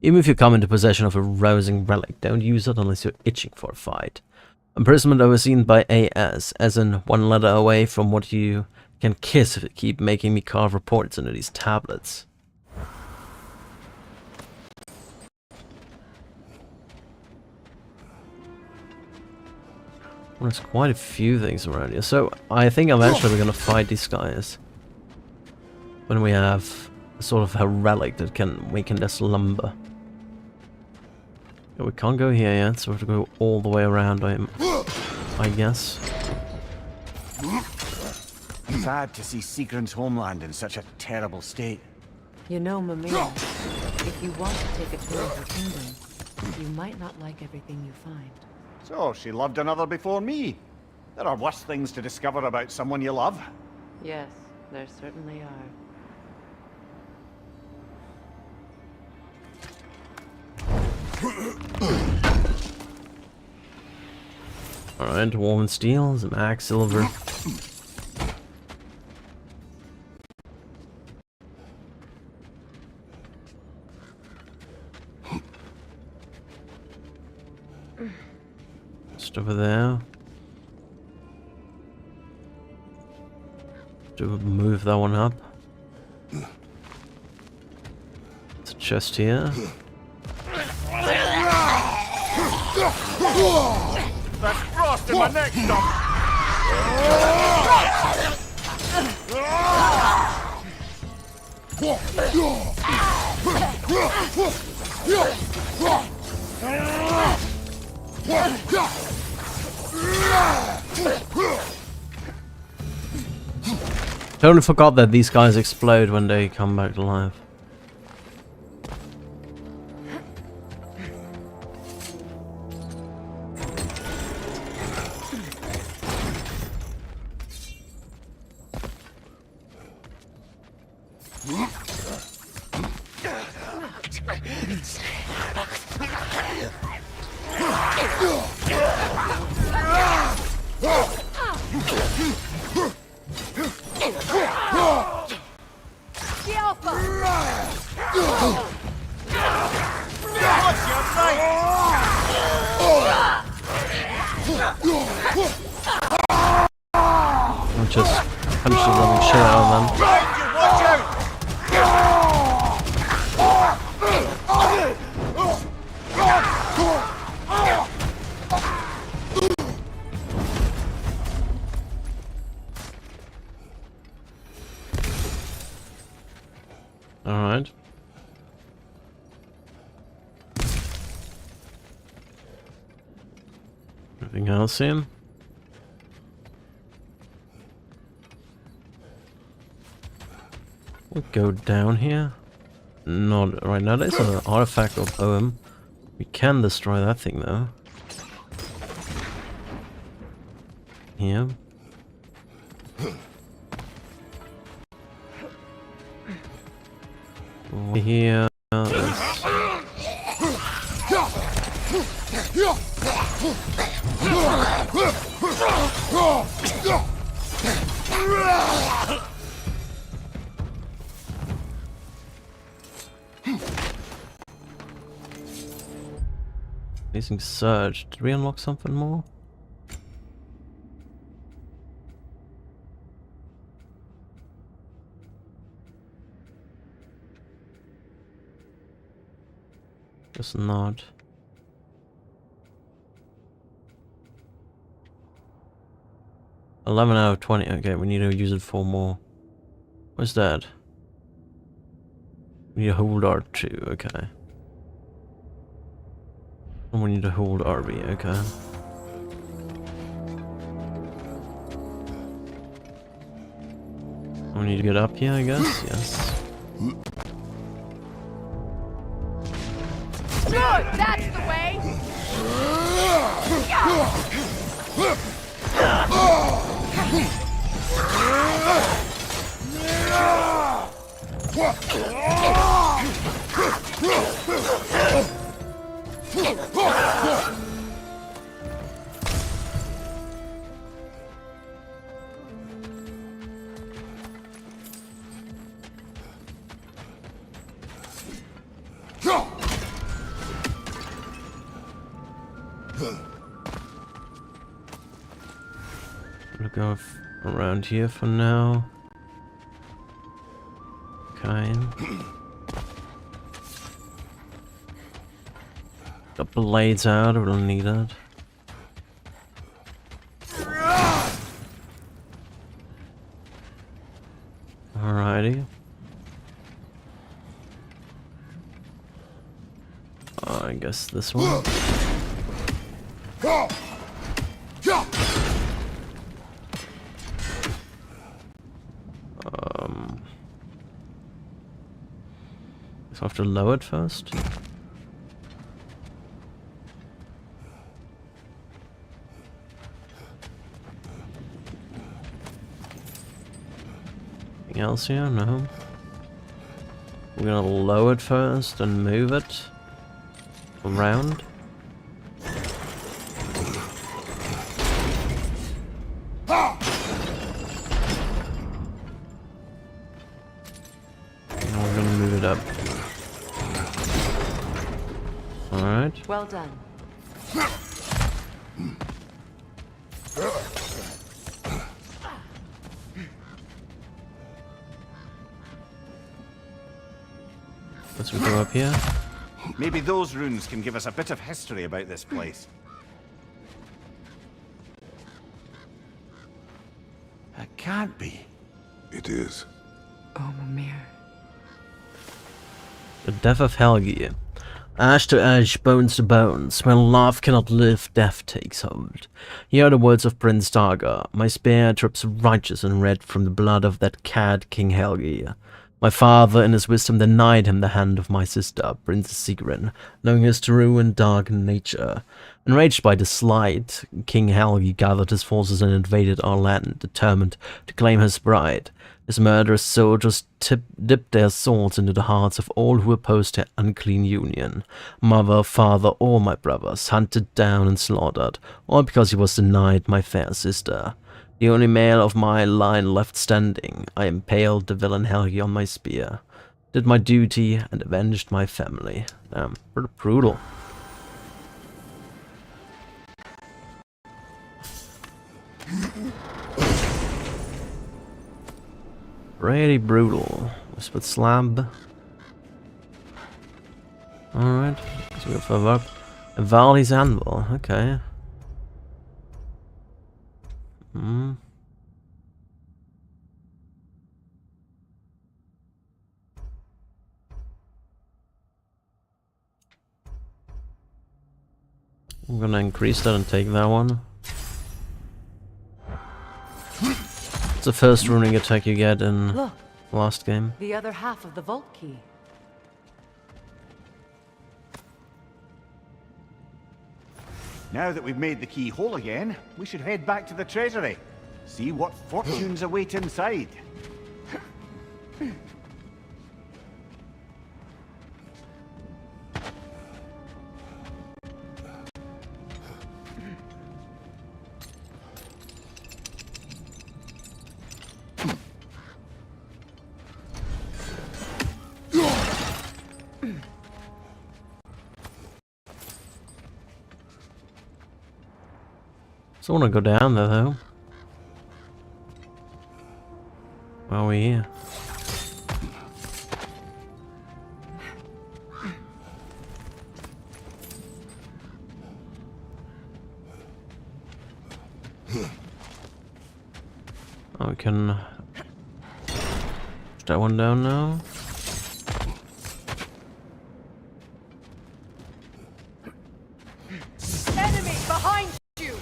Even if you come into possession of a rousing relic, don't use it unless you're itching for a fight. Imprisonment overseen by AS, as in 1 letter away from what you can kiss if you keep making me carve reports into these tablets. Well, there's quite a few things around here, so I think eventually we're gonna fight these guys. When we have sort of a relic that we can just slumber. Yeah, we can't go here yet, so we have to go all the way around, I guess. Sad to see Sigrun's homeland in such a terrible state. You know, Mimir, if you want to take a tour of her kingdom, you might not like everything you find. So, she loved another before me. There are worse things to discover about someone you love. Yes, there certainly are. Alright, Woman Steel, some Axe Silver. Just over there. Do move that one up. It's a chest here. That's frost in my neck, Totally forgot that these guys explode when they come back to life. I'll just punch the living shit out of them. Alright. Anything else in? We'll go down here. Not right now. There's an artifact or poem. We can destroy that thing though. Here. Here. Using Surge. Did we unlock something more? Just not. 11 out of 20. Okay, we need to use it for more. What's that? We need to hold R2. Okay. And we need to hold RB. Okay. We need to get up here, I guess. Yes. Good, that's the way. We'll go around here for now. Okay. The blades out, we'll need it. Alrighty. I guess this one. So I have to lower it first. Anything else here? No. We're gonna lower it first and move it around. Now we're gonna move it up. Alright. Well done. Let's go up here. Maybe those runes can give us a bit of history about this place. That can't be. It is. Oh, Mimir. The death of Helgi. Ash to ash, bones to bones. When love cannot live, death takes hold. Here are the words of Prince Targa. My spear drips righteous and red from the blood of that cad King Helgi. My father, in his wisdom, denied him the hand of my sister, Princess Sigrid, knowing his true and dark nature. Enraged by the slight, King Helgi gathered his forces and invaded our land, determined to claim his bride. His murderous soldiers dipped their swords into the hearts of all who opposed their unclean union. Mother, father, all my brothers, hunted down and slaughtered, all because he was denied my fair sister. The only male of my line left standing, I impaled the villain Helgi on my spear. Did my duty and avenged my family. Damn, pretty brutal. Pretty brutal. Whispered slab. Alright, let's go further up. Vali's anvil, okay. I'm gonna increase that and take that one. It's the first runing attack you get in Look, last game. the other half of the vault key. Now that we've made the key whole again, we should head back to the treasury. See what fortunes await inside. Still wanna go down there though. Why are we here? Oh, we can push that one down now. Enemy behind you!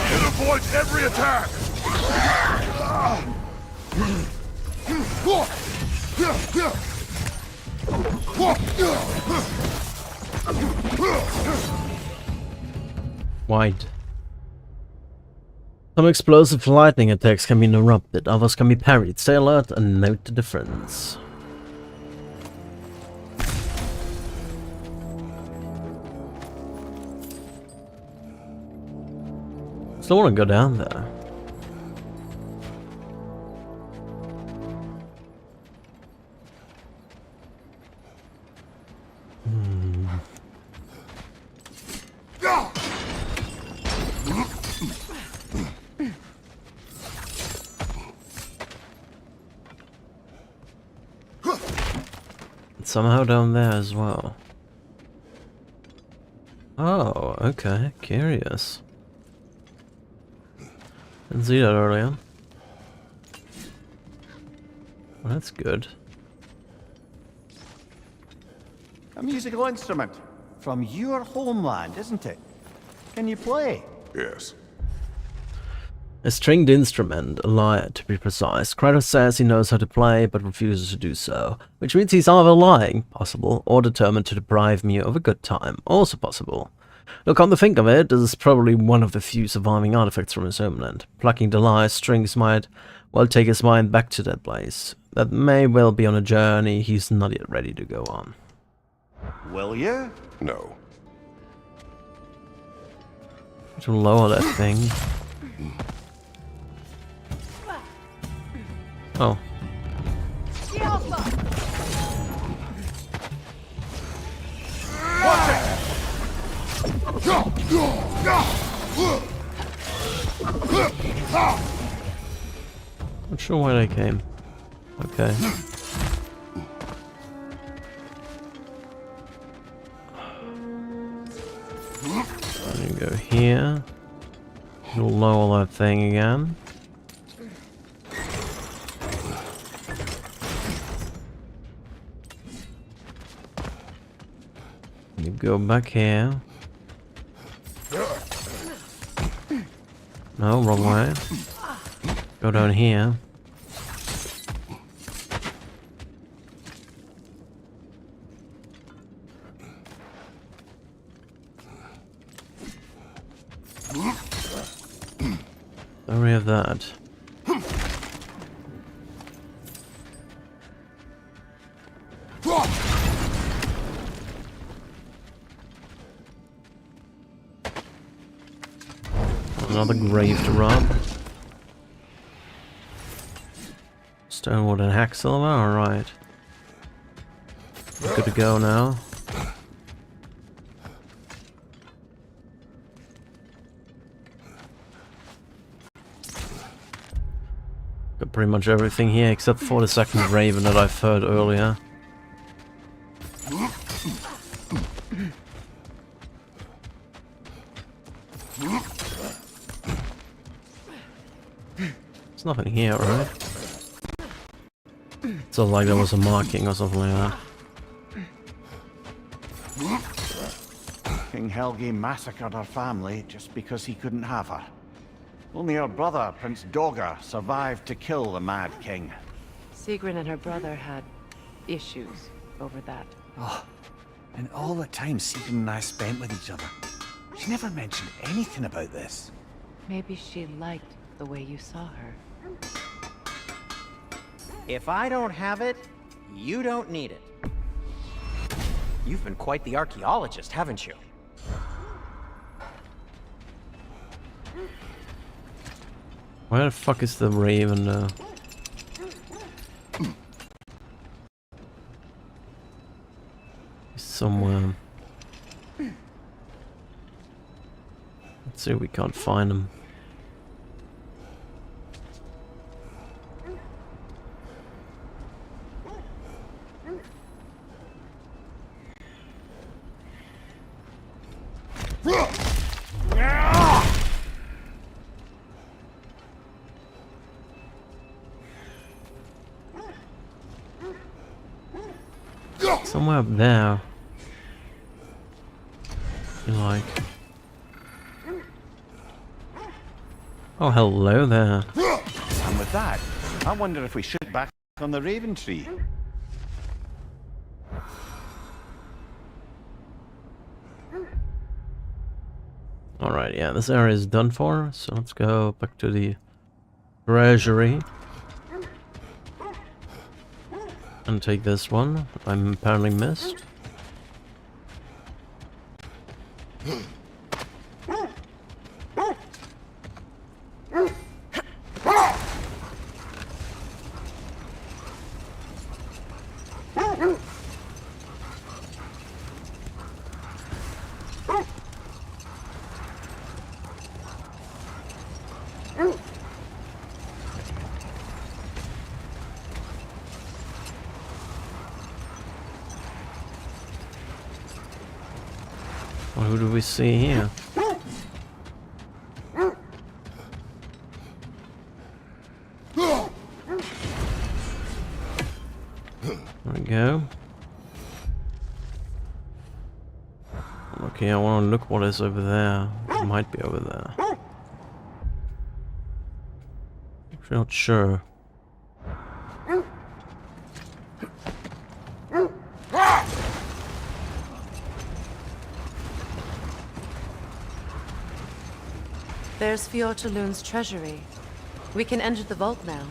It avoids every attack! Wide. Some explosive lightning attacks can be interrupted, others can be parried. Stay alert and note the difference. Still want to go down there. It's somehow down there as well. Oh, okay, curious. Didn't see that earlier. Well, that's good. A musical instrument from your homeland, isn't it? Can you play? Yes. A stringed instrument, a lyre to be precise. Kratos says he knows how to play, but refuses to do so, which means he's either lying, possible, or determined to deprive me of a good time, also possible. Look, come to think of it, this is probably one of the few surviving artifacts from his homeland. Plucking the lyre strings might well take his mind back to that place. That may well be on a journey he's not yet ready to go on. Will you? No. To lower that thing. Oh. Not sure why they came. Okay. I'm gonna go here. We'll lower that thing again. You go back here. No, wrong way. Go down here. Don't we have that? Another grave to rob. Stonewood and hack silver, alright. Good to go now. Got pretty much everything here except for the second raven that I've heard earlier. There's nothing here, right? It's not like there was a marking or something like that. King Helgi massacred her family just because he couldn't have her. Only her brother, Prince Dogger, survived to kill the Mad King. Sigrun and her brother had issues over that. Oh, and all the time Sigrun and I spent with each other. She never mentioned anything about this. Maybe she liked the way you saw her. If I don't have it, you don't need it. You've been quite the archaeologist, haven't you? Where the fuck is the raven now? He's somewhere. Let's see if we can't find him. Somewhere up there. You like? Oh, hello there. And with that, I wonder if we should back on the Raven Tree. Alright, yeah, this area is done for, so let's go back to the treasury. And take this one, that I'm apparently missed. Well, who do we see here? There we go. Okay, I want to look what is over there. It might be over there. Actually, not sure. There's Fjortulun's treasury. We can enter the vault now.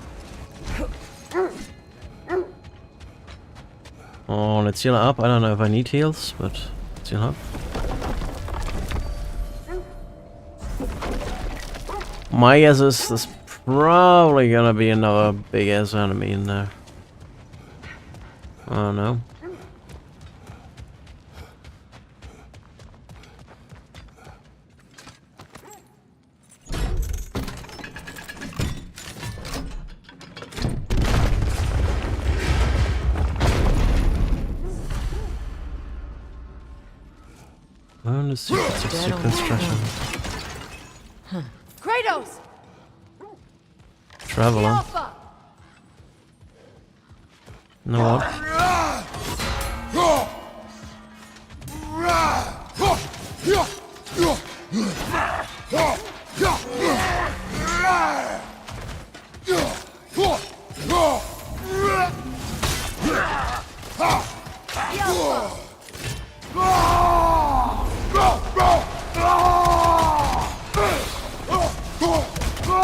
Oh, let's heal up. I don't know if I need heals, but let's heal up. My guess is there's probably gonna be another big ass enemy in there. Oh no. Learn the secrets of secret treasure. Kratos! Traveler. Know what?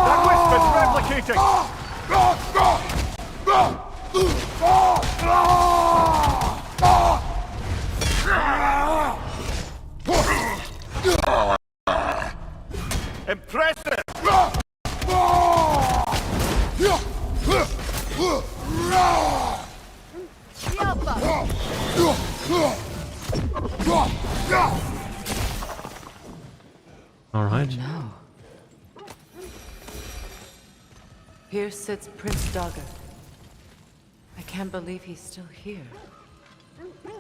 That whisper's replicating! Impressive! All right. No. Here sits Prince Dagger. I can't believe he's still here.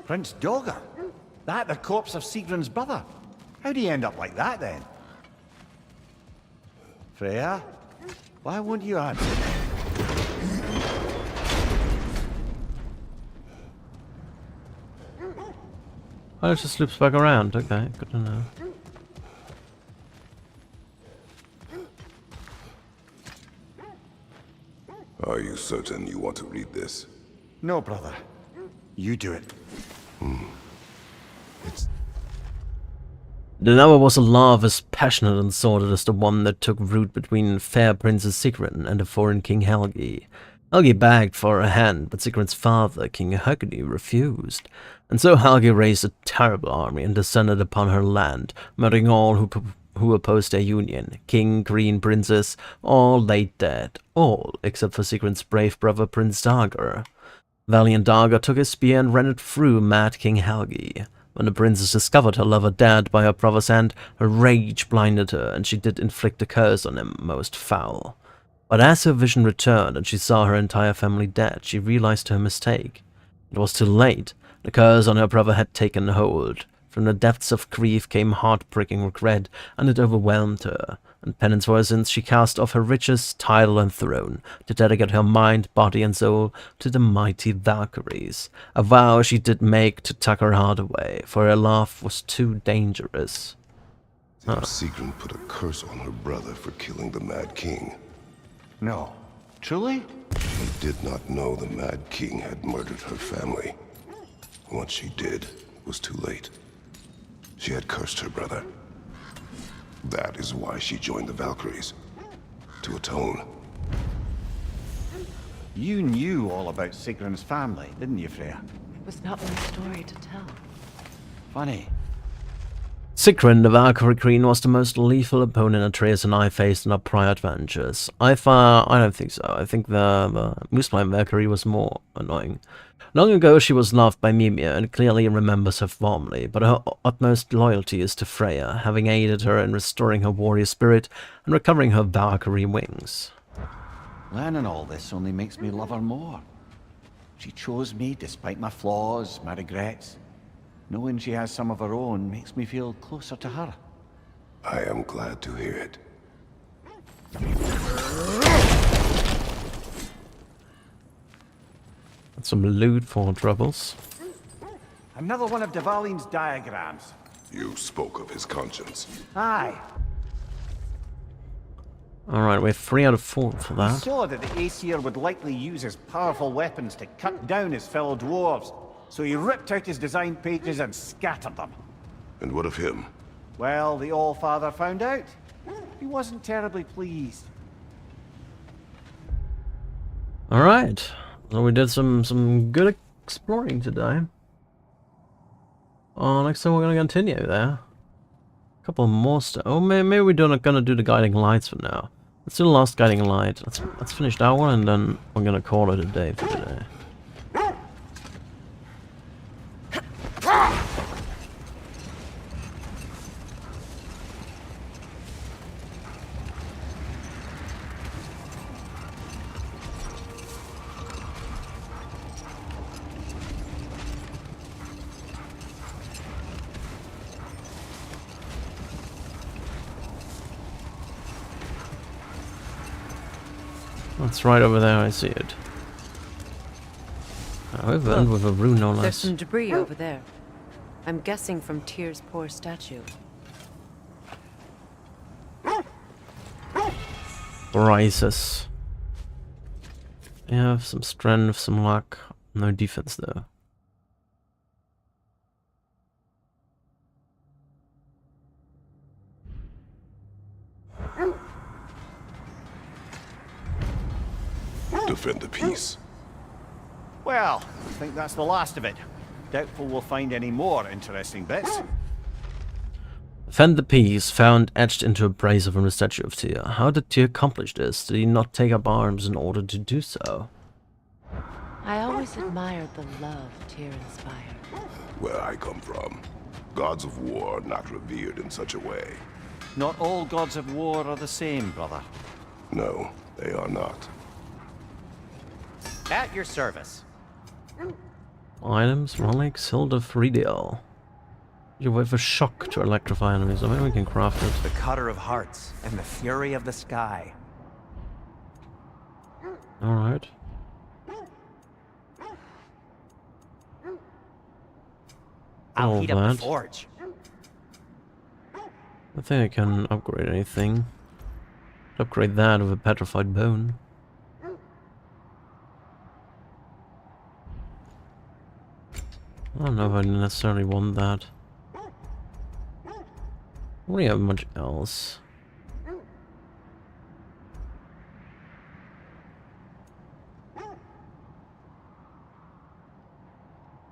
Prince Dagger? That the corpse of Sigrun's brother? How'd he end up like that then? Freya? Why won't you answer? Oh, it just loops back around. Okay, good to know. Are you certain you want to read this? No, brother. You do it. The number was a love as passionate and sordid as the one that took root between fair Princess Sigrun and the foreign King Helgi. Helgi begged for a hand, but Sigrun's father, King Högni, refused. And so Helgi raised a terrible army and descended upon her land, murdering all who opposed their union. King, queen, princess, all lay dead. All, except for Sigrun's brave brother, Prince Dagr. Valiant Dagr took his spear and ran it through mad King Helgi. When the princess discovered her lover dead by her brother's hand, her rage blinded her, and she did inflict a curse on him, most foul. But as her vision returned and she saw her entire family dead, she realized her mistake. It was too late. The curse on her brother had taken hold. From the depths of grief came heartbreaking regret, and it overwhelmed her. In penance for her sins, she cast off her riches, title, and throne, to dedicate her mind, body, and soul to the mighty Valkyries. A vow she did make to tuck her heart away, for her love was too dangerous. Sigrun put a curse on her brother for killing the Mad King. No. Truly? She did not know the Mad King had murdered her family. Once she did, it was too late. She had cursed her brother. That is why she joined the Valkyries. To atone. You knew all about Sigrun's family, didn't you, Freya? It was not my story to tell. Funny. Sigrun, the Valkyrie Queen, was the most lethal opponent Atreus and I faced in our prior adventures. I don't think so. I think the Muspelheim Valkyrie was more annoying. Long ago she was loved by Mimir and clearly remembers her fondly, but her utmost loyalty is to Freya, having aided her in restoring her warrior spirit and recovering her Valkyrie wings. Learning all this only makes me love her more. She chose me despite my flaws, my regrets. Knowing she has some of her own makes me feel closer to her. I am glad to hear it. Some loot for troubles. Another one of Dvalin's diagrams. You spoke of his conscience. Aye. Alright, we have 3 out of 4 for He that. saw that the Aesir would likely use his powerful weapons to cut down his fellow dwarves, so he ripped out his design pages and scattered them. And what of him? Well, the All-Father found out. He wasn't terribly pleased. Alright, so we did some good exploring today. Next time we're gonna continue there. A couple more stuff. Oh, maybe we're not gonna do the guiding lights for now. Let's do the last guiding light. Let's finish that one, and then we're gonna call it a day for today. It's right over there, I see it. However, and with a rune no There's less. some debris over there. I'm guessing from Tyr's poor statue. Rises. Yeah, some strength, some luck. No defense though. Defend the peace. Well, I think that's the last of it. Doubtful we'll find any more interesting bits. Defend the peace, found etched into a brazier from the statue of Tyr. How did Tyr accomplish this? Did he not take up arms in order to do so? I always admired the love Tyr inspired. Where I come from, gods of war are not revered in such a way. Not all gods of war are the same, brother. No, they are not. At your service. Items, relics, Hilt of Ridiel. You wait for shock to electrify enemies. Maybe we can craft it. The cutter of hearts and the fury of the sky. Alright. I'll All heat up the that. forge. I think I can upgrade anything. Upgrade that with a petrified bone. I don't know if I necessarily want that. I don't really have much else.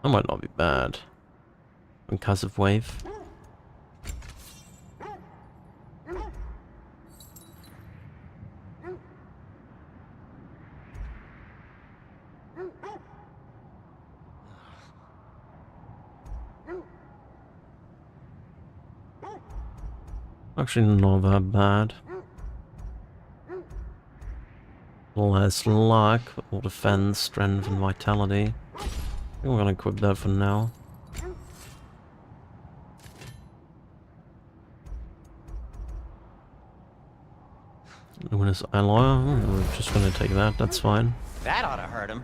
That might not be bad. Concussive wave. Actually, not that bad. Less luck, but more defense, strength, and vitality. I think we're gonna equip that for now. Luminous alloy. We're just gonna take that. That's fine. That ought to hurt him.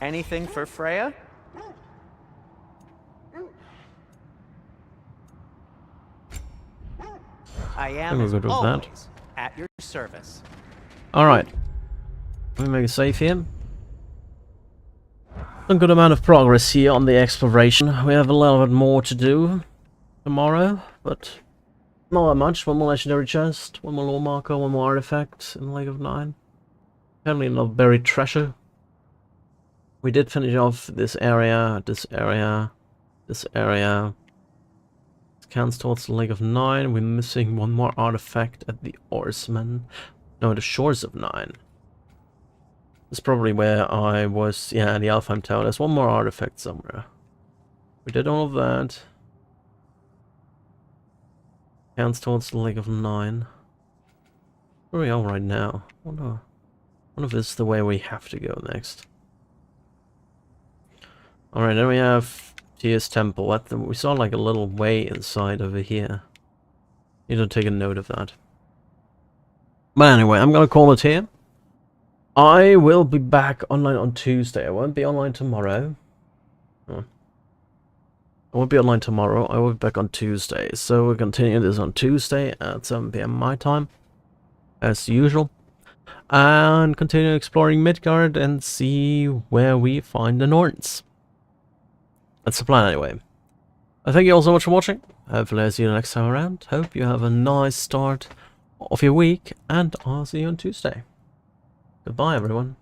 Anything for Freya? I am we're good with that. always at your service. Alright. Let me make a save here. A good amount of progress here on the exploration. We have a little bit more to do tomorrow, but not that much. One more legendary chest, one more lore marker, one more artifact in the Lake of Nine. Apparently not buried treasure. We did finish off this area, this area, this area. It counts towards the Lake of Nine. We're missing one more artifact at the Oarsman. No, the Shores of Nine. That's probably where I was, yeah, the Alfheim Tower. There's one more artifact somewhere. We did all of that. Counts towards the Lake of Nine. Where are we are right now? I wonder if this is the way we have to go next. Alright, then we have Tyr's Temple. We saw like a little way inside over here. Need to take a note of that. But anyway, I'm gonna call it here. I will be back online on Tuesday. I won't be online tomorrow. I won't be online tomorrow. I will be back on Tuesday. So we'll continue this on Tuesday at 7 PM my time, as usual. And continue exploring Midgard and see where we find the Norns. That's the plan anyway. I thank you all so much for watching. Hopefully I'll see you next time around. Hope you have a nice start of your week, and I'll see you on Tuesday. Goodbye everyone.